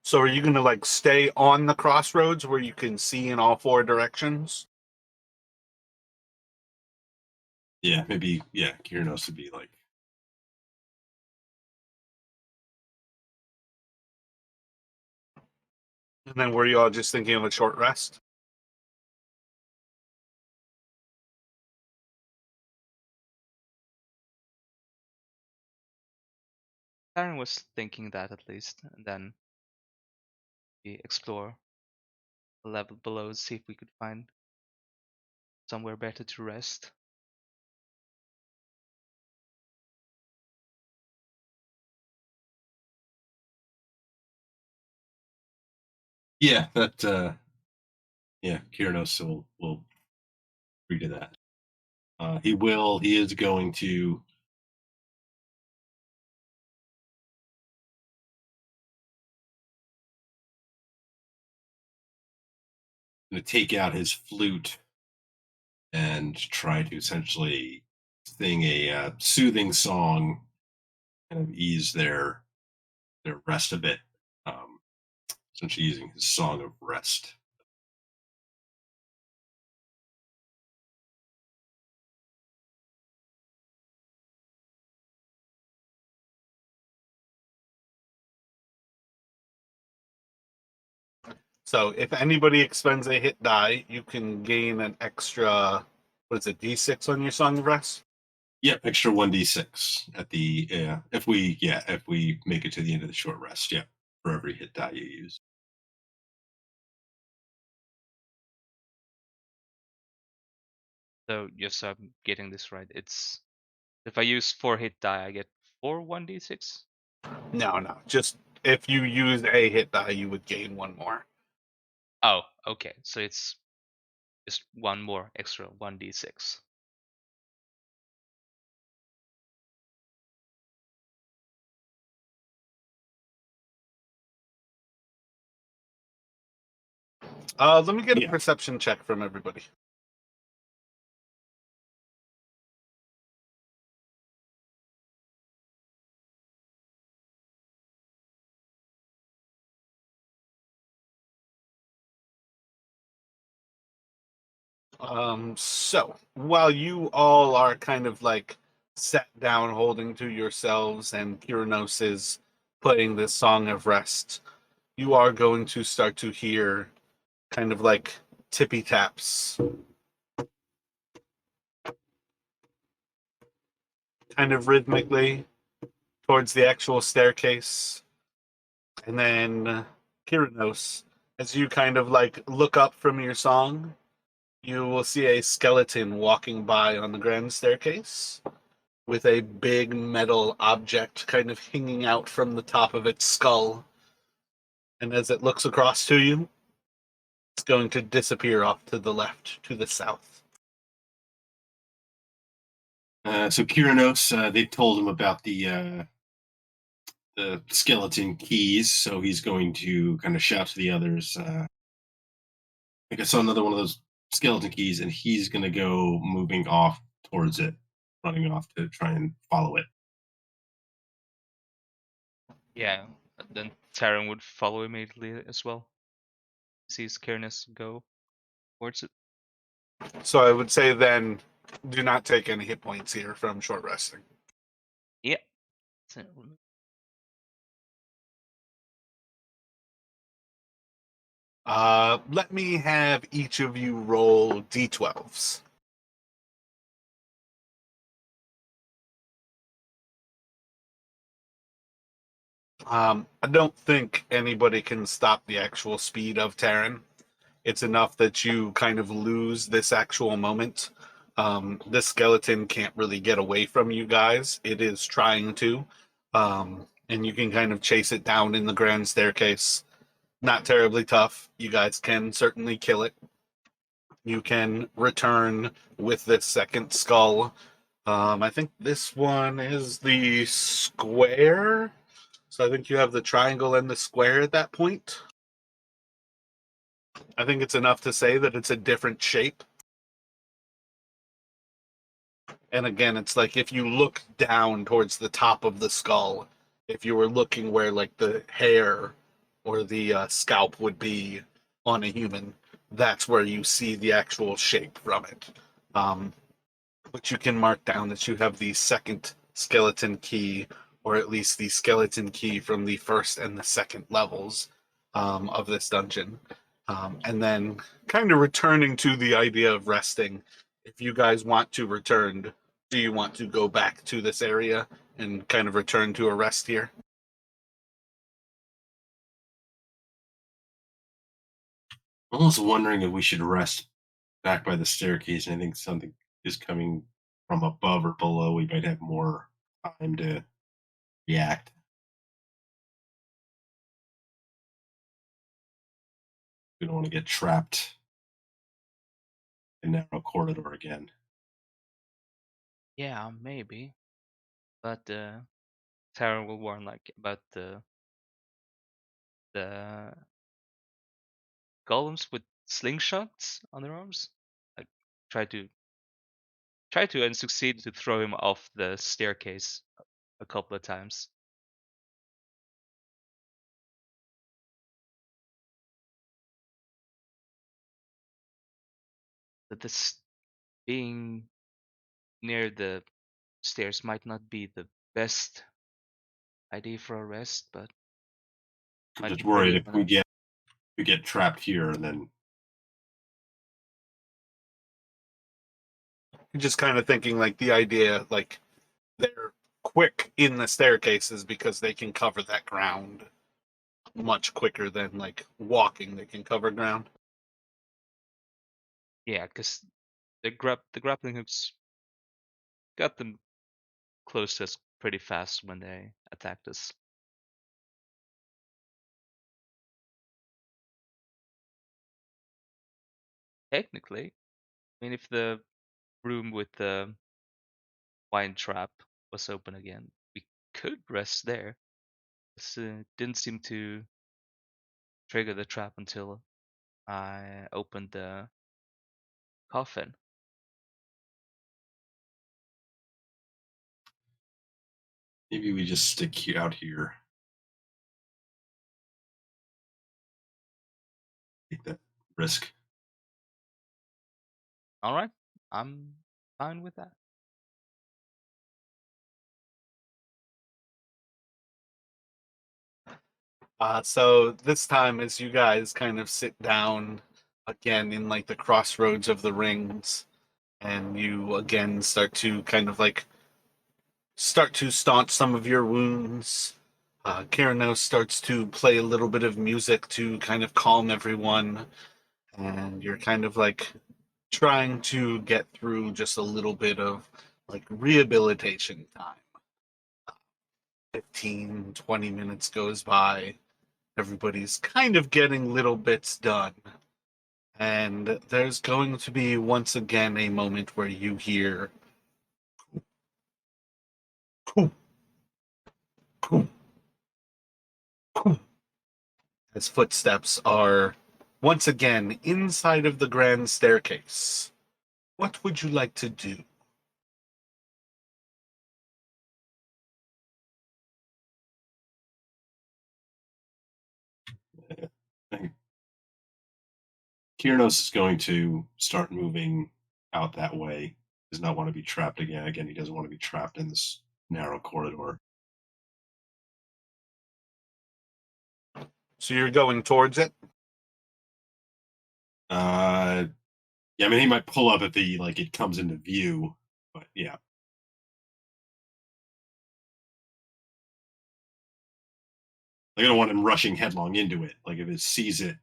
So are you going to like stay on the crossroads where you can see in all four directions? yeah, maybe yeah, Kiernos would be like And then were you all just thinking of a short rest? Karen was thinking that at least, and then we explore the level below, see if we could find somewhere better to rest. yeah, that yeah, Kiernos will agree to that. He is going to take out his flute and try to essentially sing a soothing song, kind of ease their rest a bit. Um, Essentially using his song of rest. So if anybody expends a hit die, you can gain an extra, what is it, D6 on your Song of Rest? Yep, extra 1d6 at the if we make it to the end of the short rest. Yeah, for every hit die you use. So just so I'm getting this right, it's if I use 4 hit die, I get 4 1d6. No, no. Just if you use a hit die, you would gain one more. Oh, okay. So it's just one more extra 1d6. Let me get a Yeah. perception check from everybody. So while you all are kind of like sat down holding to yourselves and Kyranos is playing this song of rest, you are going to start to hear kind of like tippy taps kind of rhythmically towards the actual staircase. And then Kyranos, as you kind of like look up from your song, you will see a skeleton walking by on the grand staircase with a big metal object kind of hanging out from the top of its skull. And as it looks across to you, it's going to disappear off to the left, to the south. So Kyranos, they told him about the skeleton keys, so he's going to kind of shout to the others. Like I saw another one of those skeleton keys, and he's going to go moving off towards it, running off to try and follow it. Yeah, then Terran would follow immediately as well. Sees Cairness go towards it. So I would say then do not take any hit points here from short resting. Yeah. Let me have each of you roll d12s. I don't think anybody can stop the actual speed of Terran. It's enough that you kind of lose this actual moment. This skeleton can't really get away from you guys. It is trying to. And you can kind of chase it down in the grand staircase. Not terribly tough. You guys can certainly kill it. You can return with this second skull. I think this one is the square. So I think you have the triangle and the square at that point. I think it's enough to say that it's a different shape. And again, it's like if you look down towards the top of the skull, if you were looking where like the hair or the scalp would be on a human, that's where you see the actual shape from it. But you can mark down that you have the second skeleton key, or at least the skeleton key from the first and the second levels of this dungeon. And then kind of returning to the idea of resting, if you guys want to return, do you want to go back to this area and kind of return to a rest here? I'm almost wondering if we should rest back by the staircase. And I think something is coming from above or below. We might have more time to react. We don't want to get trapped in a narrow corridor again. Yeah, maybe. But Terran will warn like about the golems with slingshots on their arms. Like try to and succeed to throw him off the staircase a couple of times. That this being near the stairs might not be the best idea for a rest, but I'm might just be pretty worried if organized. we get trapped here and then You're just kind of thinking like the idea, like they're quick in the staircases because they can cover that ground much quicker than like walking. They can cover ground. Yeah, because the grappling hooks got them close to us pretty fast when they attacked us. Technically, I mean, if the room with the wine trap was open again, we could rest there. It didn't seem to trigger the trap until I opened the coffin. maybe we just stick out here. Take that risk. All right, I'm fine with that. So this time, as you guys kind of sit down again in like the crossroads of the rings, and you again start to kind of like start to staunch some of your wounds. Kiranos starts to play a little bit of music to kind of calm everyone, and you're kind of like trying to get through just a little bit of like rehabilitation time. 15, 20 minutes goes by. Everybody's kind of getting little bits done. And there's going to be once again a moment where you hear "Coo, coo, coo," as footsteps are once again inside of the grand staircase. What would you like to do? Kyrnos is going to start moving out that way. Does not want to be trapped again. Again, he doesn't want to be trapped in this narrow corridor. So you're going towards it? Yeah, I mean, he might pull up if the like it comes into view, but yeah. Like, I don't want him rushing headlong into it. Like if it sees it,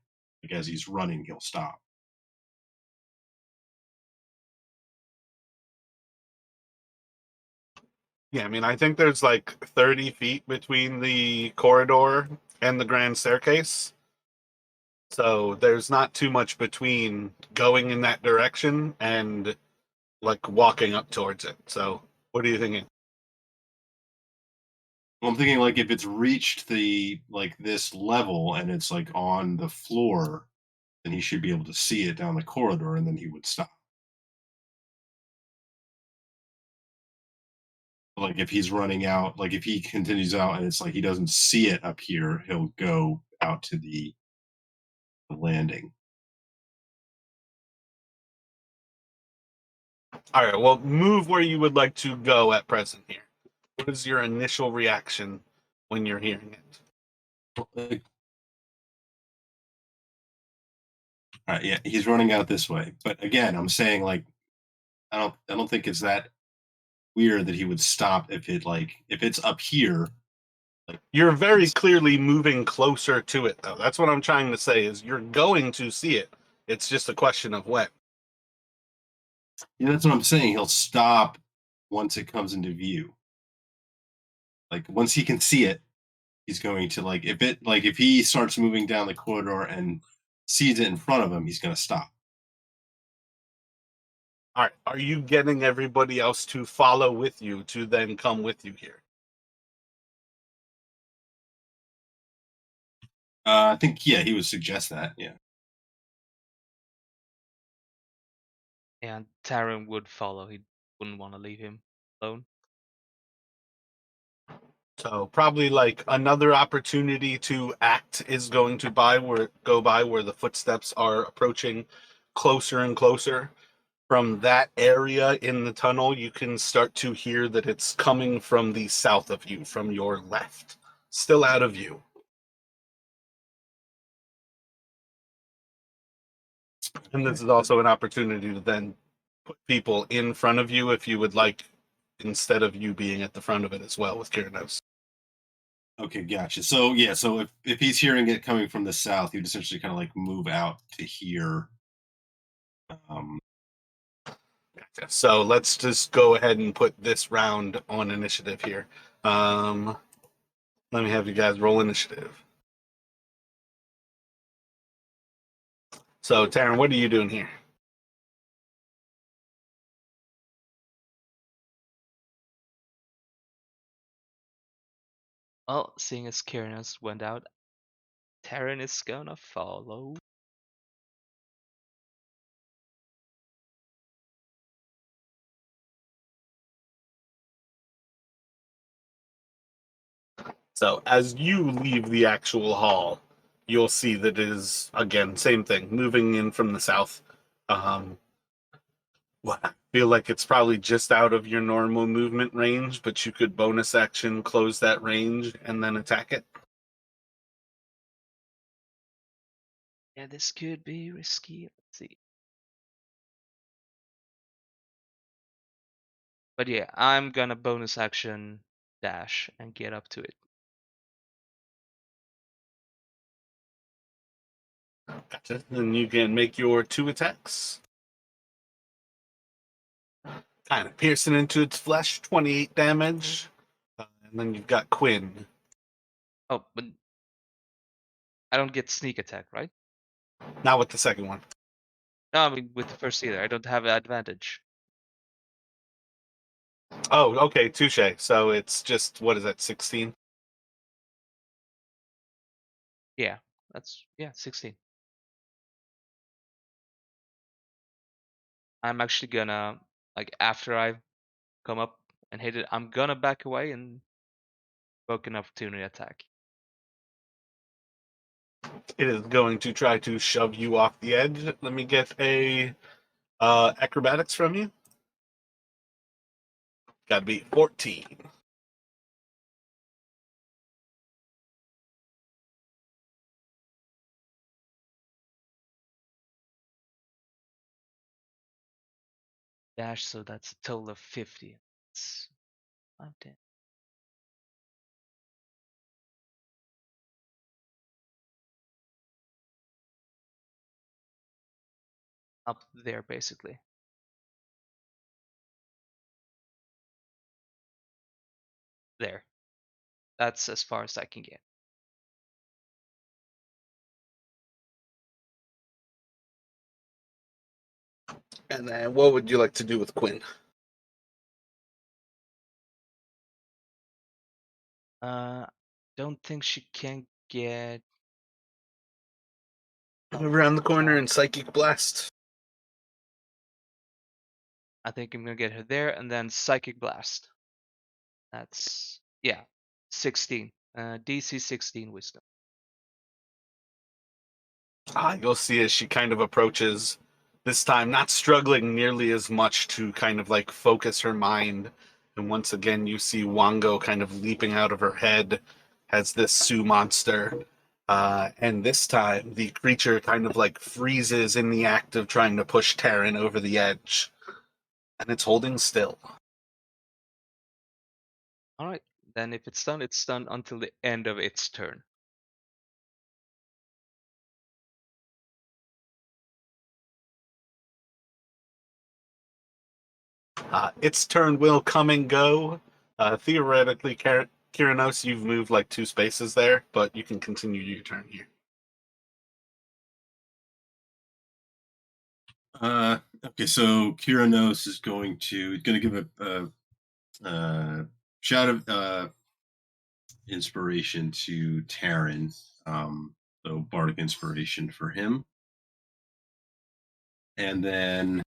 like as he's running, he'll stop. Yeah, I mean, I think there's like 30 feet between the corridor and the grand staircase. So there's not too much between going in that direction and like walking up towards it. So what are you thinking? Well, I'm thinking like if it's reached the like this level and it's like on the floor, then he should be able to see it down the corridor, and then he would stop. Like if he's running out, like if he continues out and it's like he doesn't see it up here, he'll go out to the landing. All right, well, move where you would like to go at present here. What is your initial reaction when you're hearing it? Yeah, he's running out this way. But again, I'm saying like I don't think it's that weird that he would stop if it like if it's up here. Like You're very clearly moving closer to it, though. That's what I'm trying to say is you're going to see it. It's just a question of when. yeah, that's what I'm saying. He'll stop once it comes into view. Like once he can see it, he's going to like if he starts moving down the corridor and sees it in front of him, he's going to stop. All right, are you getting everybody else to follow with you to then come with you here? I think yeah, he would suggest that. Yeah. And Taran would follow. He wouldn't want to leave him alone. So probably like another opportunity to act is going to go by where the footsteps are approaching closer and closer. From that area in the tunnel, you can start to hear that it's coming from the south of you, from your left. Still out of view. And this is also an opportunity to then put people in front of you if you would like, instead of you being at the front of it as well with Kiranos. Okay, gotcha. So yeah, so if he's hearing it coming from the south, he'd essentially kind of like move out to here. Um, So let's just go ahead and put this round on initiative here. Let me have you guys roll initiative. So, Taryn, what are you doing here? Well, seeing as Kyrnos went out, Taran is gonna follow. So, as you leave the actual hall, you'll see that it is, again, same thing, moving in from the south. Um, Well, I feel like it's probably just out of your normal movement range, but you could bonus action close that range and then attack it. Yeah, this could be risky. Let's see. But yeah, I'm gonna bonus action dash and get up to it. Gotcha. Then you can make your 2 attacks. Kind of piercing into its flesh, 28 damage. And then you've got Quinn. Oh, but I don't get sneak attack, right? Not with the second one. No, I mean with the first either. I don't have advantage. Oh, okay, touche. So it's just, what is that, 16? Yeah, 16. I'm actually gonna like after I come up and hit it, I'm gonna back away and poke an opportunity attack. It is going to try to shove you off the edge. Let me get a acrobatics from you. Got to be 14. Dash, so that's a total of 50. It's 5, 10. Up there basically. There. That's as far as I can get. And then what would you like to do with Quinn? Don't think she can get. Move around the corner and Psychic Blast. I think I'm gonna get her there and then Psychic Blast. That's 16. DC 16 Wisdom. You'll see as she kind of approaches, this time not struggling nearly as much to kind of like focus her mind. And once again, you see Wango kind of leaping out of her head as this Sioux monster. And this time, the creature kind of like freezes in the act of trying to push Terran over the edge. And it's holding still. Alright, then if it's done until the end of its turn. Its turn will come and go. Theoretically, Kyranos, you've moved like 2 spaces there, but you can continue your turn here. Okay, so Kyranos is going to give a shout of inspiration to Taryn. So bardic inspiration for him, and then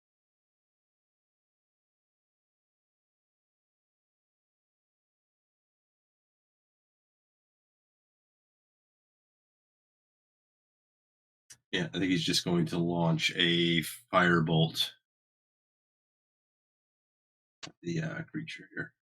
I think he's just going to launch a firebolt at the creature here.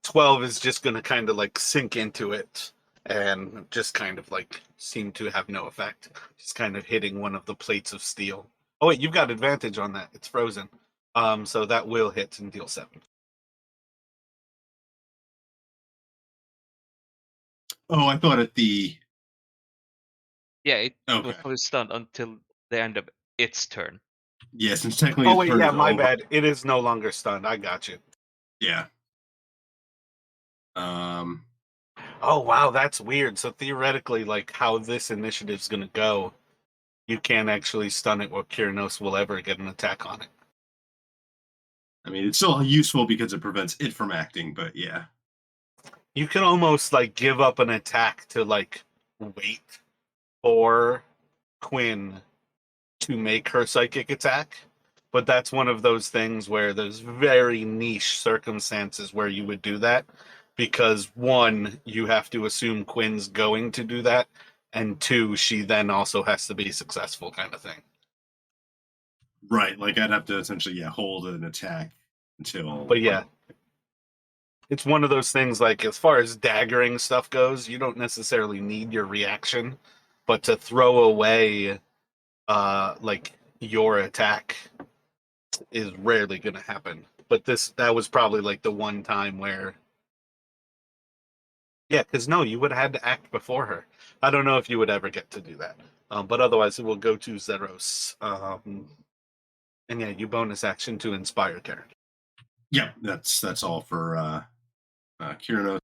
12 is just going to kind of like sink into it and just kind of like seem to have no effect. Just kind of hitting one of the plates of steel. Oh wait, you've got advantage on that. It's frozen. So that will hit and deal 7. Oh, I thought at the Yeah, it was okay. probably stunned until the end of its turn. Yeah, since technically Oh his wait, turn yeah, is my over. bad. It is no longer stunned. I got you. Yeah. Oh wow, that's weird. So theoretically, like how this initiative's gonna go, you can't actually stun it or Kyranos will ever get an attack on it. I mean, it's still useful because it prevents it from acting, but yeah. You can almost like give up an attack to like wait for Quinn to make her psychic attack. But that's one of those things where there's very niche circumstances where you would do that. Because 1, you have to assume Quinn's going to do that. And 2, she then also has to be successful kind of thing. Right, like I'd have to essentially, yeah, hold an attack until. But yeah, it's one of those things like as far as daggering stuff goes, you don't necessarily need your reaction, but to throw away like your attack is rarely going to happen. But that was probably like the one time where yeah, because no, you would have had to act before her. I don't know if you would ever get to do that. But otherwise, it will go to Zeros. And yeah, you bonus action to inspire character. Yeah, that's all for Kiranos.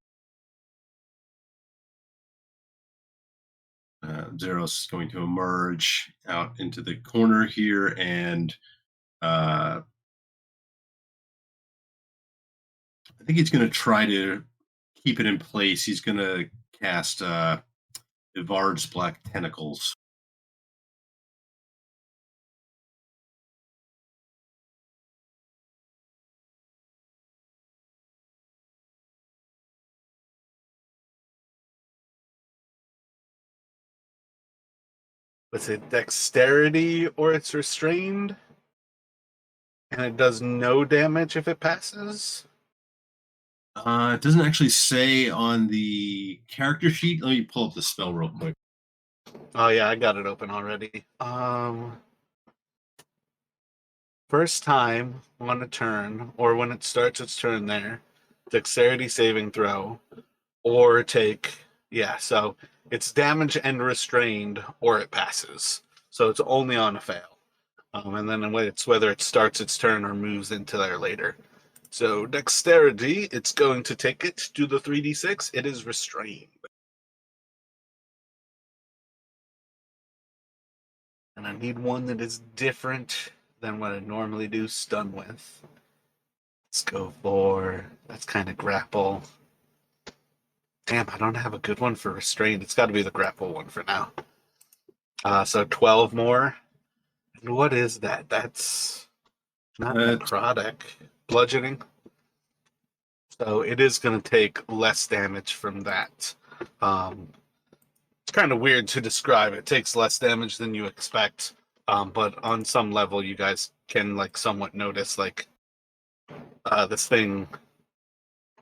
Zeros is going to emerge out into the corner here, and I think he's going to try to keep it in place. He's going to cast Ivard's Black Tentacles. Was it dexterity or it's restrained? And it does no damage if it passes? It doesn't actually say on the character sheet. Let me pull up the spell real quick. Oh yeah, I got it open already. First time on a turn, or when it starts its turn there, dexterity saving throw, or take yeah, so it's damage and restrained, or it passes. So it's only on a fail. And then it's whether it starts its turn or moves into there later. So dexterity, it's going to take it to the 3d6. It is restrained. And I need one that is different than what I normally do stun with. Let's go for that's kind of grapple. Damn, I don't have a good one for restrained. It's got to be the grapple one for now. So 12 more. And what is that? That's not necrotic. Bludgeoning. So it is going to take less damage from that. It's kind of weird to describe. It takes less damage than you expect. But on some level, you guys can like somewhat notice like this thing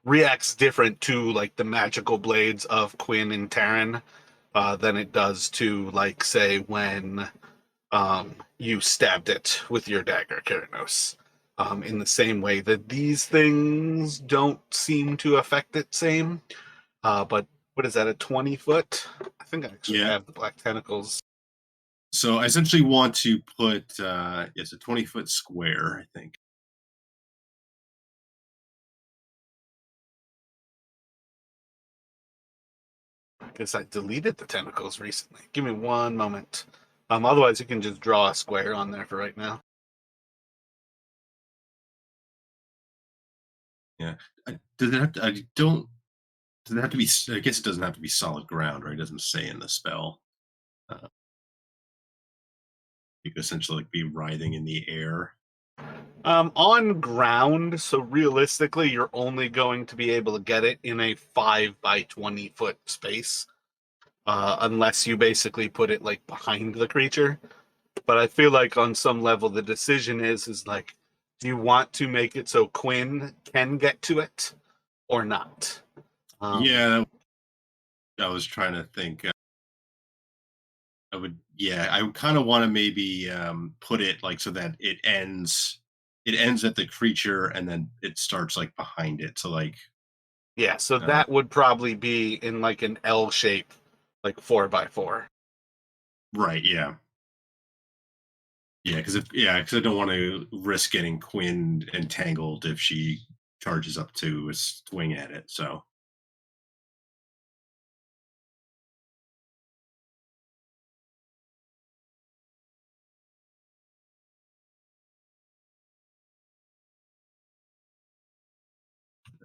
reacts different to like the magical blades of Quinn and Taryn than it does to like say when you stabbed it with your dagger, Keranos. In the same way that these things don't seem to affect it same. But what is that, a 20-foot? I think I actually Yeah. have the black tentacles. So I essentially want to put it's a 20-foot square, I think. I guess I deleted the tentacles recently. Give me one moment. Otherwise you can just draw a square on there for right now. Yeah. Does it have to? I don't. Does it have to be? I guess it doesn't have to be solid ground, right? It doesn't say in the spell. You could essentially like be writhing in the air. On ground, so realistically, you're only going to be able to get it in a 5 by 20-foot space, unless you basically put it like behind the creature. But I feel like on some level, the decision is like, do you want to make it so Quinn can get to it or not? Yeah, I was trying to think. Yeah, I would kind of want to maybe put it like so that it ends. It ends at the creature, and then it starts like behind it. So like, Yeah, so uh, that would probably be in like an L shape, like 4 by 4. right? Yeah, yeah, because I don't want to risk getting Quinn entangled if she charges up to a swing at it. So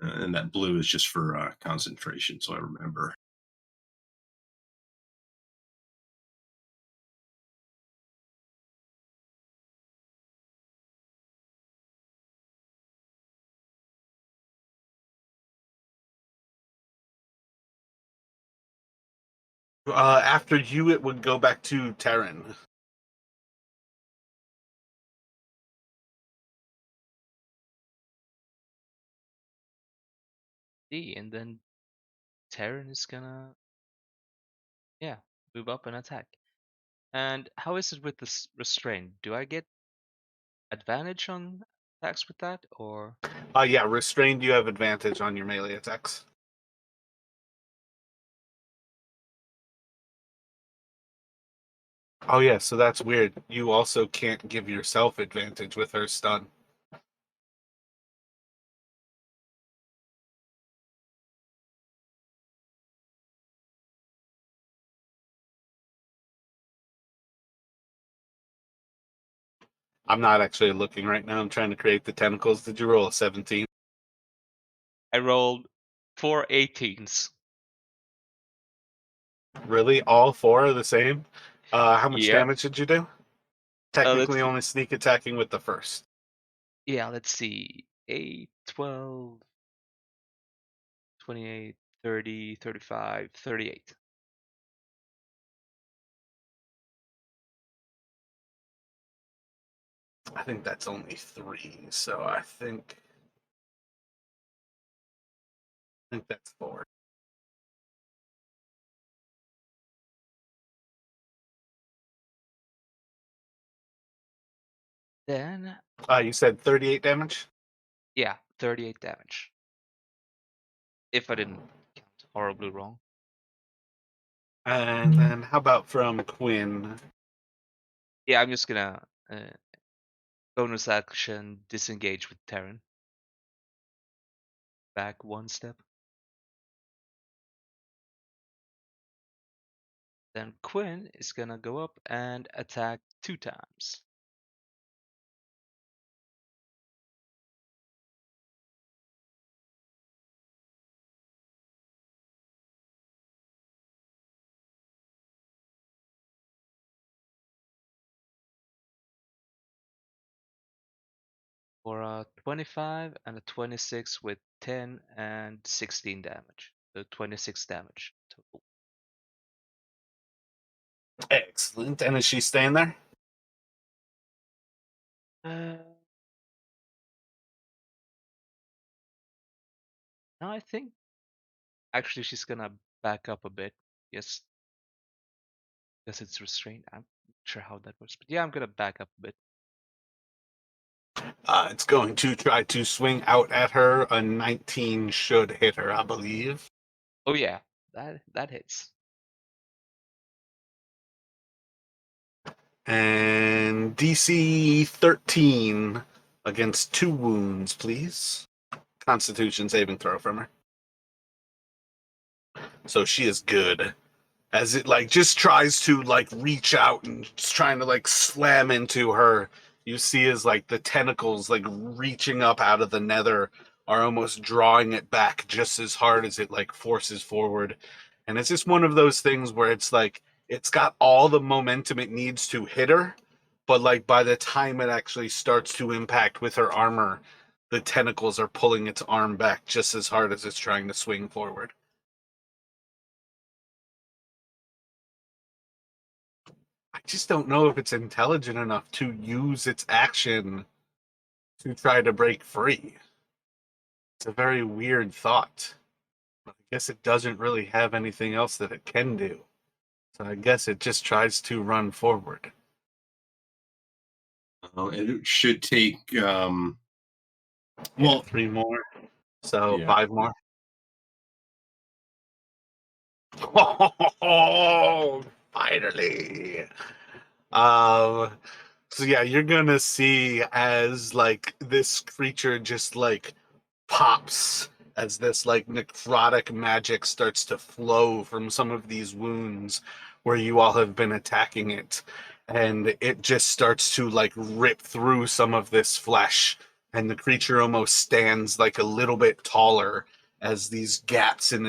and that blue is just for concentration, so I remember. After you, it would go back to Terran. D, and then Terran is gonna, yeah, move up and attack. And how is it with this restraint? Do I get advantage on attacks with that, or? Yeah, restrained, you have advantage on your melee attacks. Oh yeah, so that's weird. You also can't give yourself advantage with her stun. I'm not actually looking right now. I'm trying to create the tentacles. Did you roll a 17? I rolled 4 18s. Really? All four are the same? How much Yep. damage did you do? Let's Technically see. only sneak attacking with the first. Yeah, let's see. 8, 12, 28, 30, 35, 38. I think that's only 3, so I think that's 4. Then, You said 38 damage? yeah, 38 damage. If I didn't count horribly wrong. And then how about from Quinn? Yeah, I'm just gonna bonus action disengage with Terran. Back 1 step. Then Quinn is gonna go up and attack 2 times. For a 25 and a 26 with 10 and 16 damage. So 26 damage total. Excellent. And is she staying there? No, I think actually she's gonna back up a bit. Yes, because it's restrained. I'm not sure how that works, but yeah, I'm gonna back up a bit. It's going to try to swing out at her. A 19 should hit her, I believe. Oh yeah, that hits. And DC 13 against 2 wounds, please. Constitution saving throw from her. So she is good. As it like just tries to like reach out and just trying to like slam into her, you see as like the tentacles like reaching up out of the nether are almost drawing it back just as hard as it like forces forward. And it's just one of those things where it's like it's got all the momentum it needs to hit her, but like by the time it actually starts to impact with her armor, the tentacles are pulling its arm back just as hard as it's trying to swing forward. I just don't know if it's intelligent enough to use its action to try to break free. It's a very weird thought. But I guess it doesn't really have anything else that it can do. So I guess it just tries to run forward. And it should take. Yeah, Well, 3 more. So yeah. 5 more. Oh, finally. Um, so yeah, you're gonna see as like this creature just like pops as this like necrotic magic starts to flow from some of these wounds where you all have been attacking it, and it just starts to like rip through some of this flesh, and the creature almost stands like a little bit taller as these gaps in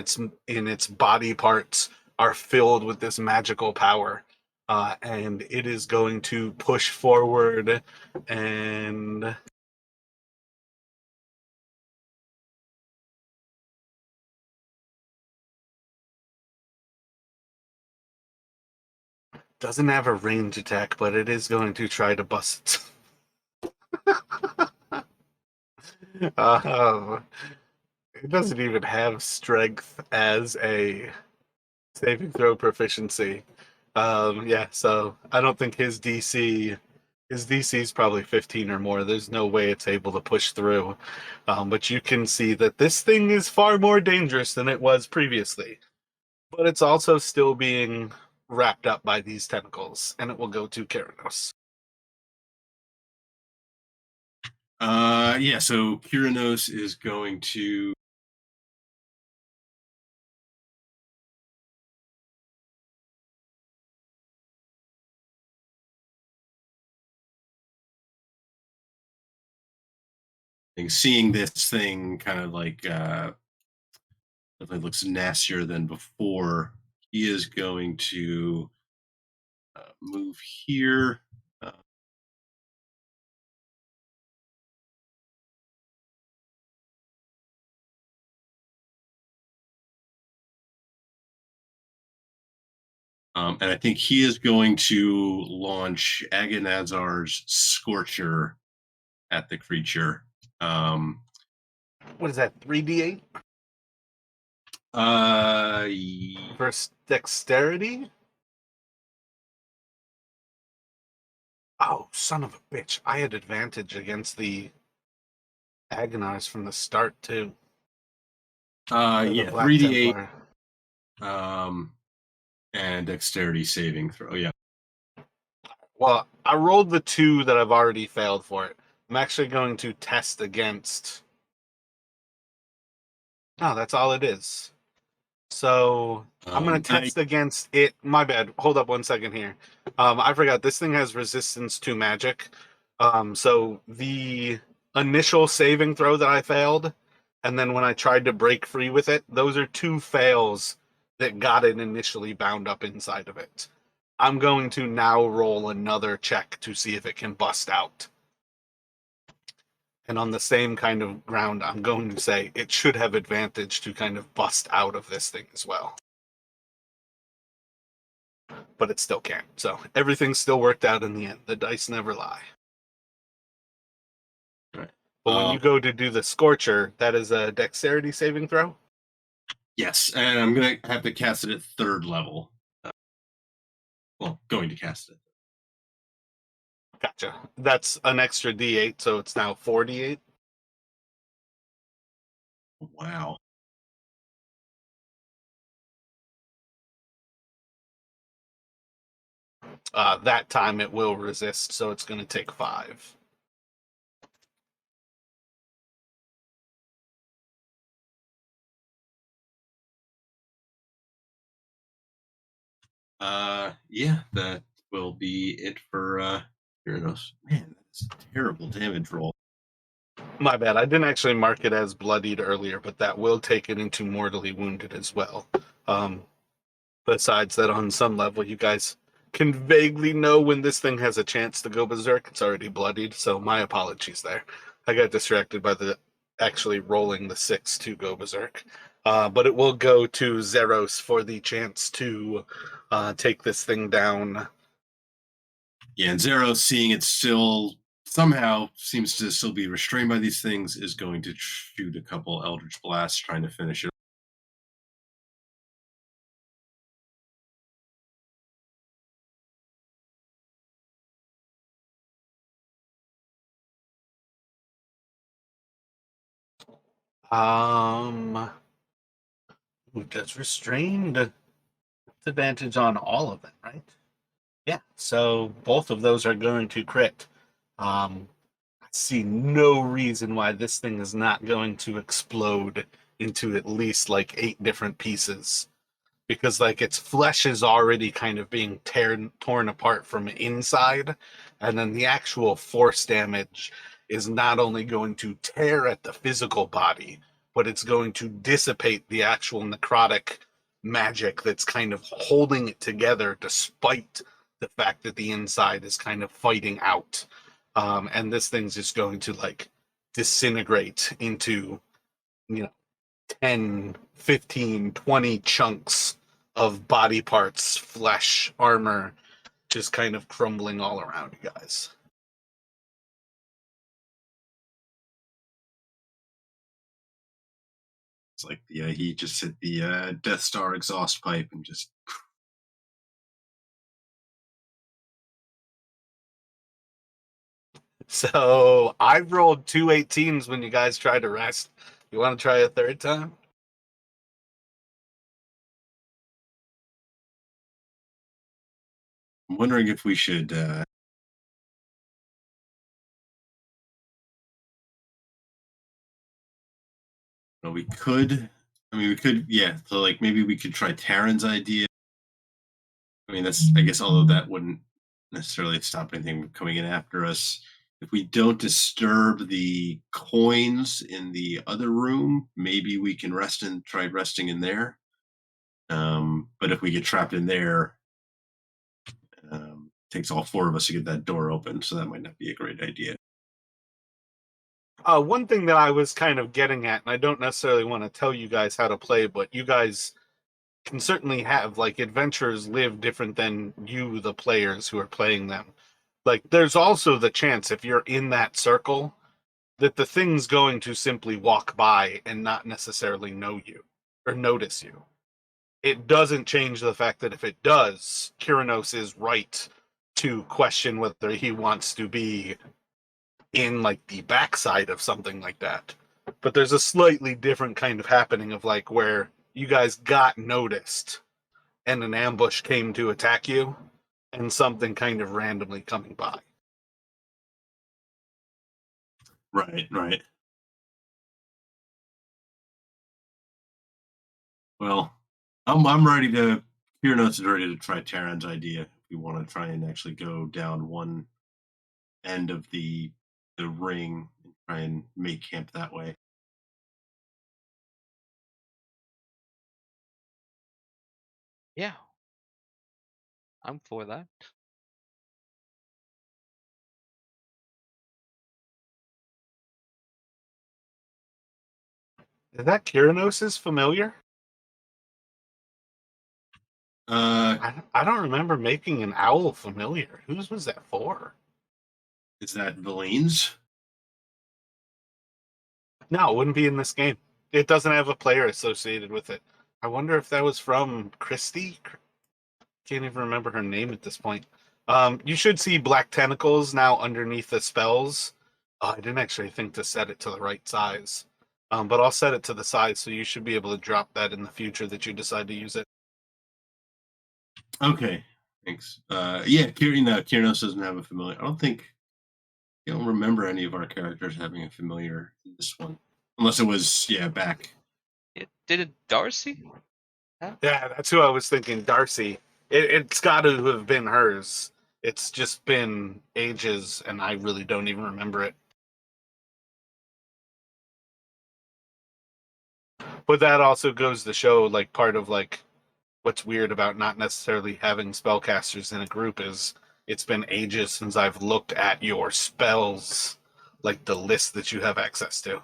its body parts are filled with this magical power. And it is going to push forward and doesn't have a range attack, but it is going to try to bust it. It doesn't even have strength as a saving throw proficiency. Yeah, so I don't think his DC is probably 15 or more. There's no way it's able to push through. But you can see that this thing is far more dangerous than it was previously. But it's also still being wrapped up by these tentacles, and it will go to Keranos. Yeah, so Kyranos is going to seeing this thing kind of like if it looks nastier than before, he is going to move here. Uh, and I think he is going to launch Agonazar's Scorcher at the creature. What is that, 3d8 Ye- versus dexterity? Oh, son of a bitch. I had advantage against the Agonize from the start, too. Or the yeah, Black 3d8 Templar. and dexterity saving throw. Yeah. Well, I rolled the 2 that I've already failed for it. I'm actually going to test against... No, that's all it is. So I'm going to test against it. My bad. Hold up 1 second here. I forgot. This thing has resistance to magic. So the initial saving throw that I failed, and then when I tried to break free with it, those are 2 fails that got it initially bound up inside of it. I'm going to now roll another check to see if it can bust out. And on the same kind of ground, I'm going to say it should have advantage to kind of bust out of this thing as well. But it still can't. So everything still worked out in the end. The dice never lie. Right. But when you go to do the Scorcher, that is a dexterity saving throw? Yes, and I'm going to have to cast it at 3rd level. Well, going to cast it. Gotcha. That's an extra d8, so it's now 4d8. Wow. That time it will resist, so it's going to take 5. Yeah, that will be it for Gyarados. Man, that's a terrible damage roll. My bad. I didn't actually mark it as bloodied earlier, but that will take it into mortally wounded as well. Besides that, on some level, you guys can vaguely know when this thing has a chance to go berserk. It's already bloodied, so my apologies there. I got distracted by the actually rolling the 6 to go berserk. But it will go to Zeros for the chance to take this thing down. Yeah, and Zero, seeing it still somehow seems to still be restrained by these things, is going to shoot a couple Eldritch Blasts trying to finish it. Who does restrained? Advantage on all of them, right? Yeah, so both of those are going to crit. I see no reason why this thing is not going to explode into at least like 8 different pieces. Because like its flesh is already kind of being torn apart from inside, and then the actual force damage is not only going to tear at the physical body, but it's going to dissipate the actual necrotic magic that's kind of holding it together despite the fact that the inside is kind of fighting out. And this thing's just going to like disintegrate into, 10, 15, 20 chunks of body parts, flesh, armor, just kind of crumbling all around you guys. It's like he just hit the Death Star exhaust pipe and just. So I rolled 2 18s when you guys tried to rest. You want to try a third time? I'm wondering if we should. Well, we could. I mean, we could. Yeah. So like maybe we could try Taryn's idea. I mean, that's. I guess although that wouldn't necessarily stop anything from coming in after us. If we don't disturb the coins in the other room, maybe we can try resting in there. But if we get trapped in there, takes all four of us to get that door open, so that might not be a great idea. One thing that I was kind of getting at, and I don't necessarily want to tell you guys how to play, but you guys can certainly have like adventures live different than you, the players who are playing them. Like, there's also the chance if you're in that circle that the thing's going to simply walk by and not necessarily know you or notice you. It doesn't change the fact that if it does, Kyranos is right to question whether he wants to be in like the backside of something like that. But there's a slightly different kind of happening of like where you guys got noticed and an ambush came to attack you and something kind of randomly coming by. Right, right. Well, I'm ready to. Kiernos is ready to try Taryn's idea. If we want to try and actually go down one end of the ring and try and make camp that way. Yeah, I'm for that. Is that Kyranos' familiar? Uh, I don't remember making an owl familiar. Whose was that for? is that Valine's? No, it wouldn't be in this game. It doesn't have a player associated with it. I wonder if that was from Christy. Can't even remember her name at this point. You should see black tentacles now underneath the spells. I didn't actually think to set it to the right size, but I'll set it to the size so you should be able to drop that in the future that you decide to use it. Okay, thanks. Yeah, Kiernos doesn't have a familiar. I don't remember any of our characters having a familiar in this one, unless it was back. Did it Darcy? Yeah, that's who I was thinking. Darcy. It's got to have been hers. It's just been ages, and I really don't even remember it. But that also goes to show, like, part of like what's weird about not necessarily having spellcasters in a group is it's been ages since I've looked at your spells, like the list that you have access to.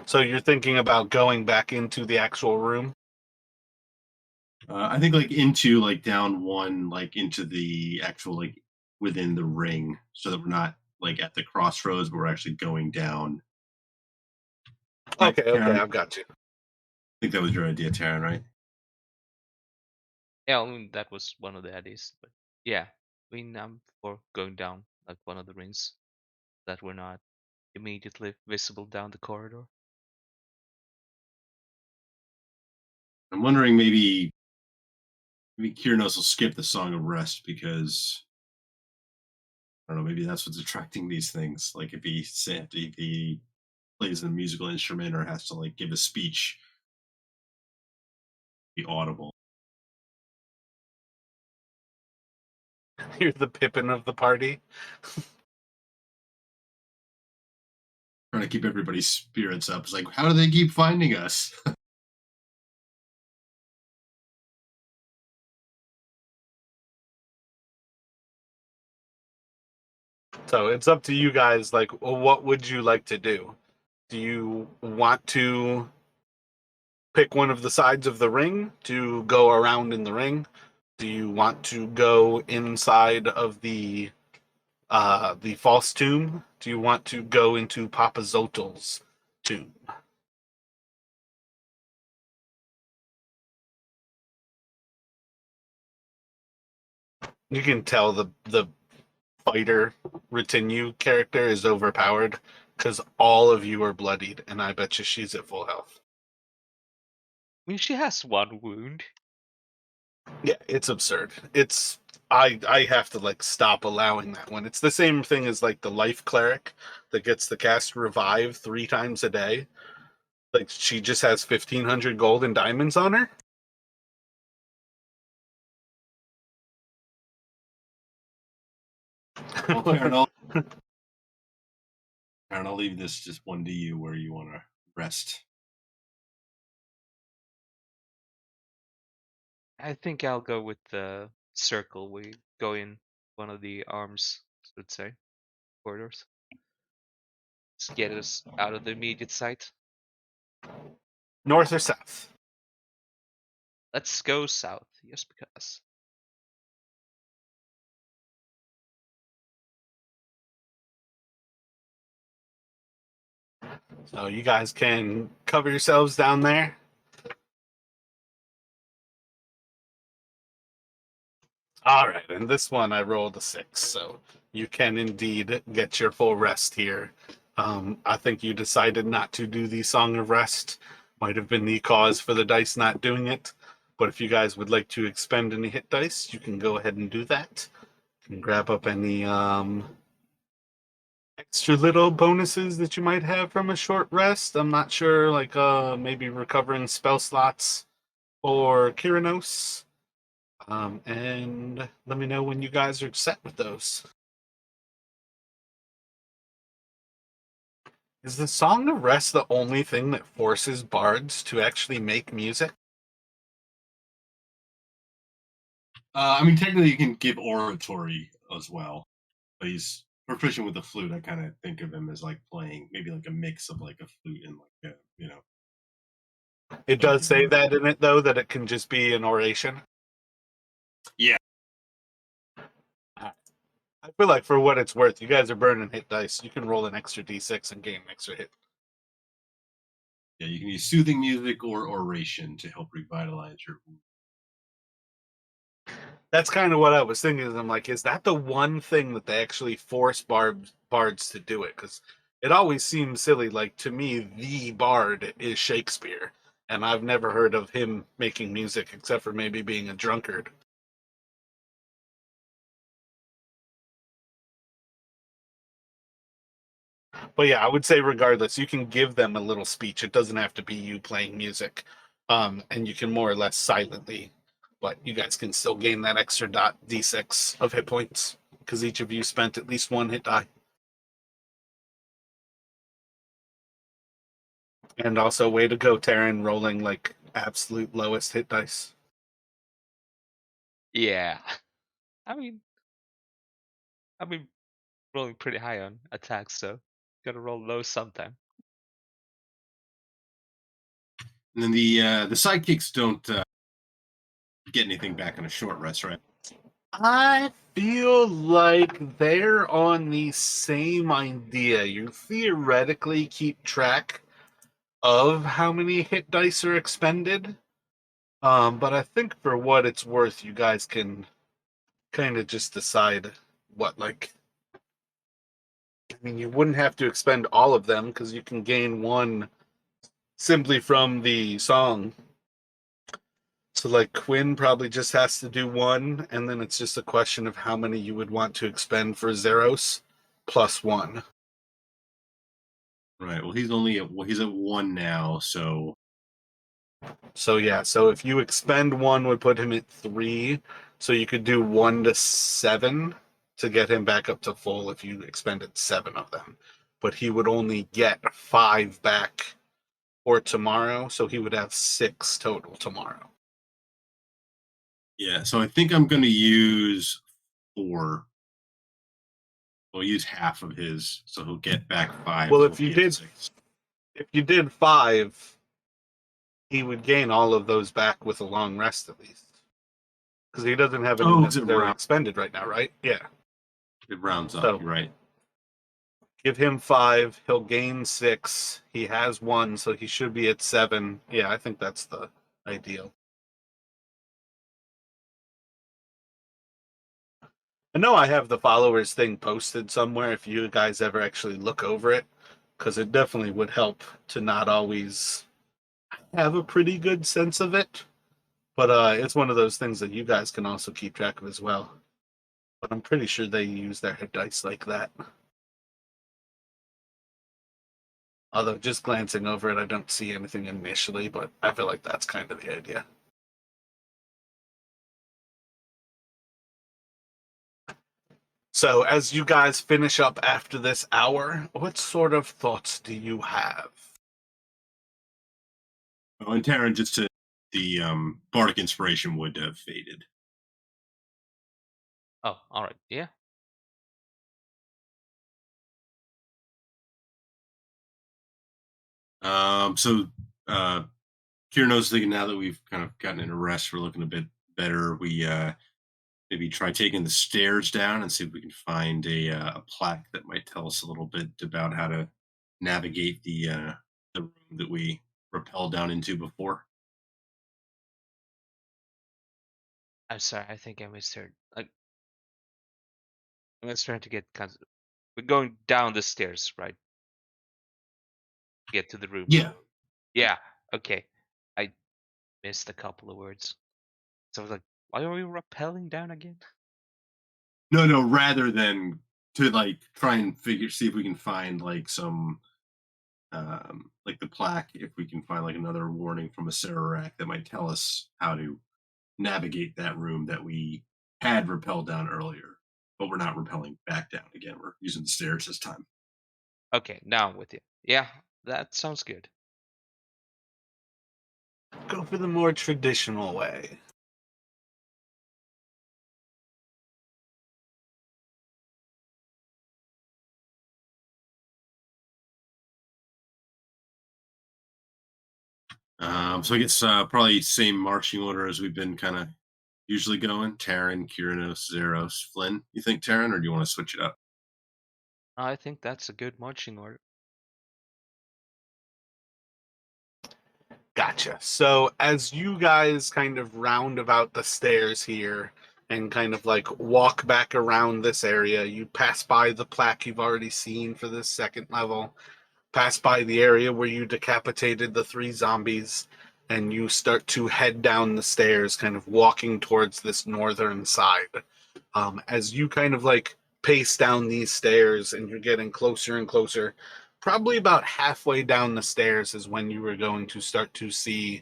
So you're thinking about going back into the actual room? I think like into like down one, like into the actual like within the ring, so that we're not like at the crossroads, but we're actually going down. Right, Okay, Taryn? I I've got you. think that was your idea, Taryn, right? Yeah, I mean that was one of the ideas. But yeah, I mean I'm for going down like one of the rings that we're not immediately visible down the corridor. I'm wondering maybe Kiernos will skip the Song of Rest because I don't know, maybe that's what's attracting these things. Like if he plays a musical instrument or has to like give a speech, be audible. You're the Pippin of the party. Trying to keep everybody's spirits up. It's like, how do they keep finding us? So it's up to you guys. Like, well, what would you like to do? Do you want to pick one of the sides of the ring to go around in the ring? Do you want to go inside of the false tomb? Do you want to go into Papa Zotel's tomb? You can tell the fighter retinue character is overpowered because all of you are bloodied, and I bet you she's at full health. I mean, she has one wound. Yeah, it's absurd. It's I have to like stop allowing that one. It's the same thing as like the life cleric that gets the cast revive 3 times a day. Like she just has 1,500 gold and diamonds on her. Well, Aaron, I'll leave this just one to you where you want to rest. I think I'll go with the circle. We go in one of the arms, let's say, corridors. Just get us out of the immediate sight. North or south? Let's go south, just because. So you guys can cover yourselves down there. All right, and this one I rolled a 6, so you can indeed get your full rest here. I think you decided not to do the Song of Rest. Might have been the cause for the dice not doing it. But if you guys would like to expend any hit dice, you can go ahead and do that. You can grab up any extra little bonuses that you might have from a short rest. I'm not sure, like maybe recovering spell slots or Kyranos. And let me know when you guys are set with those. Is the Song of Rest the only thing that forces bards to actually make music? I mean, technically, you can give oratory as well, but he's proficient with the flute. I kind of think of him as like playing maybe like a mix of like a flute and like a. It does say that in it, though, that it can just be an oration. Yeah. I feel like for what it's worth, you guys are burning hit dice. You can roll an extra d6 and gain an extra hit. Yeah, you can use soothing music or oration to help revitalize your. That's kind of what I was thinking. I'm like, is that the one thing that they actually force bards to do it? Because it always seems silly. Like, to me, the bard is Shakespeare. And I've never heard of him making music except for maybe being a drunkard. But yeah, I would say regardless, you can give them a little speech. It doesn't have to be you playing music. And you can more or less silently, but you guys can still gain that extra d6 of hit points because each of you spent at least 1 hit die. And also, way to go, Taryn, rolling like absolute lowest hit dice. Yeah. I mean, rolling pretty high on attacks, so gotta roll low sometime. And then the sidekicks don't get anything back on a short rest, right? I feel like they're on the same idea. You theoretically keep track of how many hit dice are expended. But I think for what it's worth, you guys can kind of just decide what, like, I mean, you wouldn't have to expend all of them because you can gain 1 simply from the song. So, like, Quinn probably just has to do 1, and then it's just a question of how many you would want to expend for Zeros plus 1. Right. Well, he's at 1 now, so. So yeah, so if you expend 1 would put him at 3. So you could do 1 to 7 to get him back up to full if you expended 7 of them. But he would only get 5 back for tomorrow, so he would have 6 total tomorrow. Yeah, so I think I'm going to use 4. We'll use half of his, so he'll get back 5. Well, so if you he'll be at did 6. if you did 5, he would gain all of those back with a long rest at least. Because he doesn't have any Oh, is it necessarily round? expended right now, right? Yeah. It rounds up. So You're right. give him 5. He'll gain 6. He has 1, so he should be at 7. Yeah, I think that's the ideal. I know I have the followers thing posted somewhere if you guys ever actually look over it, because it definitely would help to not always have a pretty good sense of it. But it's one of those things that you guys can also keep track of as well. But I'm pretty sure they use their dice like that. Although just glancing over it, I don't see anything initially, but I feel like that's kind of the idea. So, as you guys finish up after this hour, what sort of thoughts do you have? Oh, and Taryn, just to the bardic inspiration would have faded. Oh, all right. Yeah. So Kiranos thinking now that we've kind of gotten into rest, we're looking a bit better. We maybe try taking the stairs down and see if we can find a plaque that might tell us a little bit about how to navigate the room that we rappelled down into before. I'm sorry. I think I misheard. I'm just trying to get we're going down the stairs, right? Get to the room. Yeah. Yeah. Okay. I missed a couple of words. So I was like, why are we rappelling down again? No, no, rather than to like try and see if we can find like some like the plaque, if we can find like another warning from a Sararak that might tell us how to navigate that room that we had rappelled down earlier, but we're not rappelling back down again. We're using the stairs this time. Okay, now I'm with you. Yeah, that sounds good. Go for the more traditional way. So I guess probably same marching order as we've been kind of usually going. Taryn, Kiranos, Zeros, Flynn. You think Taryn, or do you want to switch it up? I think that's a good marching order. Gotcha. So as you guys kind of round about the stairs here and kind of like walk back around this area, you pass by the plaque you've already seen for this second level, pass by the area where you decapitated the 3 zombies, and you start to head down the stairs, kind of walking towards this northern side. As you kind of like pace down these stairs and you're getting closer and closer, probably about halfway down the stairs is when you were going to start to see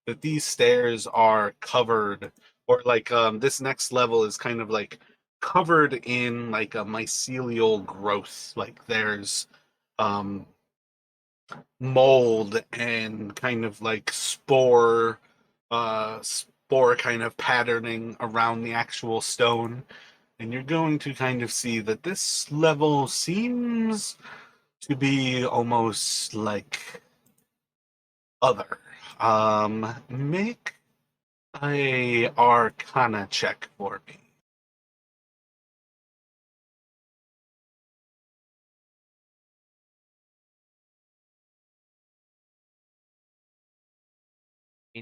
that these stairs are covered, or like this next level is kind of like covered in like a mycelial growth. Like there's um, mold and kind of like spore kind of patterning around the actual stone, and you're going to kind of see that this level seems to be almost like other. Make a Arcana check for me.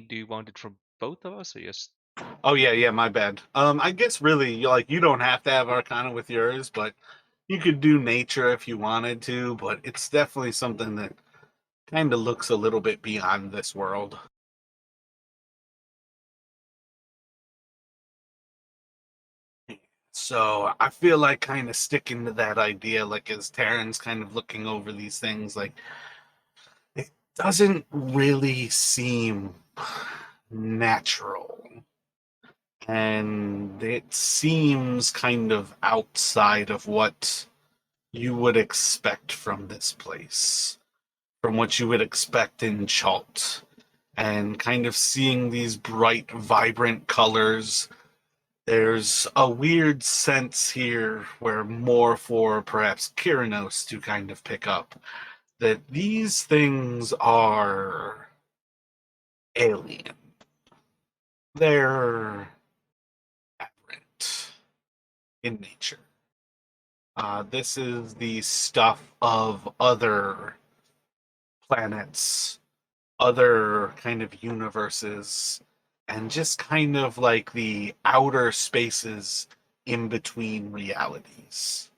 Do you want it from both of us or just? Oh yeah, my bad. I guess really, you don't have to have Arcana with yours, but you could do Nature if you wanted to. But it's definitely something that kind of looks a little bit beyond this world. So I feel like kind of sticking to that idea, like as Taryn's kind of looking over these things, like it doesn't really seem natural. And it seems kind of outside of what you would expect from this place, from what you would expect in Chalt. And kind of seeing these bright, vibrant colors, there's a weird sense here where more for perhaps Kyranos to kind of pick up that these things are alien. They're aberrant in nature. This is the stuff of other planets, other kind of universes, and just kind of like the outer spaces in between realities.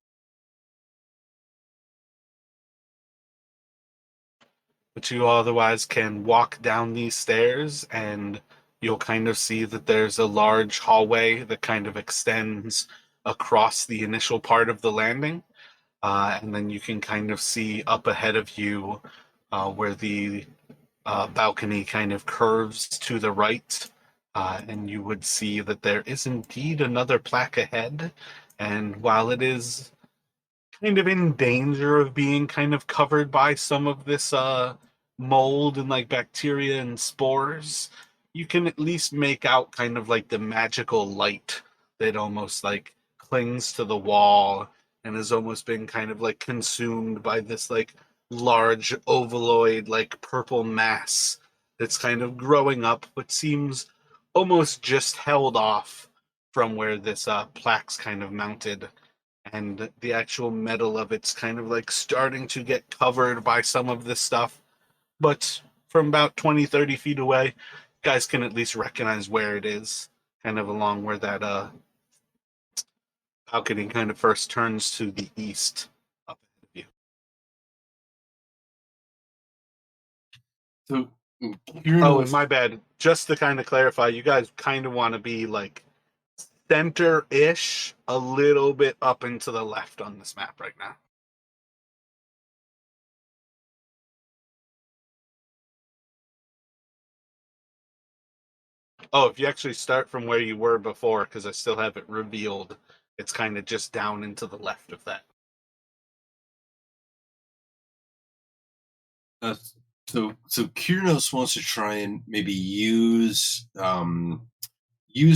But you otherwise can walk down these stairs and you'll kind of see that there's a large hallway that kind of extends across the initial part of the landing. And then you can kind of see up ahead of you where the balcony kind of curves to the right. And you would see that there is indeed another plaque ahead. And while it is kind of in danger of being kind of covered by some of this mold and like bacteria and spores, you can at least make out kind of like the magical light that almost like clings to the wall and has almost been kind of like consumed by this like large ovaloid like purple mass that's kind of growing up but seems almost just held off from where this plaque's kind of mounted, and the actual metal of it's kind of like starting to get covered by some of this stuff. But from about 20, 30 feet away, guys can at least recognize where it is, kind of along where that balcony kind of first turns to the east up ahead of you. So Oh, and Kirinos, my bad. Just to kind of clarify, you guys kind of want to be like center-ish, a little bit up and to the left on this map right now. Oh, if you actually start from where you were before, because I still have it revealed, it's kind of just down and to the left of that. uh, so Kirinos wants to try and maybe use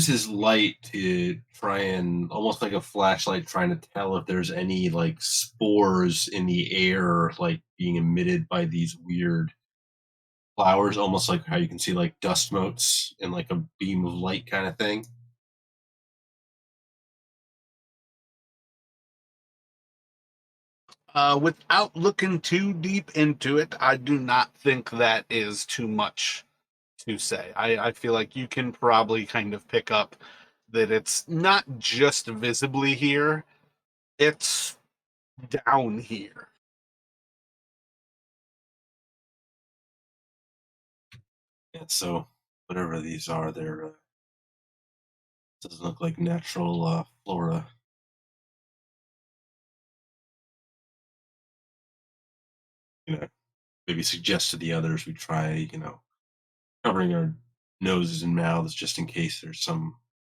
his light to try and almost like a flashlight, trying to tell if there's any like spores in the air, like being emitted by these weird flowers, almost like how you can see like dust motes in like a beam of light kind of thing. Without looking too deep into it, I do not think that is too much to say. I feel like you can probably kind of pick up that it's not just visibly here, it's down here. And so whatever these are, they're doesn't look like natural flora. You know, maybe suggest to the others we try, covering our noses and mouths just in case there's some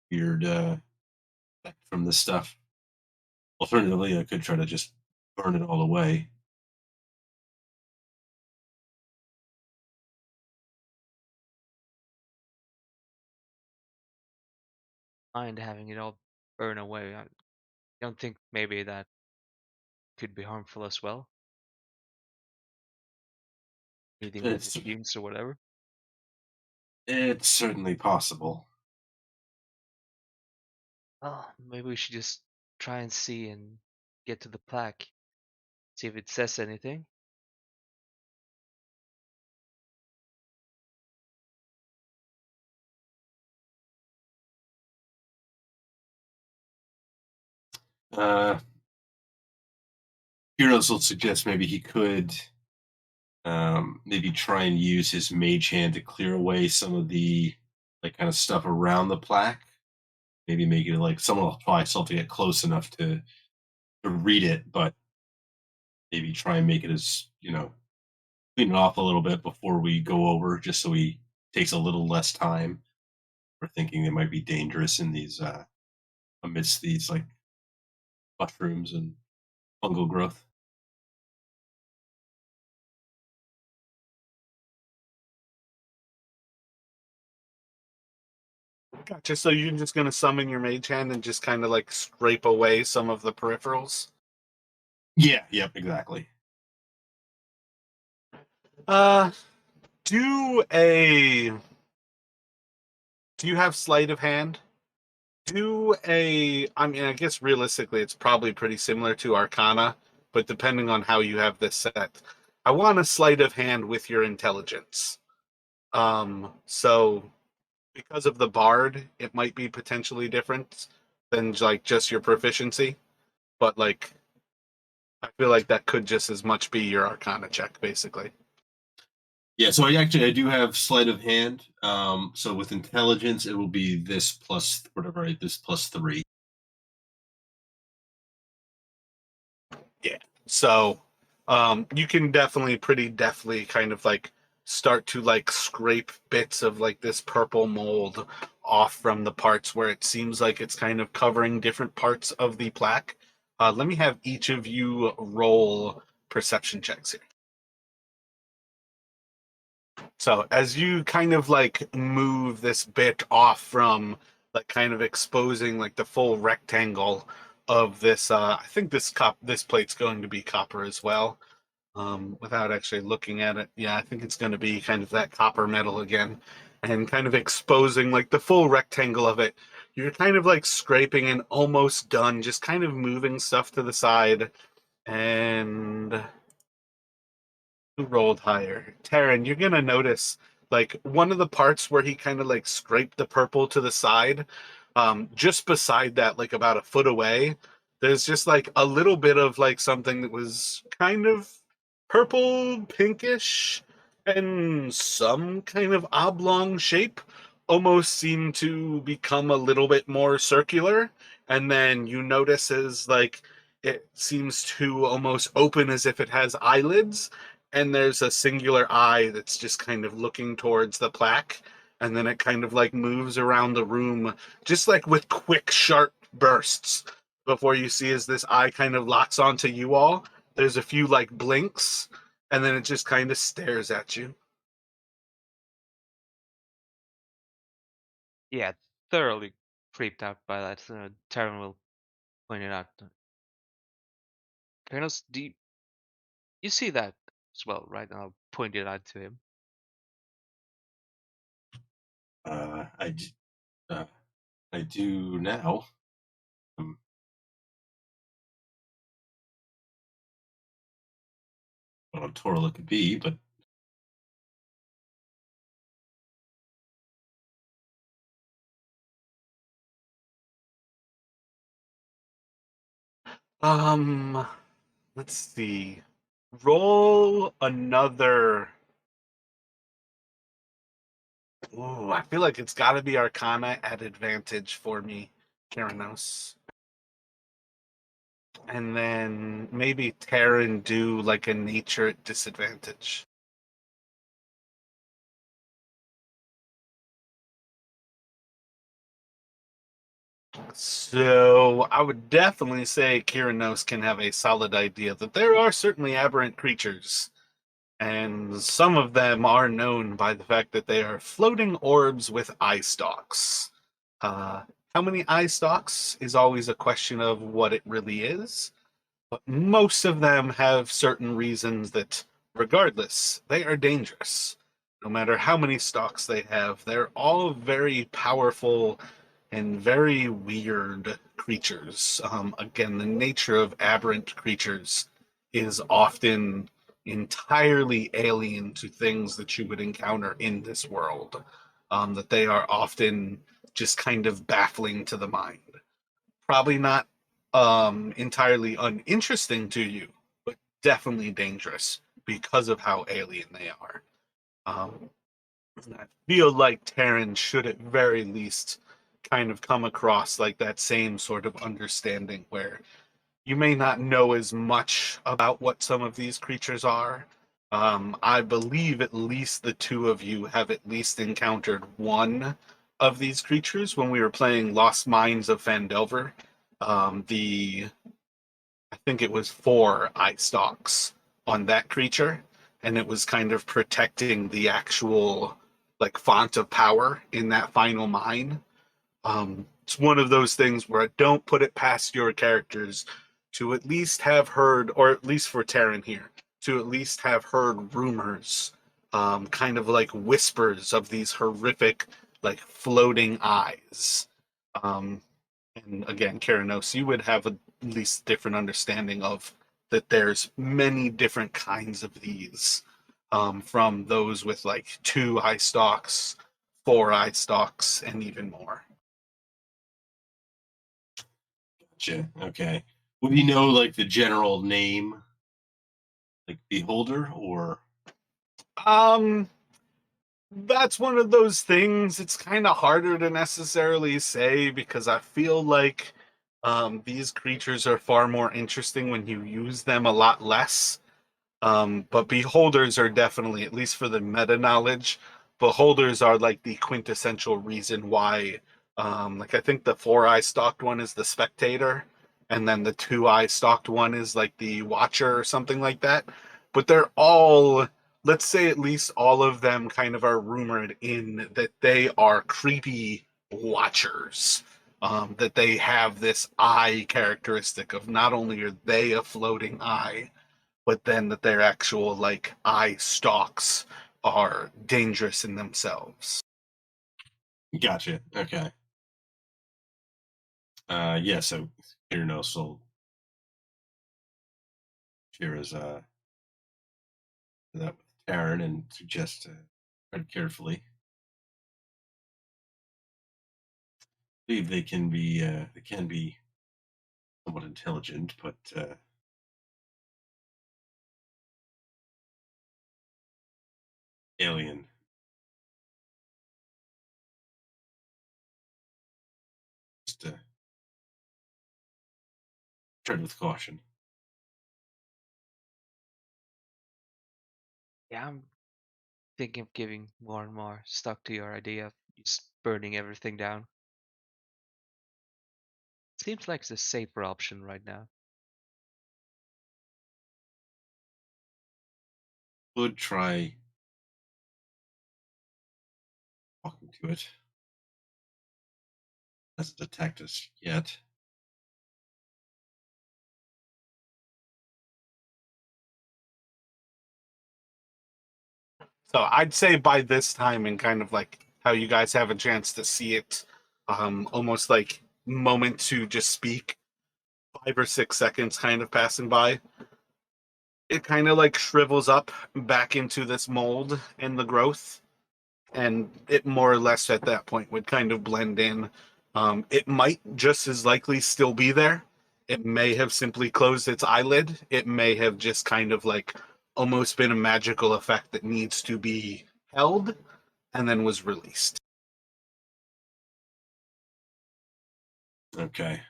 weird effect from this stuff. Alternatively, I could try to just burn it all away. Mind having it all burn away. I don't think maybe that could be harmful as well. Breathing in the It's fumes or whatever. it's certainly possible. Oh, maybe we should just try and see and get to the plaque. See if it says anything. Uh, Heroes will suggest maybe he could maybe try and use his mage hand to clear away some of the like kind of stuff around the plaque. Maybe make it like someone will probably still have to get close enough to read it, but maybe try and make it as clean it off a little bit before we go over, just so he takes a little less time. We're thinking they might be dangerous in these amidst these like mushrooms and fungal growth. Gotcha. So you're just going to summon your mage hand and just kind of like scrape away some of the peripherals? Yeah, yep, exactly. Uh, do a if you have sleight of hand, do I mean, I guess realistically it's probably pretty similar to Arcana, but depending on how you have this set, I want a sleight of hand with your intelligence. So because of the bard, it might be potentially different than like just your proficiency, but like I feel like that could just as much be your Arcana check, basically. Yeah, so I do have sleight of hand. So with intelligence, it will be this plus whatever, right? This plus 3. Yeah. So you can definitely pretty deftly kind of like start to like scrape bits of like this purple mold off from the parts where it seems like it's kind of covering different parts of the plaque. Let me have each of you roll perception checks here. So as you kind of like move this bit off from like kind of exposing like the full rectangle of this, I think this plate's going to be copper as well. Without actually looking at it, yeah, I think it's going to be kind of that copper metal again, and kind of exposing like the full rectangle of it. You're kind of like scraping and almost done, just kind of moving stuff to the side, and who rolled higher? Taryn, you're gonna notice like one of the parts where he kind of like scraped the purple to the side, just beside that, like about a foot away, there's just like a little bit of like something that was kind of purple, pinkish, and some kind of oblong shape almost seemed to become a little bit more circular. And then you notice as like it seems to almost open as if it has eyelids, and there's a singular eye that's just kind of looking towards the plaque, and then it kind of like moves around the room just like with quick sharp bursts before you see as this eye kind of locks onto you all. There's a few like blinks, and then it just kind of stares at you. Yeah, thoroughly creeped out by that. Taryn will point it out. Colonels, you see that as well, right? And I'll point it out to him. Uh, I, d- uh, I do now. Um, what a total it could be, but Um, let's see. Roll another. Ooh, I feel like it's got to be Arcana at advantage for me, Keranos. And then maybe Terran do like a nature at disadvantage. So I would definitely say Kiranos can have a solid idea that there are certainly aberrant creatures, and some of them are known by the fact that they are floating orbs with eye stalks. Uh, how many eye stalks is always a question of what it really is, but most of them have certain reasons that, regardless, they are dangerous. No matter how many stalks they have, they're all very powerful and very weird creatures. Again, the nature of aberrant creatures is often entirely alien to things that you would encounter in this world. That they are often just kind of baffling to the mind. Probably not entirely uninteresting to you, but definitely dangerous because of how alien they are. Um, I feel like Terran should at very least kind of come across like that same sort of understanding where you may not know as much about what some of these creatures are. I believe at least the two of you have at least encountered one of these creatures when we were playing Lost Mines of Phandelver. The I think it was 4 eye stalks on that creature, and it was kind of protecting the actual like font of power in that final mine. It's one of those things where I don't put it past your characters to at least have heard, or at least for Terran here, to at least have heard rumors, kind of like whispers of these horrific like floating eyes. And again, Keranos, you would have at least different understanding of that there's many different kinds of these, from those with like 2 eye stalks, 4 eye stalks, and even more. Gotcha. Okay. Would you know like the general name, like beholder, or Um, that's one of those things. It's kind of harder to necessarily say because I feel like these creatures are far more interesting when you use them a lot less. But beholders are definitely, at least for the meta knowledge, beholders are like the quintessential reason why. Like I think the 4 eye stalked one is the spectator, and then the 2 eye stalked one is like the watcher or something like that. But they're all, let's say at least all of them kind of are rumored in that they are creepy watchers. That they have this eye characteristic of not only are they a floating eye, but then that their actual like eye stalks are dangerous in themselves. gotcha? Okay. Yeah. So Kiranos will share his that with Taryn and suggest tread carefully. I believe they can be somewhat intelligent, but alien. Just tread with caution. Yeah, I'm thinking of giving more and more stock to your idea of just burning everything down. Seems like it's a safer option right now. Would try talking to it. Hasn't attacked us yet. So I'd say by this time, and kind of like how you guys have a chance to see it, almost like moment to just speak, 5 or 6 seconds kind of passing by. It kind of like shrivels up back into this mold in the growth, and it more or less at that point would kind of blend in. It might just as likely still be there. It may have simply closed its eyelid. It may have just kind of like almost been a magical effect that needs to be held and then was released. Okay.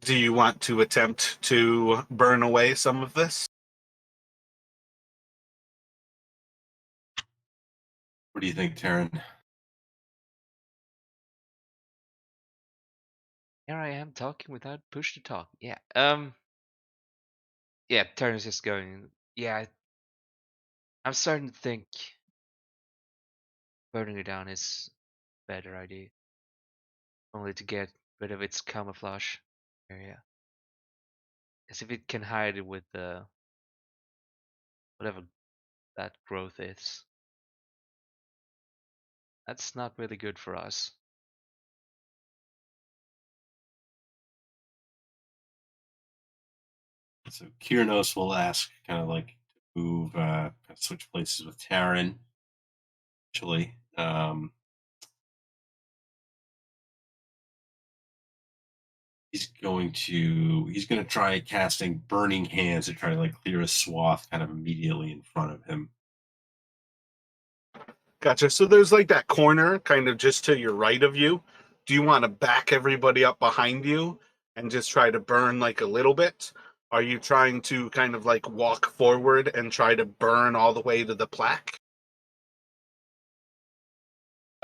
Do you want to attempt to burn away some of this? What do you think, Taryn? Here I am talking without push to talk. Yeah. Yeah, Turner's just going. Yeah, I'm starting to think burning it down is a better idea. Only to get rid of its camouflage area. As if it can hide it with whatever that growth is. That's not really good for us. So Kiranos will ask, kind of like to move, kind of switch places with Taryn. Actually, he's going to try casting Burning Hands to try to like clear a swath kind of immediately in front of him. Gotcha. So there's like that corner kind of just to your right of you. Do you want to back everybody up behind you and just try to burn like a little bit? Are you trying to kind of like walk forward and try to burn all the way to the plaque?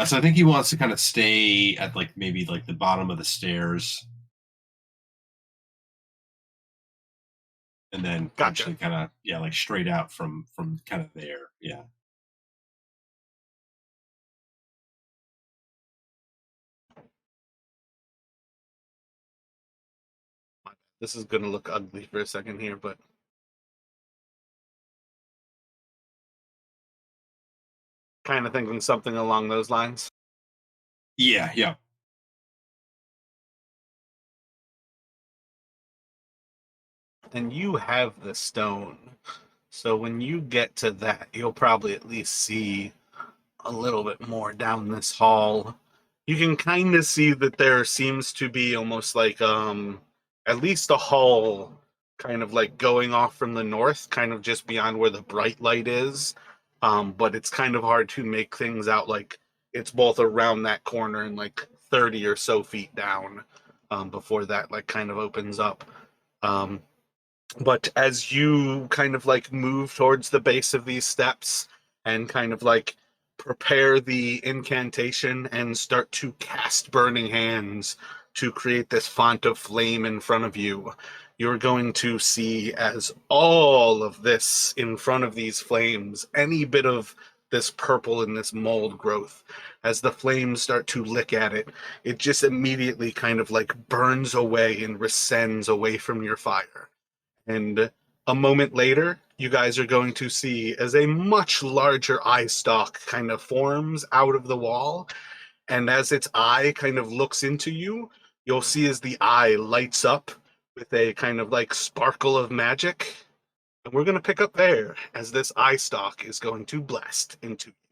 So I think he wants to kind of stay at like maybe like the bottom of the stairs, and then Gotcha. eventually kind of, yeah, like straight out from kind of there. Yeah. This is going to look ugly for a second here, but kind of thinking something along those lines. Yeah, yeah. And you have the stone. So when you get to that, you'll probably at least see a little bit more down this hall. You can kind of see that there seems to be almost like at least a hall kind of like going off from the north, kind of just beyond where the bright light is. But it's kind of hard to make things out like it's both around that corner and like 30 or so feet down before that like kind of opens up. Um, but as you kind of like move towards the base of these steps and kind of like prepare the incantation and start to cast burning hands to create this font of flame in front of you, you're going to see as all of this in front of these flames, any bit of this purple and this mold growth, as the flames start to lick at it, it just immediately kind of like burns away and rescinds away from your fire. And a moment later, you guys are going to see as a much larger eye stalk kind of forms out of the wall. And as its eye kind of looks into you, you'll see as the eye lights up with a kind of like sparkle of magic. And we're going to pick up there as this eye stalk is going to blast into you.